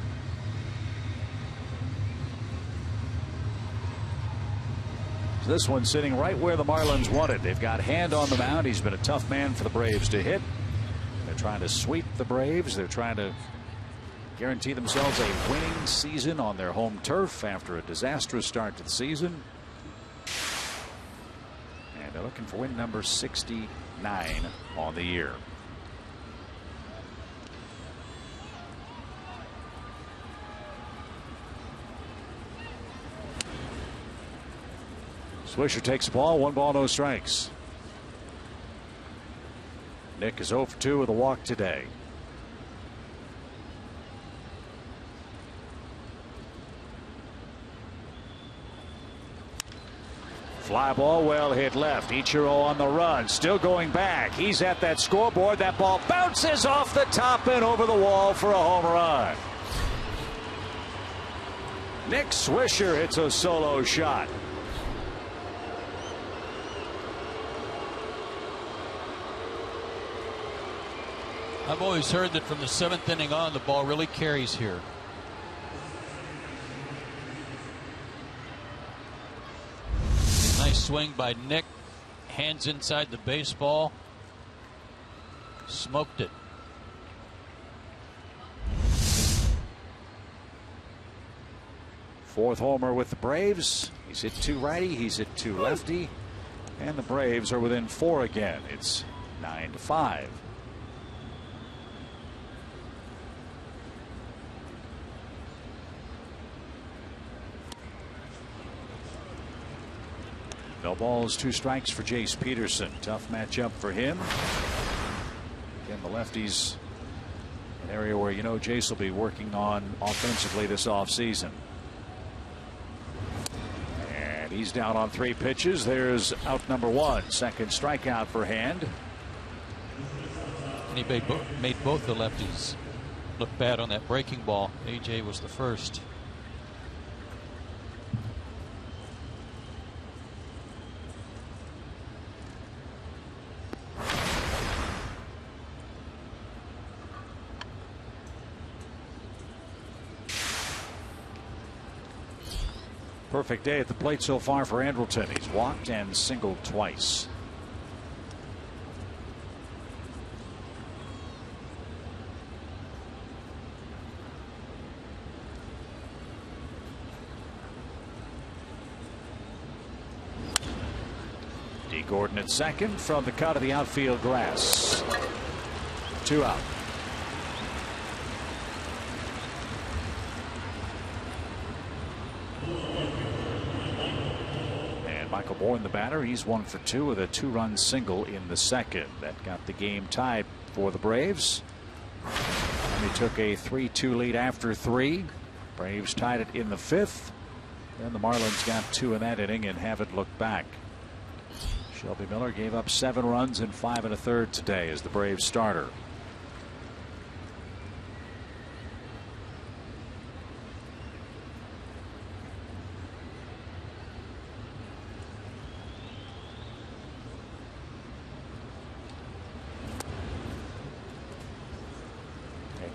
So this one sitting right where the Marlins wanted. They've got Hand on the mound. He's been a tough man for the Braves to hit. They're trying to sweep the Braves. They're trying to guarantee themselves a winning season on their home turf after a disastrous start to the season. And they're looking for win number 69 on the year. Swisher takes the ball. 1 ball, no strikes. Nick is 0 for 2 with a walk today. Fly ball, well hit left. Ichiro on the run, still going back. He's at that scoreboard. That ball bounces off the top and over the wall for a home run. Nick Swisher hits a solo shot. I've always heard that from the 7th inning on, the ball really carries here. Nice swing by Nick. Hands inside the baseball. Smoked it. Fourth homer with the Braves. He's hit 2 righty. He's hit 2 lefty. And the Braves are within 4 again. It's 9-5. No balls, 2 strikes for Jace Peterson. Tough matchup for him. Again, the lefties, an area where you know Jace will be working on offensively this offseason. And he's down on 3 pitches. There's out number 1. Second strikeout for Hand. And he made both the lefties look bad on that breaking ball. AJ was the first. Perfect day at the plate so far for Andrelton. He's walked and singled twice. D. Gordon at second from the cut of the outfield grass. 2 out. Michael Bourne, the batter, he's 1 for 2 with a 2-run single in the second. That got the game tied for the Braves. And he took a 3-2 lead after 3. Braves tied it in the 5th. Then the Marlins got 2 in that inning and haven't looked back. Shelby Miller gave up 7 runs in 5 1/3 today as the Braves starter.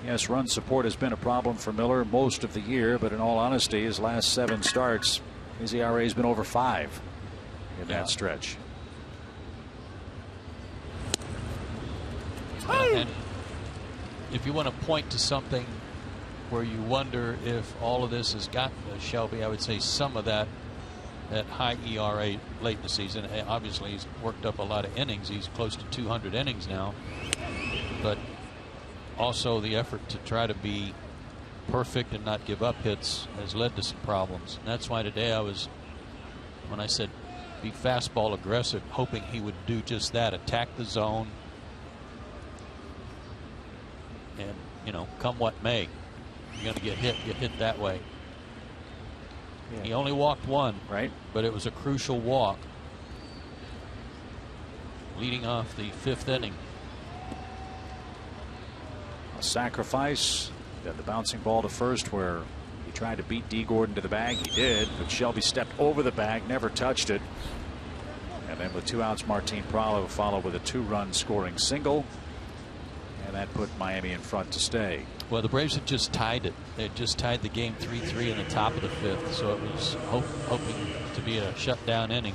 Yes, run support has been a problem for Miller most of the year, but in all honesty, his last 7 starts, his ERA has been over 5 in that stretch. And if you want to point to something where you wonder if all of this has gotten to Shelby, I would say some of that high ERA late in the season. Obviously, he's worked up a lot of innings. He's close to 200 innings now. But also the effort to try to be perfect and not give up hits has led to some problems. And that's why today when I said be fastball aggressive, hoping he would do just that, attack the zone, and you know, come what may, you're going to get hit that way. Yeah. He only walked 1, right, but it was a crucial walk leading off the 5th inning. A sacrifice, then the bouncing ball to first where he tried to beat D. Gordon to the bag. He did, but Shelby stepped over the bag, never touched it. And then with 2 outs, Martin Prado followed with a 2-run scoring single. And and that put Miami in front to stay. Well, the Braves had just tied it. They had just tied the game 3-3 in the top of the 5th, so it was hoping to be a shutdown inning.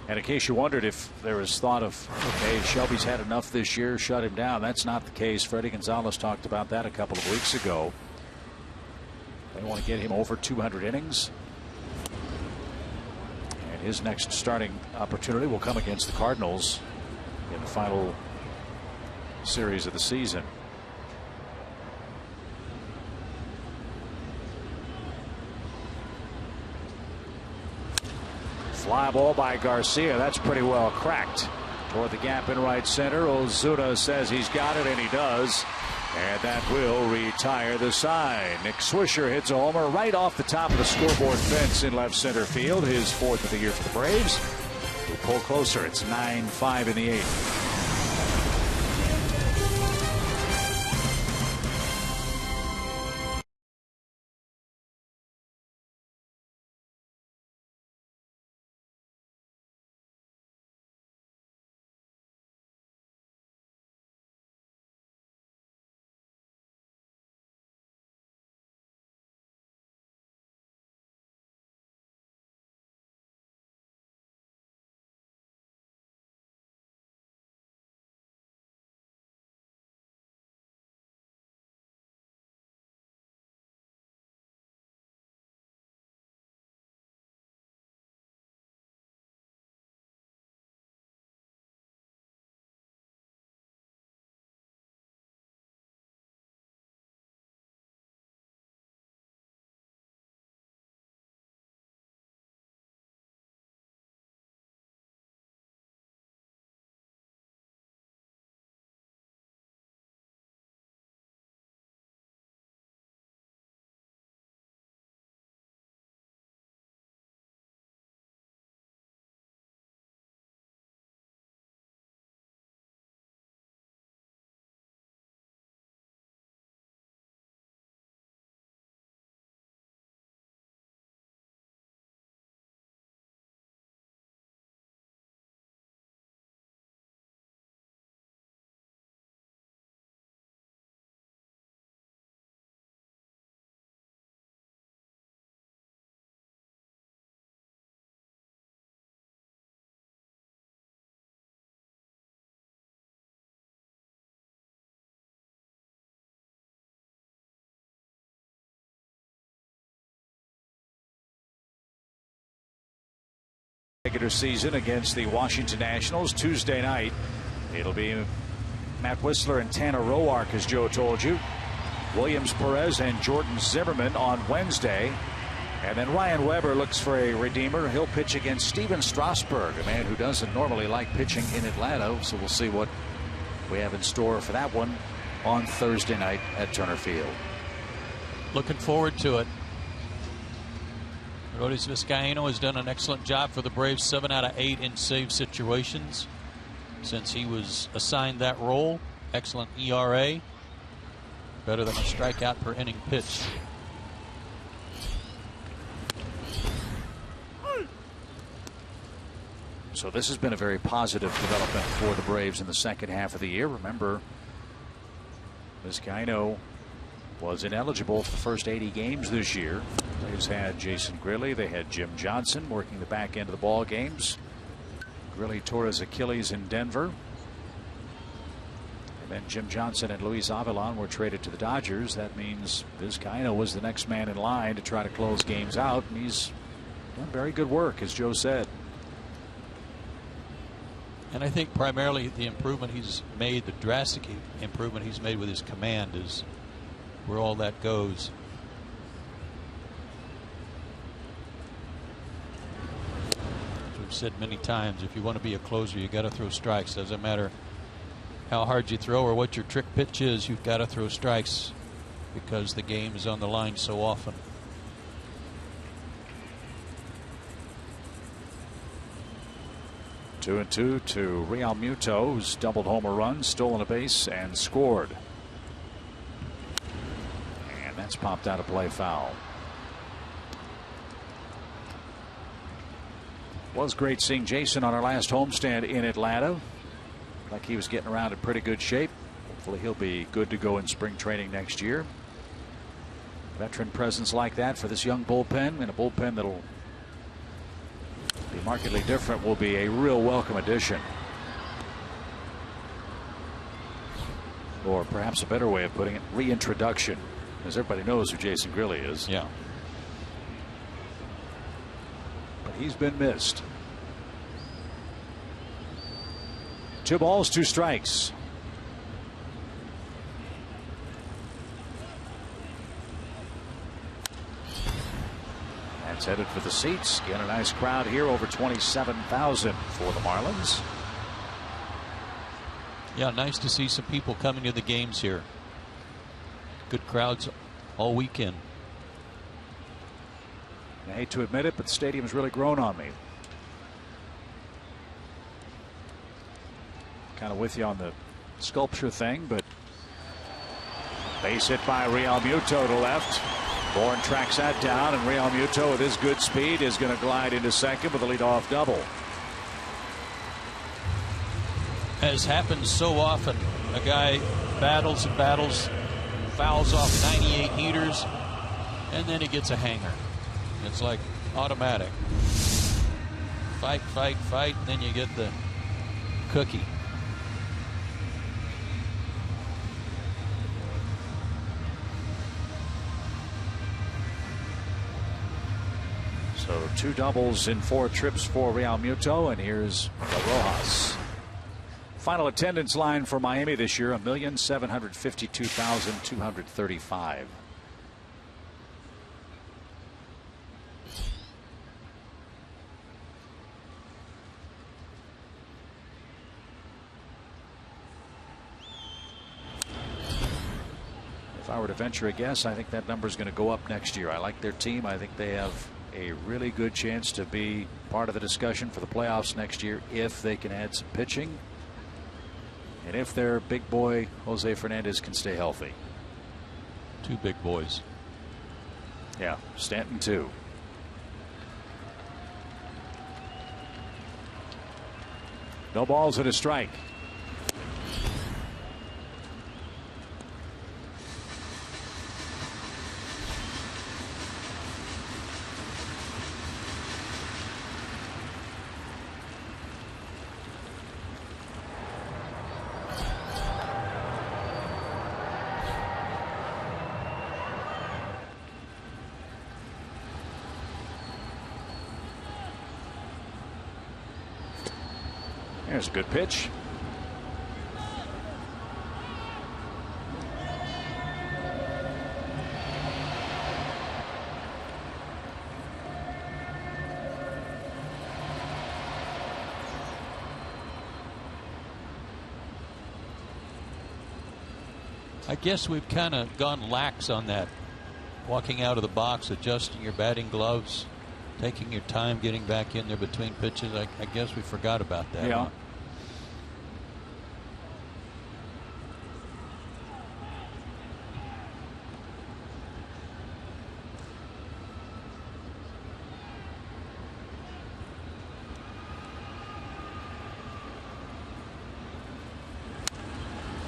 And in case you wondered if there was thought of, okay, Shelby's had enough this year, shut him down. That's not the case. Freddie Gonzalez talked about that a couple of weeks ago. They want to get him over 200 innings. And his next starting opportunity will come against the Cardinals in the final series of the season. Fly ball by Garcia. That's pretty well cracked toward the gap in right center. Ozuna says he's got it, and he does. And that will retire the side. Nick Swisher hits a homer right off the top of the scoreboard fence in left center field. His 4th of the year for the Braves, who pull closer. It's 9-5 in the 8th. Regular season against the Washington Nationals Tuesday night. It'll be Matt Whistler and Tanner Roark, as Joe told you. Williams Perez and Jordan Zimmerman on Wednesday. And then Ryan Weber looks for a redeemer. He'll pitch against Steven Strasburg, a man who doesn't normally like pitching in Atlanta. So we'll see what we have in store for that one on Thursday night at Turner Field. Looking forward to it. Arodys Vizcaino has done an excellent job for the Braves, 7 out of 8 in save situations since he was assigned that role. Excellent ERA, better than a strikeout per inning pitched. So this has been a very positive development for the Braves in the second half of the year. Remember, Vizcaino was ineligible for the first 80 games this year. The Braves had Jason Grilli. They had Jim Johnson working the back end of the ball games. Grilli tore his Achilles in Denver. And then Jim Johnson and Luis Avilan were traded to the Dodgers. That means Vizcaino was the next man in line to try to close games out. And he's done very good work, as Joe said. And I think primarily the improvement he's made, the drastic improvement he's made with his command, is where all that goes. As we've said many times, if you want to be a closer, you got to throw strikes. Doesn't matter how hard you throw or what your trick pitch is, you've got to throw strikes because the game is on the line so often. 2-2 to Real Muto, who's doubled home a run, stolen a base, and scored. And that's popped out of play, foul. Was great seeing Jason on our last homestand in Atlanta. Like he was getting around in pretty good shape. Hopefully he'll be good to go in spring training next year. Veteran presence like that for this young bullpen, and a bullpen that'll be markedly different, will be a real welcome addition. Or perhaps a better way of putting it, reintroduction, as everybody knows who Jason Grilli is. Yeah. But he's been missed. 2 balls, 2 strikes. That's headed for the seats. Again, a nice crowd here, over 27,000 for the Marlins. Yeah, nice to see some people coming to the games here. Good crowds all weekend. I hate to admit it, but the stadium's really grown on me. Kind of with you on the sculpture thing, but base hit by Real Muto to left. Bourne tracks that down, and Real Muto, with his good speed, is going to glide into second with a leadoff double. As happens so often, a guy battles and battles, fouls off 98 heaters, and then he gets a hanger. It's like automatic. Fight, fight, fight, and then you get the cookie. So 2 doubles in 4 trips for Real Muto, and here's Rojas. Final attendance line for Miami this year, 1,752,235. If I were to venture a guess, I think that number is going to go up next year. I like their team. I think they have a really good chance to be part of the discussion for the playoffs next year if they can add some pitching. And if their big boy Jose Fernandez can stay healthy. 2 big boys. Yeah, Stanton too. No balls and a strike. There's a good pitch. I guess we've kind of gone lax on that. Walking out of the box, adjusting your batting gloves, taking your time getting back in there between pitches. I guess we forgot about that. Yeah.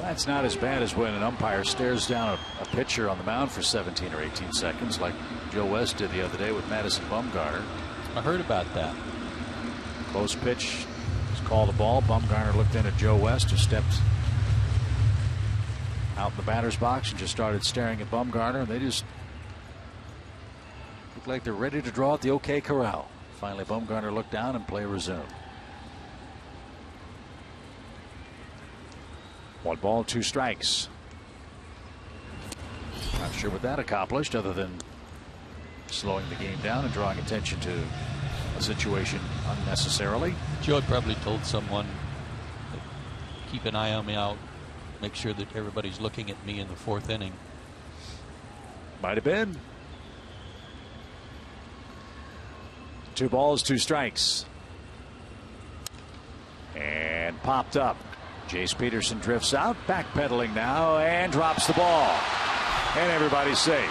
That's not as bad as when an umpire stares down a pitcher on the mound for 17 or 18 seconds, like Joe West did the other day with Madison Bumgarner. I heard about that. Close pitch was called a ball. Bumgarner looked in at Joe West, who stepped out in the batter's box and just started staring at Bumgarner, and they just looked like they're ready to draw at the OK Corral. Finally, Bumgarner looked down and play resumed. 1 ball, 2 strikes. Not sure what that accomplished other than slowing the game down and drawing attention to a situation unnecessarily. Joe had probably told someone, keep an eye on me out, make sure that everybody's looking at me in the 4th inning. Might have been. 2 balls, 2 strikes. And popped up. Jace Peterson drifts out, backpedaling now, and drops the ball. And everybody's safe.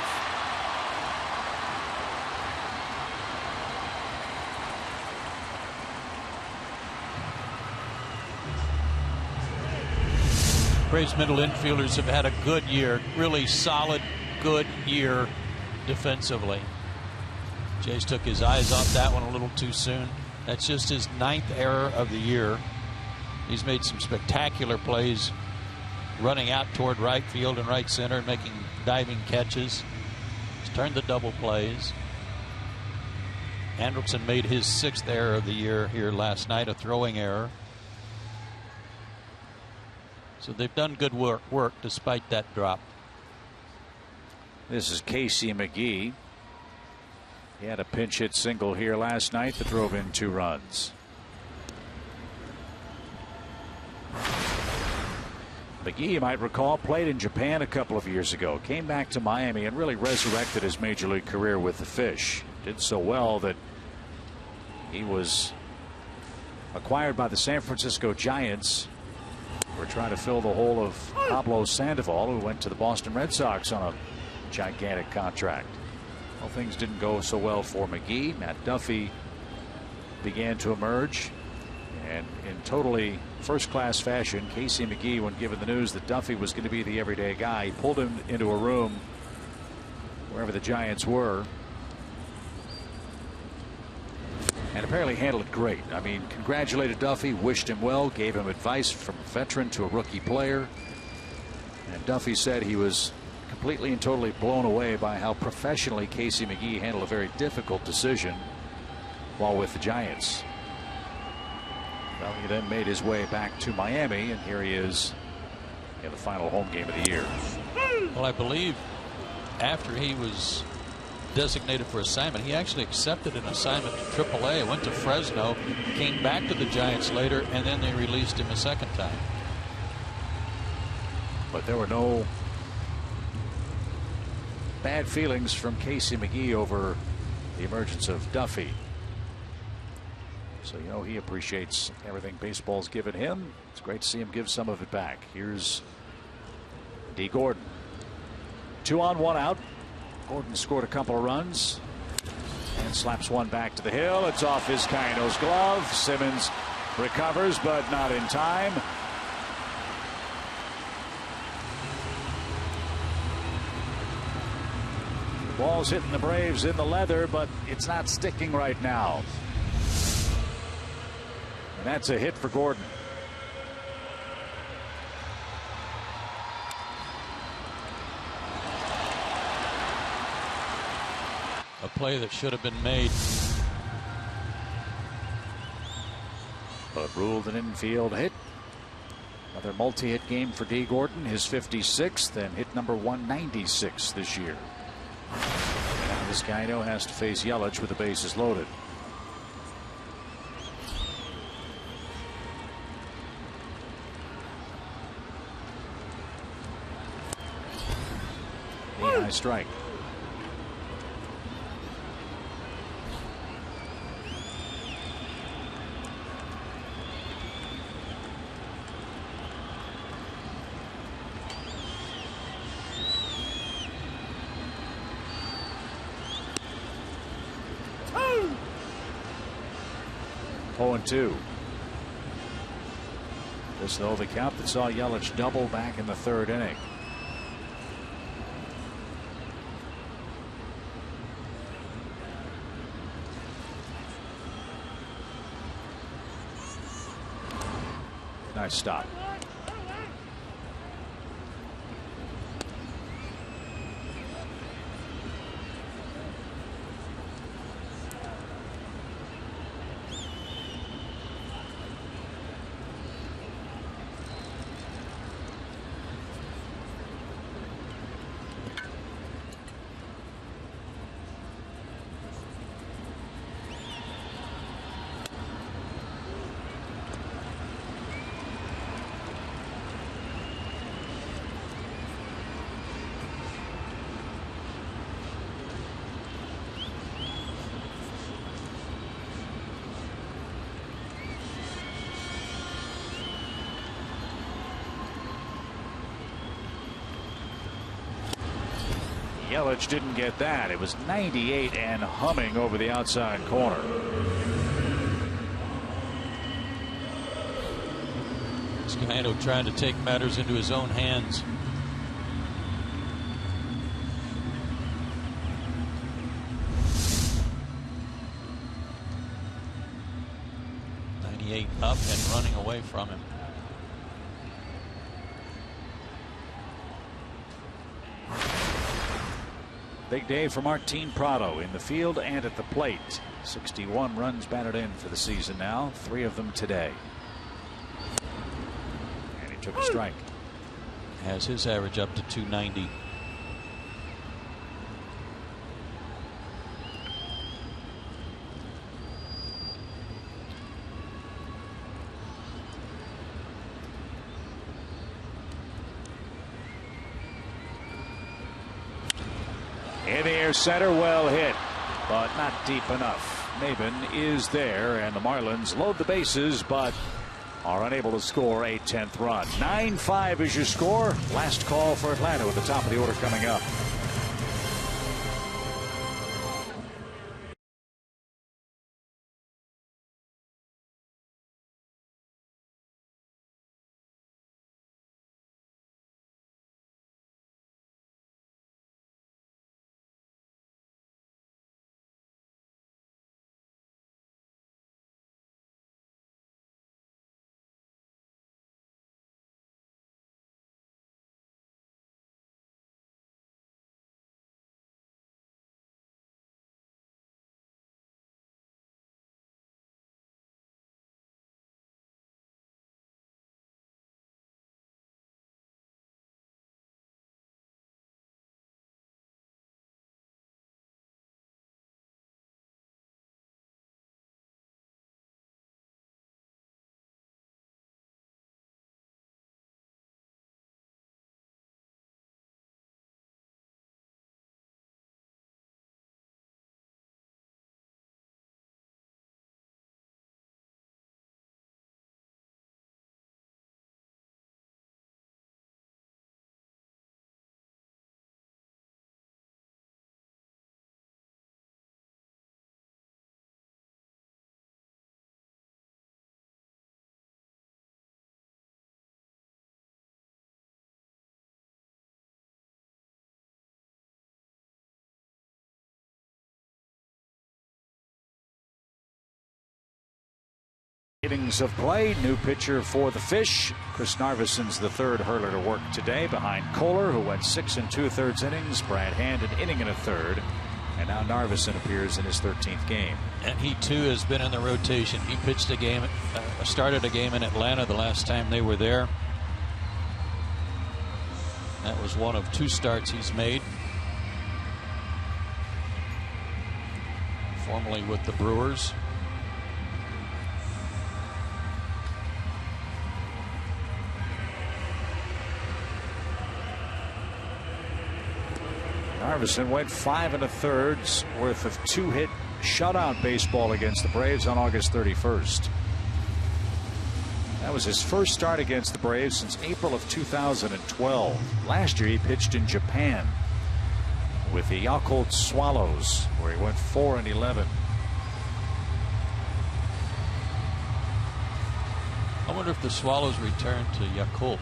Braves middle infielders have had a good year, really solid, good year defensively. Jays took his eyes off that one a little too soon. That's just his 9th error of the year. He's made some spectacular plays running out toward right field and right center, making diving catches. He's turned the double plays. Andrelson made his 6th error of the year here last night, a throwing error. So they've done good work despite that drop. This is Casey McGee. He had a pinch hit single here last night that drove in 2 runs. McGee, you might recall, played in Japan a couple of years ago, came back to Miami and really resurrected his major league career with the Fish. Did so well that he was acquired by the San Francisco Giants. We're trying to fill the hole of Pablo Sandoval, who went to the Boston Red Sox on a gigantic contract. Well, things didn't go so well for McGee. Matt Duffy began to emerge, and in totally first-class fashion, Casey McGee, when given the news that Duffy was going to be the everyday guy, he pulled him into a room wherever the Giants were, and apparently handled it great. I mean, congratulated Duffy, wished him well, gave him advice from a veteran to a rookie player. And Duffy said he was completely and totally blown away by how professionally Casey McGee handled a very difficult decision while with the Giants. Well, he then made his way back to Miami, and here he is in the final home game of the year. Well, I believe after he was designated for assignment, he actually accepted an assignment to AAA, went to Fresno, came back to the Giants later, and then they released him a second time. But there were no bad feelings from Casey McGee over the emergence of Duffy. So, you know, he appreciates everything baseball's given him. It's great to see him give some of it back. Here's D. Gordon. 2 on, 1 out. Gordon scored a couple of runs and slaps one back to the hill. It's off Vizcaino's glove. Simmons recovers, but not in time. The ball's hitting the Braves in the leather, but it's not sticking right now. And that's a hit for Gordon. A play that should have been made, but ruled an infield hit. Another multi-hit game for D. Gordon, his 56th, and hit number 196 this year. Now Vizcaino has to face Yelich with the bases loaded. The high strike. And 2. This, though, the count that saw Yelich double back in the 3rd inning. Nice stop. Yelich didn't get that. It was 98 and humming over the outside corner. Scano trying to take matters into his own hands. Up and running away from him. Big day for Martin Prado in the field and at the plate. 61 runs batted in for the season now, 3 of them today. And he took a strike. Has his average up to 290. In the air center, well hit, but not deep enough. Maben is there, and the Marlins load the bases, but are unable to score a 10th run. 9-5 is your score. Last call for Atlanta at the top of the order coming up. Innings of play, new pitcher for the Fish. Chris Narvison's the third hurler to work today behind Kohler, who went 6 2/3 innings. Brad Hand an inning and a third. And now Narvison appears in his 13th game. And he too has been in the rotation. He pitched a game, started a game in Atlanta the last time they were there. That was one of 2 starts he's made. Formerly with the Brewers. Narvison went 5 1/3 worth of 2-hit shutout baseball against the Braves on August 31st. That was his first start against the Braves since April of 2012. Last year he pitched in Japan with the Yakult Swallows, where he went 4 11. I wonder if the Swallows return to Yakult.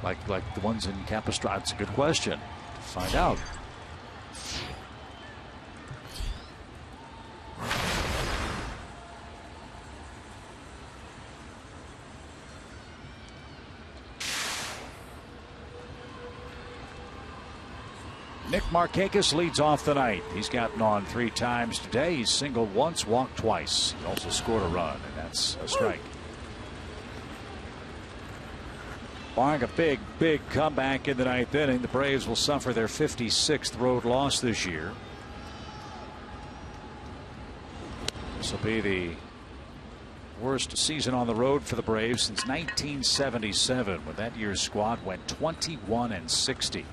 Like the ones in Capistrano. It's a good question. Find out. Nick Markakis leads off the night. He's gotten on 3 times today. He's singled once, walked twice. He also scored a run, and that's a strike. Barring a big comeback in the 9th inning, the Braves will suffer their 56th road loss this year. This will be the worst season on the road for the Braves since 1977, when that year's squad went 21 60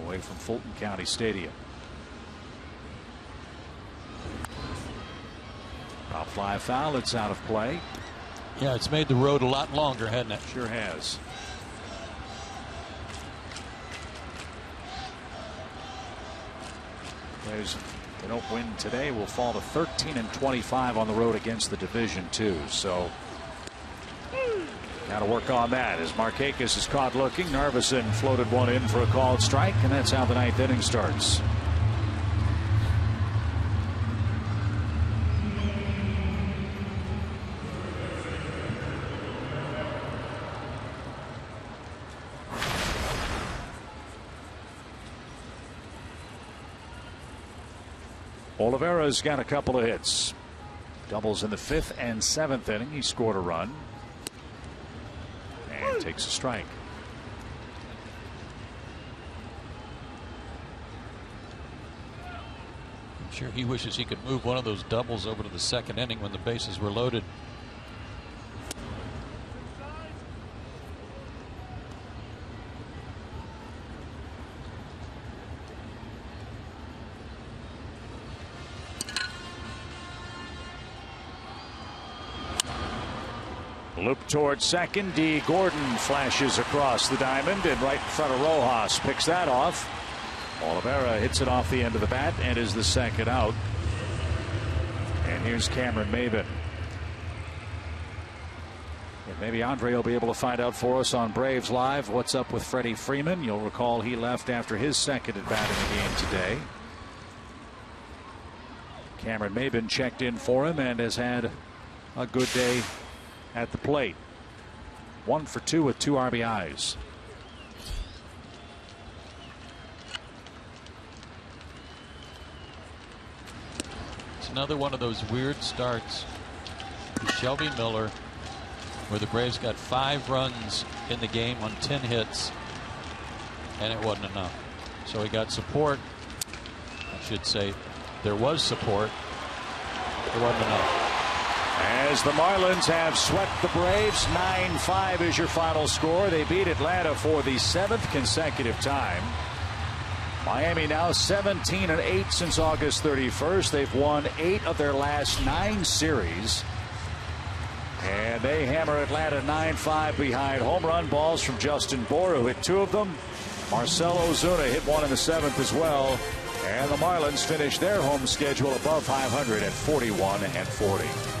away from Fulton County Stadium. Pop fly foul. It's out of play. Yeah, it's made the road a lot longer, hasn't it? Sure has. If they don't win today, will fall to 13 25 on the road against the Division II. So Got to work on that as Markakis is caught looking. Narveson floated one in for a called strike, and that's how the ninth inning starts. Oliveira's got a couple of hits. Doubles in the 5th and 7th inning. He scored a run. And takes a strike. I'm sure he wishes he could move one of those doubles over to the 2nd inning when the bases were loaded. Loop towards second. D. Gordon flashes across the diamond and right in front of Rojas. Picks that off. Oliveira hits it off the end of the bat and is the second out. And here's Cameron Maybin. And maybe Andre will be able to find out for us on Braves Live what's up with Freddie Freeman. You'll recall he left after his second at bat in the game today. Cameron Maybin checked in for him and has had a good day at the plate. 1 for 2 with 2 RBIs. It's another one of those weird starts for Shelby Miller, where the Braves got 5 runs in the game on 10 hits, and it wasn't enough. So he got support. I should say there was support. It wasn't enough. As the Marlins have swept the Braves, 9-5 is your final score. They beat Atlanta for the 7th consecutive time. Miami now 17-8 since August 31st. They've won 8 of their last 9 series. And they hammer Atlanta 9-5 behind home run balls from Justin Bour, who hit 2 of them. Marcell Ozuna hit 1 in the 7th as well. And the Marlins finish their home schedule above 500 at 41-40.